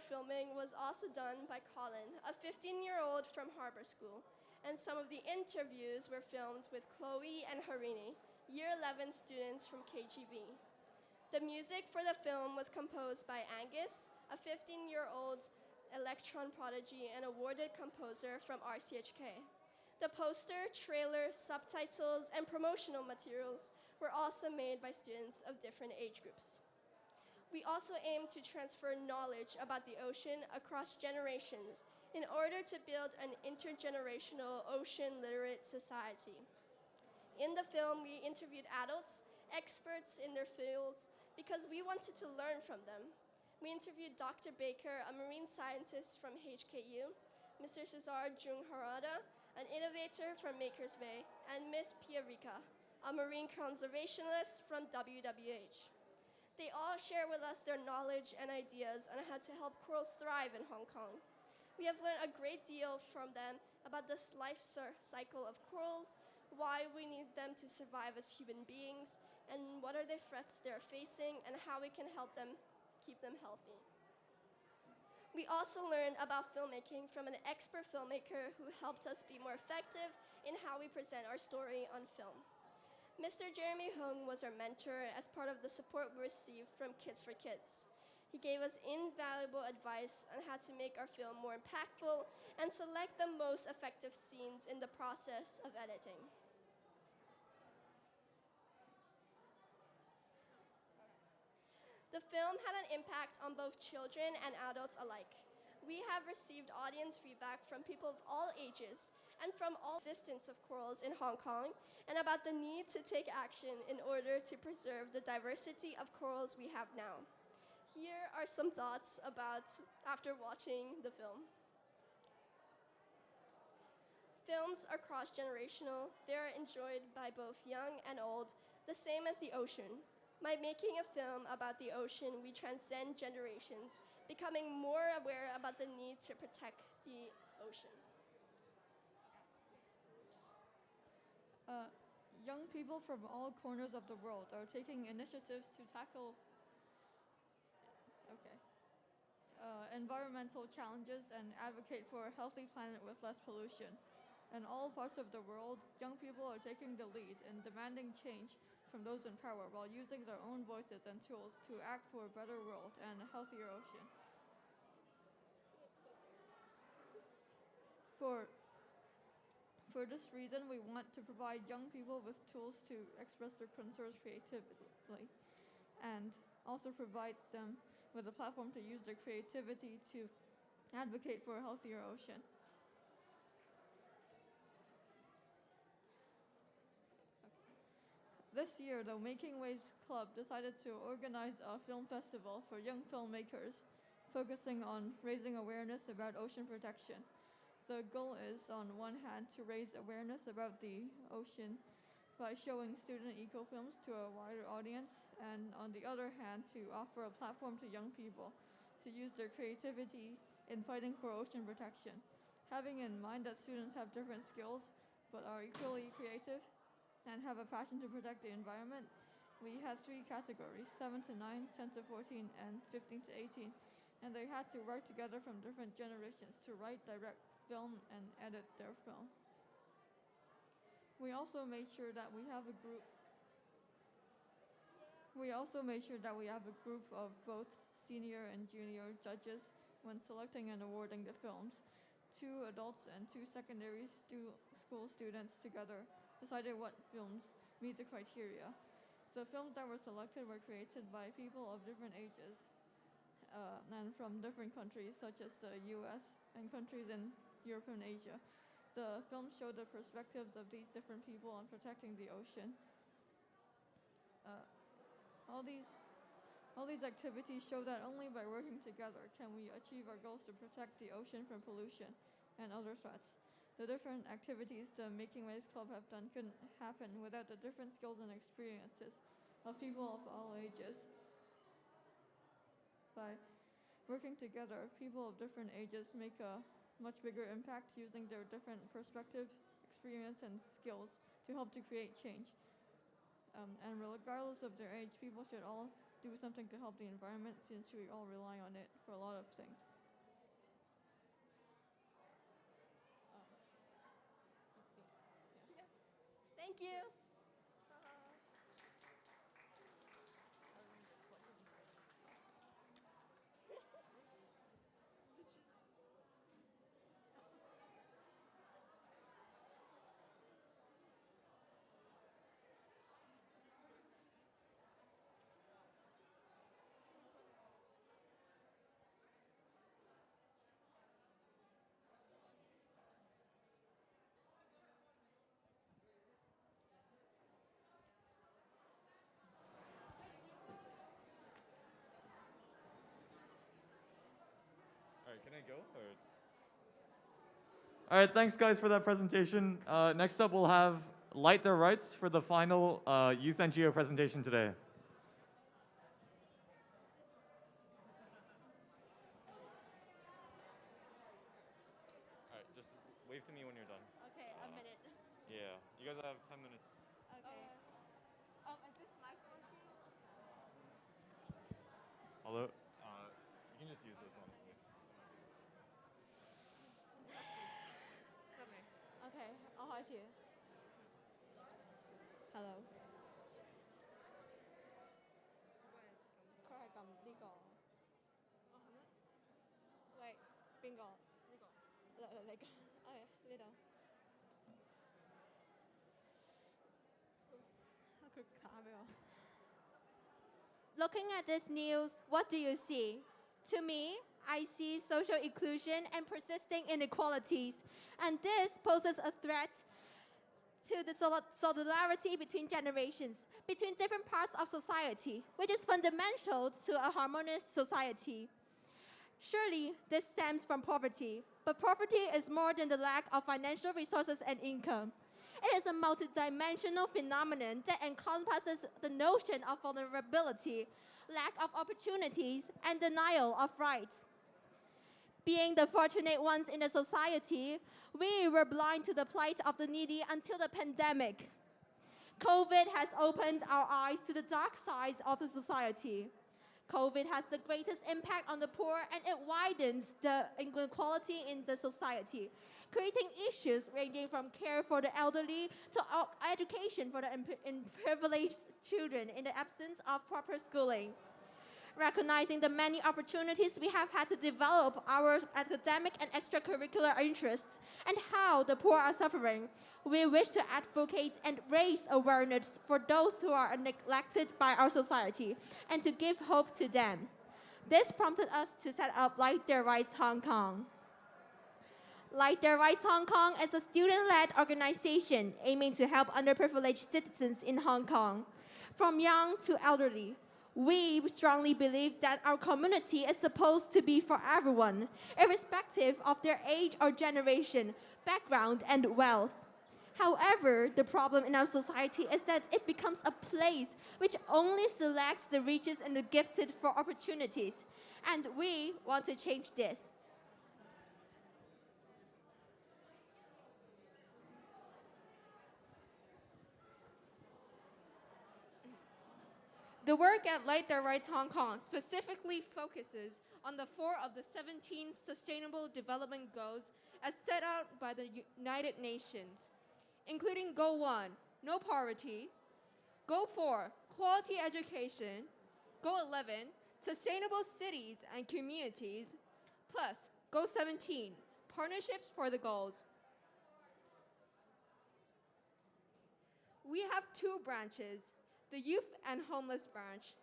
filming was also done by Colin, a 15-year-old from Harbor School, and some of the interviews were filmed with Chloe and Harini, Year 11 students from KGV. The music for the film was composed by Angus, a 15-year-old electron prodigy and awarded composer from RCHK. The poster, trailer, subtitles, and promotional materials were also made by students of different age groups. We also aim to transfer knowledge about the ocean across generations in order to build an intergenerational ocean literate society. In the film, we interviewed adults, experts in their fields, because we wanted to learn from them. We interviewed Dr. Baker, a marine scientist from HKU, Mr. Cesar Jung Harada, an innovator from Makers Bay, and Ms. Pia Rica, a marine conservationist from WWH. They all share with us their knowledge and ideas on how to help corals thrive in Hong Kong. We have learned a great deal from them about this life cycle of corals, why we need them to survive as human beings, and what are the threats they're facing, and how we can help them keep them healthy. We also learned about filmmaking from an expert filmmaker who helped us be more effective in how we present our story on film. Mr. Jeremy Hung was our mentor as part of the support we received from Kids for Kids. He gave us invaluable advice on how to make our film more impactful and select the most effective scenes in the process of editing. The film had an impact on both children and adults alike. We have received audience feedback from people of all ages and from all existence of corals in Hong Kong and about the need to take action in order to preserve the diversity of corals we have now. Here are some thoughts about after watching the film. Films are cross-generational. They are enjoyed by both young and old, the same as the ocean. By making a film about the ocean, we transcend generations, becoming more aware about the need to protect the ocean. Young people from all corners of the world are taking initiatives to tackle environmental challenges and advocate for a healthy planet with less pollution. In all parts of the world, young people are taking the lead in demanding change from those in power while using their own voices and tools to act for a better world and a healthier ocean. For this reason, we want to provide young people with tools to express their concerns creatively and also provide them with a platform to use their creativity to advocate for a healthier ocean. This year, the Making Waves Club decided to organize a film festival for young filmmakers, focusing on raising awareness about ocean protection. The goal is, on one hand, to raise awareness about the ocean by showing student eco-films to a wider audience, and on the other hand, to offer a platform to young people to use their creativity in fighting for ocean protection. Having in mind that students have different skills but are equally creative and have a passion to protect the environment, we had 3 categories, 7 to 9, 10 to 14, and 15 to 18. And they had to work together from different generations to write, direct, film, and edit their film. We also made sure that we have a group of both senior and junior judges when selecting and awarding the films. 2 adults and 2 secondary school students together decided what films meet the criteria. The films that were selected were created by people of different ages and from different countries such as the US and countries in Europe and Asia. The films show the perspectives of these different people on protecting the ocean. all these activities show that only by working together can we achieve our goals to protect the ocean from pollution and other threats. The different activities the Making Waves Club have done couldn't happen without the different skills and experiences of people of all ages. By working together, people of different ages make a much bigger impact using their different perspective, experience, and skills to help to create change. And regardless of their age, people should all do something to help the environment since we all rely on it for a lot of things. Thank you. All right, can I go? All right, thanks guys for that presentation. Next up, we'll have Light Their Rights for the final Youth NGO presentation today. All right, just wave to me when you're done. Okay, a minute. Yeah, you guys have 10 minutes. Okay. Is this microphone thing? Although, you can just use this, honestly. Okay, 我開始。Hello。佢係撳呢個。喂，邊個？呢個。嚟㗎。OK，呢度。佢打俾我。Looking at this news, what do you see? To me, I see social inclusion and persisting inequalities, and this poses a threat to the solidarity between generations, between different parts of society, which is fundamental to a harmonious society. Surely, this stems from poverty, but poverty is more than the lack of financial resources and income. It is a multidimensional phenomenon that encompasses the notion of vulnerability, lack of opportunities, and denial of rights. Being the fortunate ones in the society, we were blind to the plight of the needy until the pandemic. COVID has opened our eyes to the dark sides of the society. COVID has the greatest impact on the poor, and it widens the inequality in the society, creating issues ranging from care for the elderly to education for the privileged children in the absence of proper schooling. Recognizing the many opportunities we have had to develop our academic and extracurricular interests and how the poor are suffering, we wish to advocate and raise awareness for those who are neglected by our society and to give hope to them. This prompted us to set up Light Their Rights Hong Kong. Light Their Rights Hong Kong is a student-led organization aiming to help underprivileged citizens in Hong Kong, from young to elderly. We strongly believe that our community is supposed to be for everyone, irrespective of their age or generation, background, and wealth. However, the problem in our society is that it becomes a place which only selects the richest and the gifted for opportunities. And we want to change this. The work at Light Their Rights Hong Kong specifically focuses on the 4 of the 17 Sustainable Development Goals as set out by the United Nations, including Goal 1, no poverty, Goal 4, quality education, Goal 11, sustainable cities and communities, plus Goal 17, partnerships for the goals. We have 2 branches, the Youth and Homeless branch,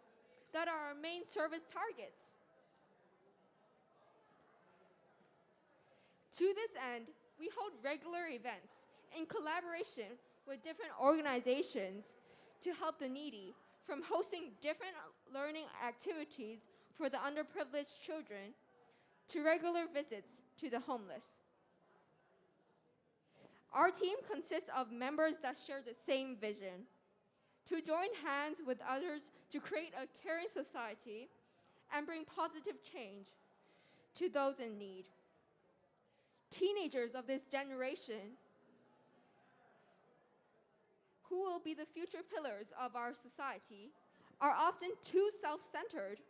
that are our main service targets. To this end, we hold regular events in collaboration with different organizations to help the needy, from hosting different learning activities for the underprivileged children to regular visits to the homeless. Our team consists of members that share the same vision, to join hands with others to create a caring society and bring positive change to those in need. Teenagers of this generation, who will be the future pillars of our society, are often too self-centered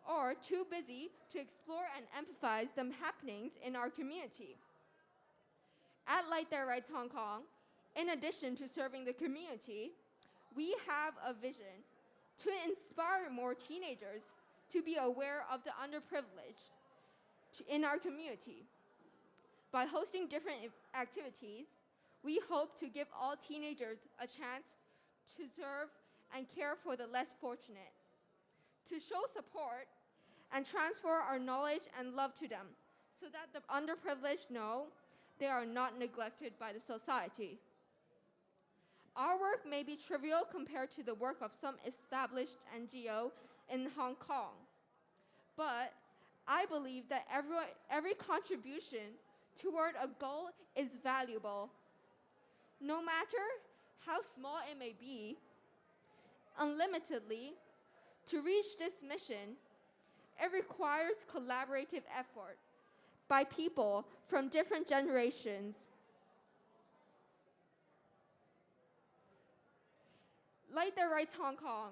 or too busy to explore and empathize the happenings in our community. At Light Their Rights Hong Kong, in addition to serving the community, we have a vision to inspire more teenagers to be aware of the underprivileged in our community. By hosting different activities, we hope to give all teenagers a chance to serve and care for the less fortunate, to show support and transfer our knowledge and love to them so that the underprivileged know they are not neglected by the society. Our work may be trivial compared to the work of some established NGO in Hong Kong, but I believe that every contribution toward a goal is valuable, no matter how small it may be. Unlimitedly, to reach this mission, it requires collaborative effort by people from different generations. Light Their Rights Hong Kong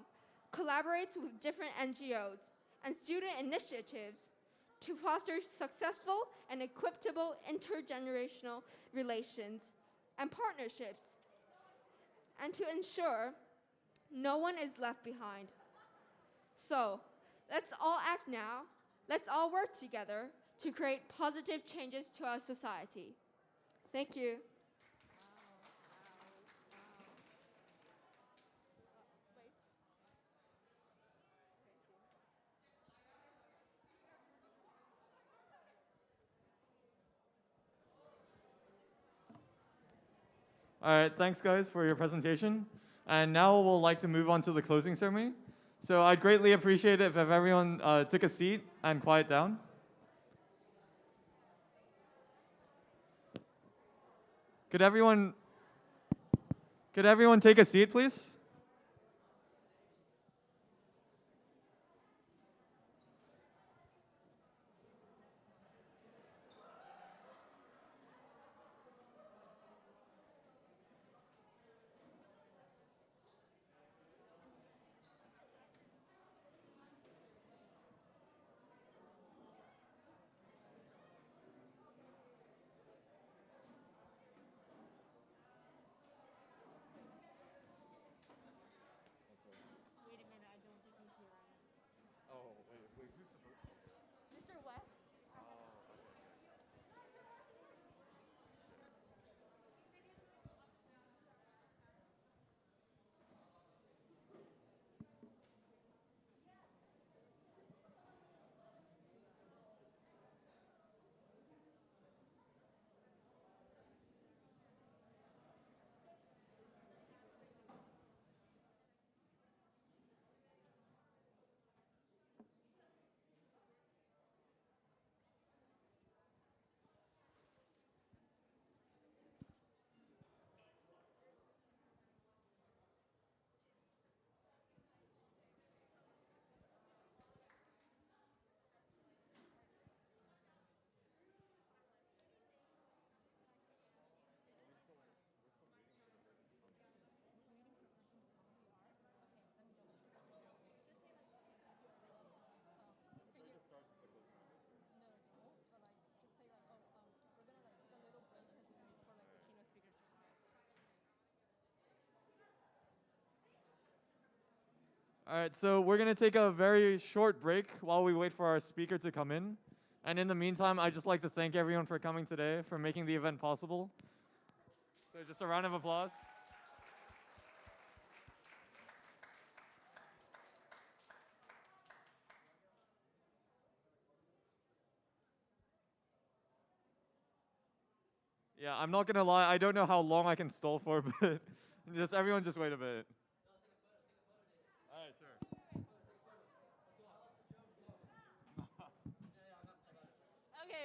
collaborates with different NGOs and student initiatives to foster successful and equitable intergenerational relations and partnerships, and to ensure no one is left behind. So, let's all act now. Let's all work together to create positive changes to our society. Thank you. All right, thanks guys for your presentation. And now we'll like to move on to the closing ceremony. So I'd greatly appreciate it if everyone took a seat and quiet down. Could everyone take a seat, please? All right, so we're going to take a very short break while we wait for our speaker to come in. And in the meantime, I'd just like to thank everyone for coming today, for making the event possible. So just a round of applause. Yeah, I'm not going to lie, I don't know how long I can stall for, but everyone just wait a bit.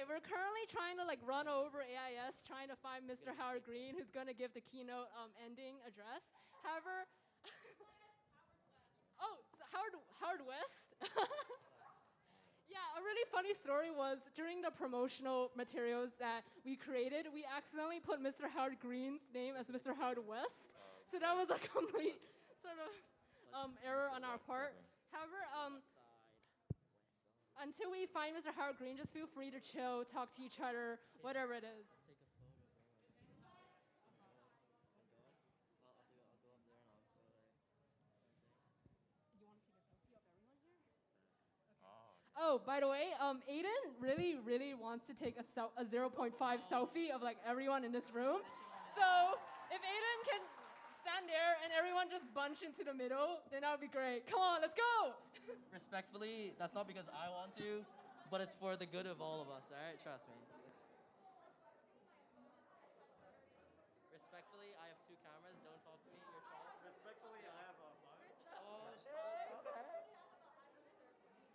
Okay, we're currently trying to like run over AIS, trying to find Mr. Howard Green, who's going to give the keynote ending address. However, oh, so Howard West. Yeah, a really funny story was during the promotional materials that we created, we accidentally put Mr. Howard Green's name as Mr. Howard West. So that was a complete sort of error on our part. However, until we find Mr. Howard Green, just feel free to chill, talk to each other, whatever it is. Oh, by the way, Aiden really wants to take a 0.5 selfie of like everyone in this room. So if Aiden can stand there and everyone just bunch into the middle, then that would be great. Come on, let's go. Respectfully, that's not because I want to, but it's for the good of all of us, all right? Trust me. Respectfully, I have 2 cameras. Don't talk to me. You're tall. Respectfully, I have 5. Oh, shit. Okay.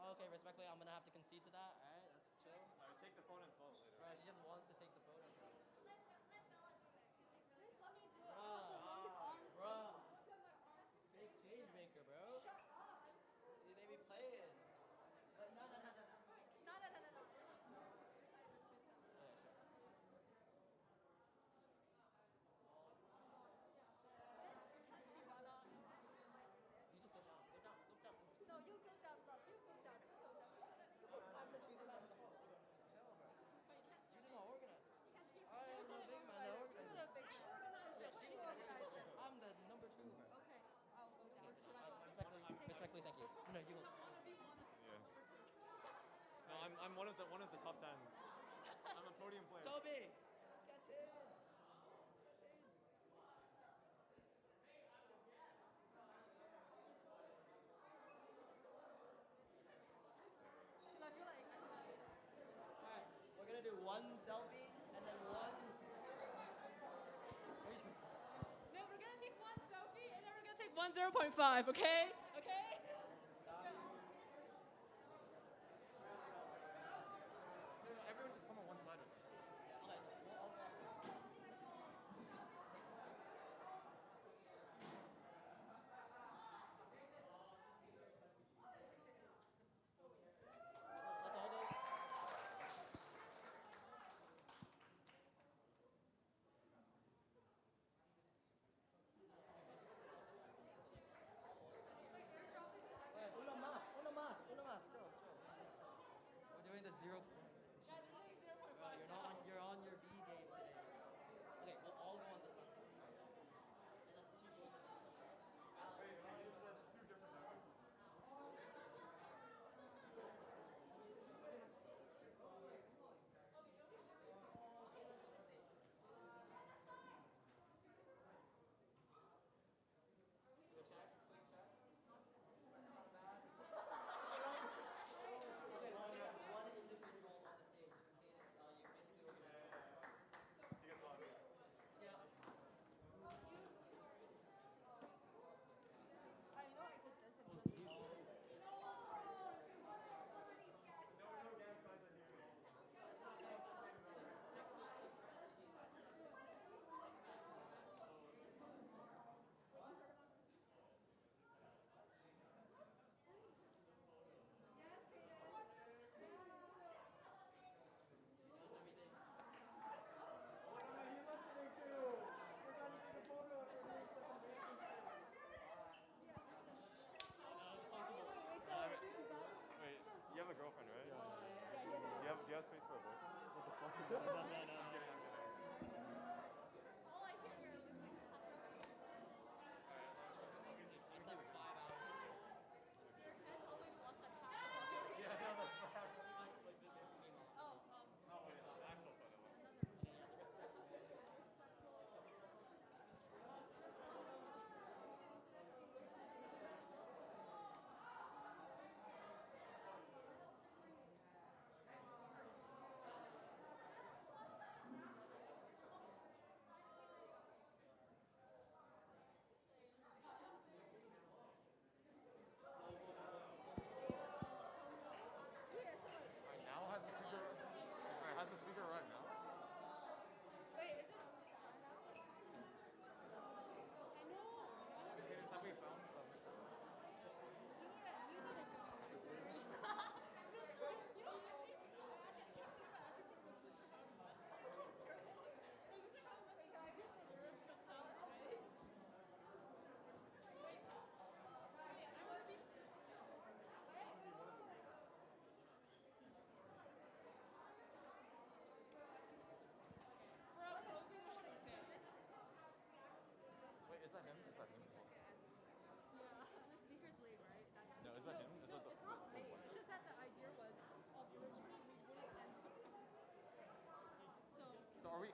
Okay, respectfully, I'm gonna have to concede to that. All right, that's chill. All right, take the phone and fall later. Bro, she just wants to take the photo, bro. Bro. Fake change maker, bro. They be playing. No. You just go down. Go down. No, you go down, love. You go down. I'm literally the man with the hole. Chill, bro. You did not organize. I am the big man that organizes. You're the big man. Yeah, she organizes. I'm the number 2, bro. Okay, I'll go down. Respectfully, thank you. No, you will. Yeah. No, I'm one of the top 10s. I'm a podium player. Toby, get in. Alright, we're gonna do 1 selfie and then 1. No, we're gonna take 1 selfie and then we're gonna take 1 0.5, okay? Okay? Everyone just come on one side or something. Let's all go.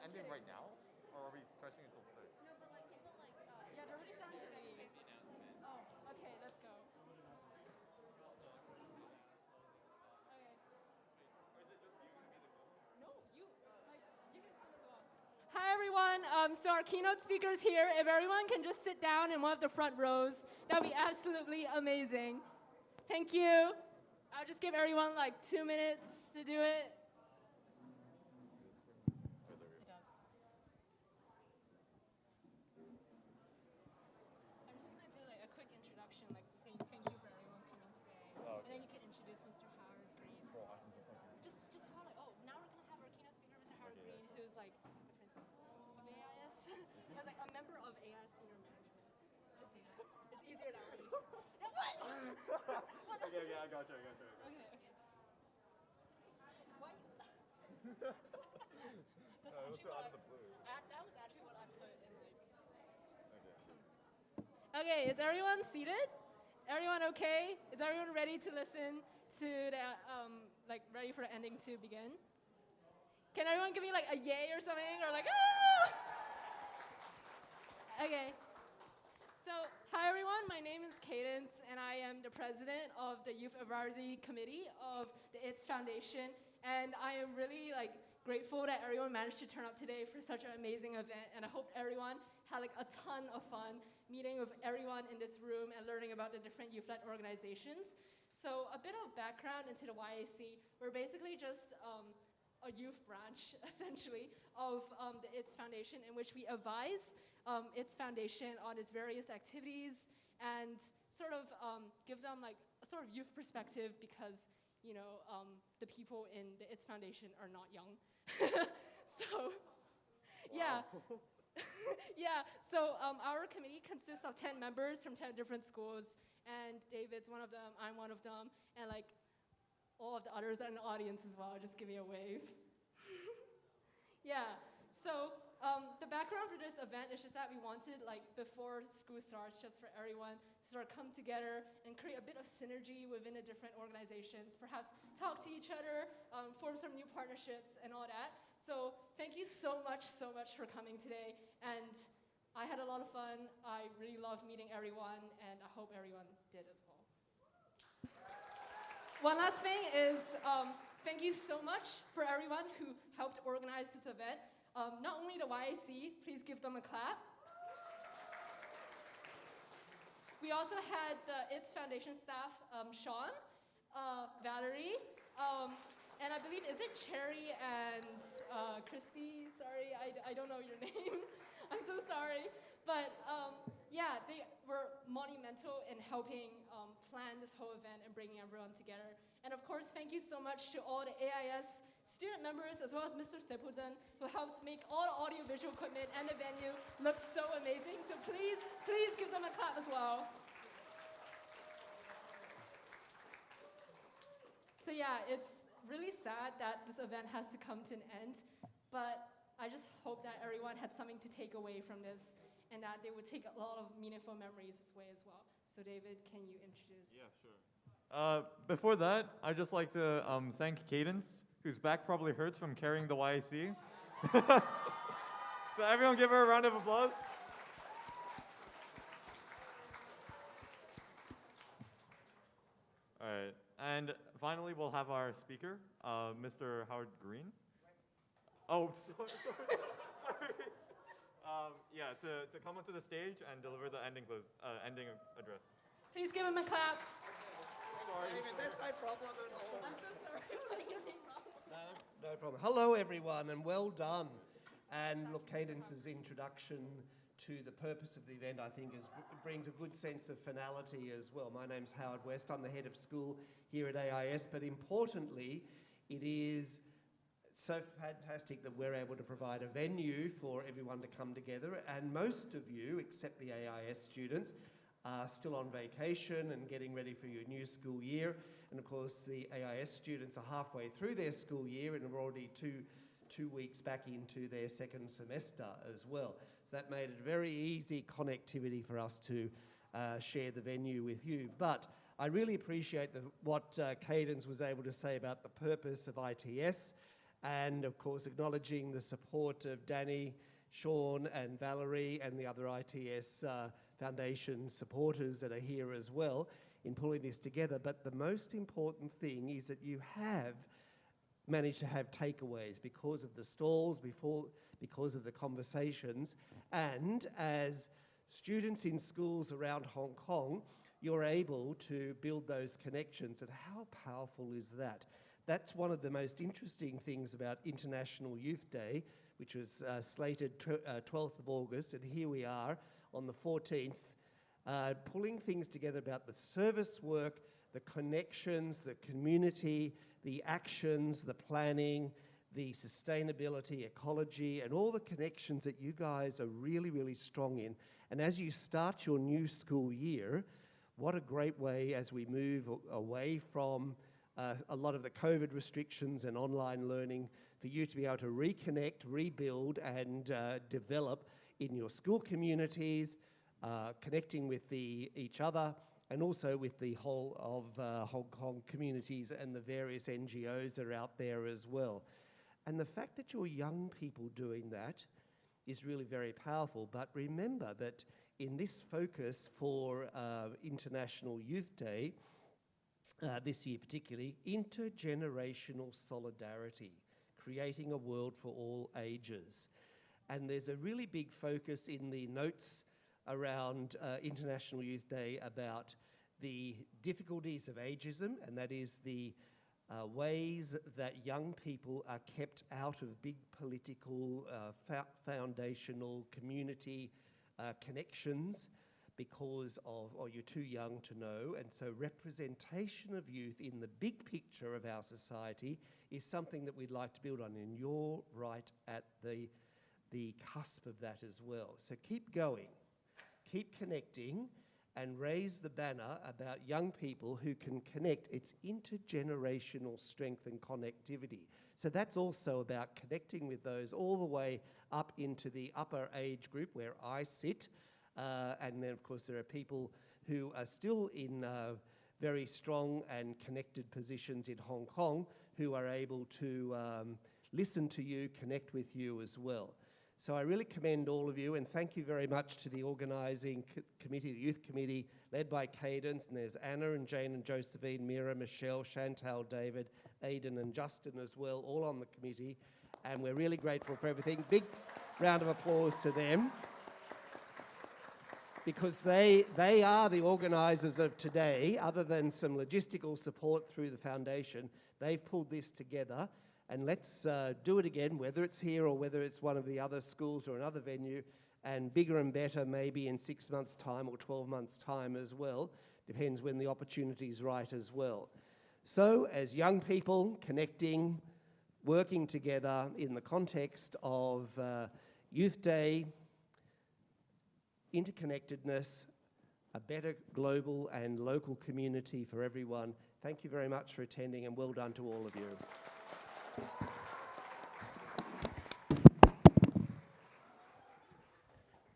ending right now? Or are we stretching until 6? No, but like people like, yeah, they're already starting to leave. Oh, okay, let's go. Okay. No, you, like, you can come as well. Hi everyone, so our keynote speakers here, if everyone can just sit down in one of the front rows, that would be absolutely amazing. Thank you. I'll just give everyone like 2 minutes to do it. It does. I'm just gonna do like a quick introduction, like saying thank you for everyone coming today. Oh, And then you can introduce Mr. Howard Green. Just call it, oh, now we're gonna have our keynote speaker, Mr. Howard Green, who's like the principal of AIS. As like a member of AIS senior management. Just say that. It's easier that way. What? Okay, I got you. Okay. Why? That was so out of the blue. That was actually what I put in like. Okay, is everyone seated? Everyone okay? Is everyone ready to listen to the like ready for the ending to begin? Can everyone give me like a yay or something or like ah? Okay. So, hi everyone, my name is Cadence and I am the president of the Youth Advisory Committee of the ITS Foundation, and I am really like grateful that everyone managed to turn up today for such an amazing event, and I hope everyone had like a ton of fun meeting with everyone in this room and learning about the different youth-led organizations. So a bit of background into the YAC, we're basically just a youth branch, essentially, of the ITS Foundation, in which we advise ITS Foundation on its various activities and sort of give them like a sort of youth perspective because, you know, the people in the ITS Foundation are not young. So, yeah. Yeah, so our committee consists of 10 members from 10 different schools, and David's one of them, I'm one of them, and like all of the others are in the audience as well. Just give me a wave. Yeah, so the background for this event is just that we wanted, like, before school starts, just for everyone to sort of come together and create a bit of synergy within the different organizations, perhaps talk to each other, form some new partnerships and all that. So thank you so much for coming today, and I had a lot of fun. I really loved meeting everyone, and I hope everyone did as well. One last thing is, thank you so much for everyone who helped organize this event. Not only the YAC, please give them a clap. We also had the ITS Foundation staff, Sean, Valerie, and I believe, is it Cherry and Christy? Sorry, I don't know your name. I'm so sorry. But yeah, they were monumental in helping plan this whole event and bringing everyone together. And of course, thank you so much to all the AIS student members, as well as Mr. Stapleton, who helps make all the audiovisual equipment and the venue look so amazing. So please give them a clap as well. So yeah, it's really sad that this event has to come to an end, but I just hope that everyone had something to take away from this and that they would take a lot of meaningful memories this way as well. So David, can you introduce? Yeah, sure. Before that, I'd just like to thank Cadence, whose back probably hurts from carrying the YAC. So everyone give her a round of applause. All right, and finally we'll have our speaker, Mr. Howard Green. Oh, sorry. Yeah, to come onto the stage and deliver the ending address. Please give him a clap. Sorry. That's no problem at all. I'm so sorry for letting your name wrong. No problem. Hello, everyone, and well done. And look, Cadence's introduction to the purpose of the event, I think, brings a good sense of finality as well. My name's Howard West. I'm the head of school here at AIS, but importantly, it is so fantastic that we're able to provide a venue for everyone to come together, and most of you, except the AIS students, are still on vacation and getting ready for your new school year. And of course, the AIS students are halfway through their school year and are already two weeks back into their second semester as well. So that made it very easy connectivity for us to share the venue with you. But I really appreciate what Cadence was able to say about the purpose of ITS And of course, acknowledging the support of Danny, Sean and Valerie and the other ITS Foundation supporters that are here as well in pulling this together. But the most important thing is that you have managed to have takeaways because of the stalls, because of the conversations, and as students in schools around Hong Kong, you're able to build those connections. And how powerful is that? That's one of the most interesting things about International Youth Day, which was slated 12th of August, and here we are on the 14th, pulling things together about the service work, the connections, the community, the actions, the planning, the sustainability, ecology, and all the connections that you guys are really, really strong in. And as you start your new school year, what a great way as we move away from a lot of the COVID restrictions and online learning for you to be able to reconnect, rebuild, and develop in your school communities, connecting with each other, and also with the whole of Hong Kong communities and the various NGOs that are out there as well. And the fact that you're young people doing that is really very powerful. But remember that in this focus for International Youth Day, this year particularly, intergenerational solidarity, creating a world for all ages. And there's a really big focus in the notes around International Youth Day about the difficulties of ageism, and that is the ways that young people are kept out of big political, foundational community connections because of, or you're too young to know. And so representation of youth in the big picture of our society is something that we'd like to build on, and you're right at the cusp of that as well. So keep going, keep connecting, and raise the banner about young people who can connect. It's intergenerational strength and connectivity. So that's also about connecting with those all the way up into the upper age group where I sit. And then, of course, there are people who are still in very strong and connected positions in Hong Kong who are able to listen to you, connect with you as well. So I really commend all of you, and thank you very much to the organising committee, the youth committee, led by Cadence, and there's Anna and Jane and Josephine, Mira, Michelle, Chantal, David, Aidan and Justin as well, all on the committee, and we're really grateful for everything. Big round of applause to them, because they are the organisers of today. Other than some logistical support through the foundation, they've pulled this together. And let's do it again, whether it's here or whether it's one of the other schools or another venue, and bigger and better maybe in 6 months' time or 12 months' time as well. Depends when the opportunity's right as well. So as young people connecting, working together in the context of Youth Day, interconnectedness, a better global and local community for everyone. Thank you very much for attending, and well done to all of you.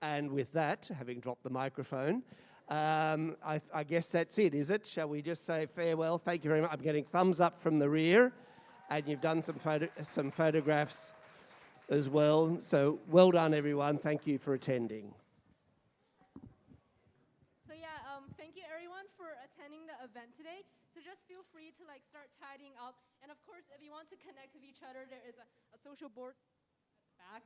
And with that, having dropped the microphone, I guess that's it, is it? Shall we just say farewell? Thank you very much. I'm getting thumbs up from the rear, and you've done some photographs as well. So well done, everyone. Thank you for attending. So yeah, thank you everyone for attending the event today. So just feel free to start tidying up. And of course, if you want to connect with each other, there is a social board at the back.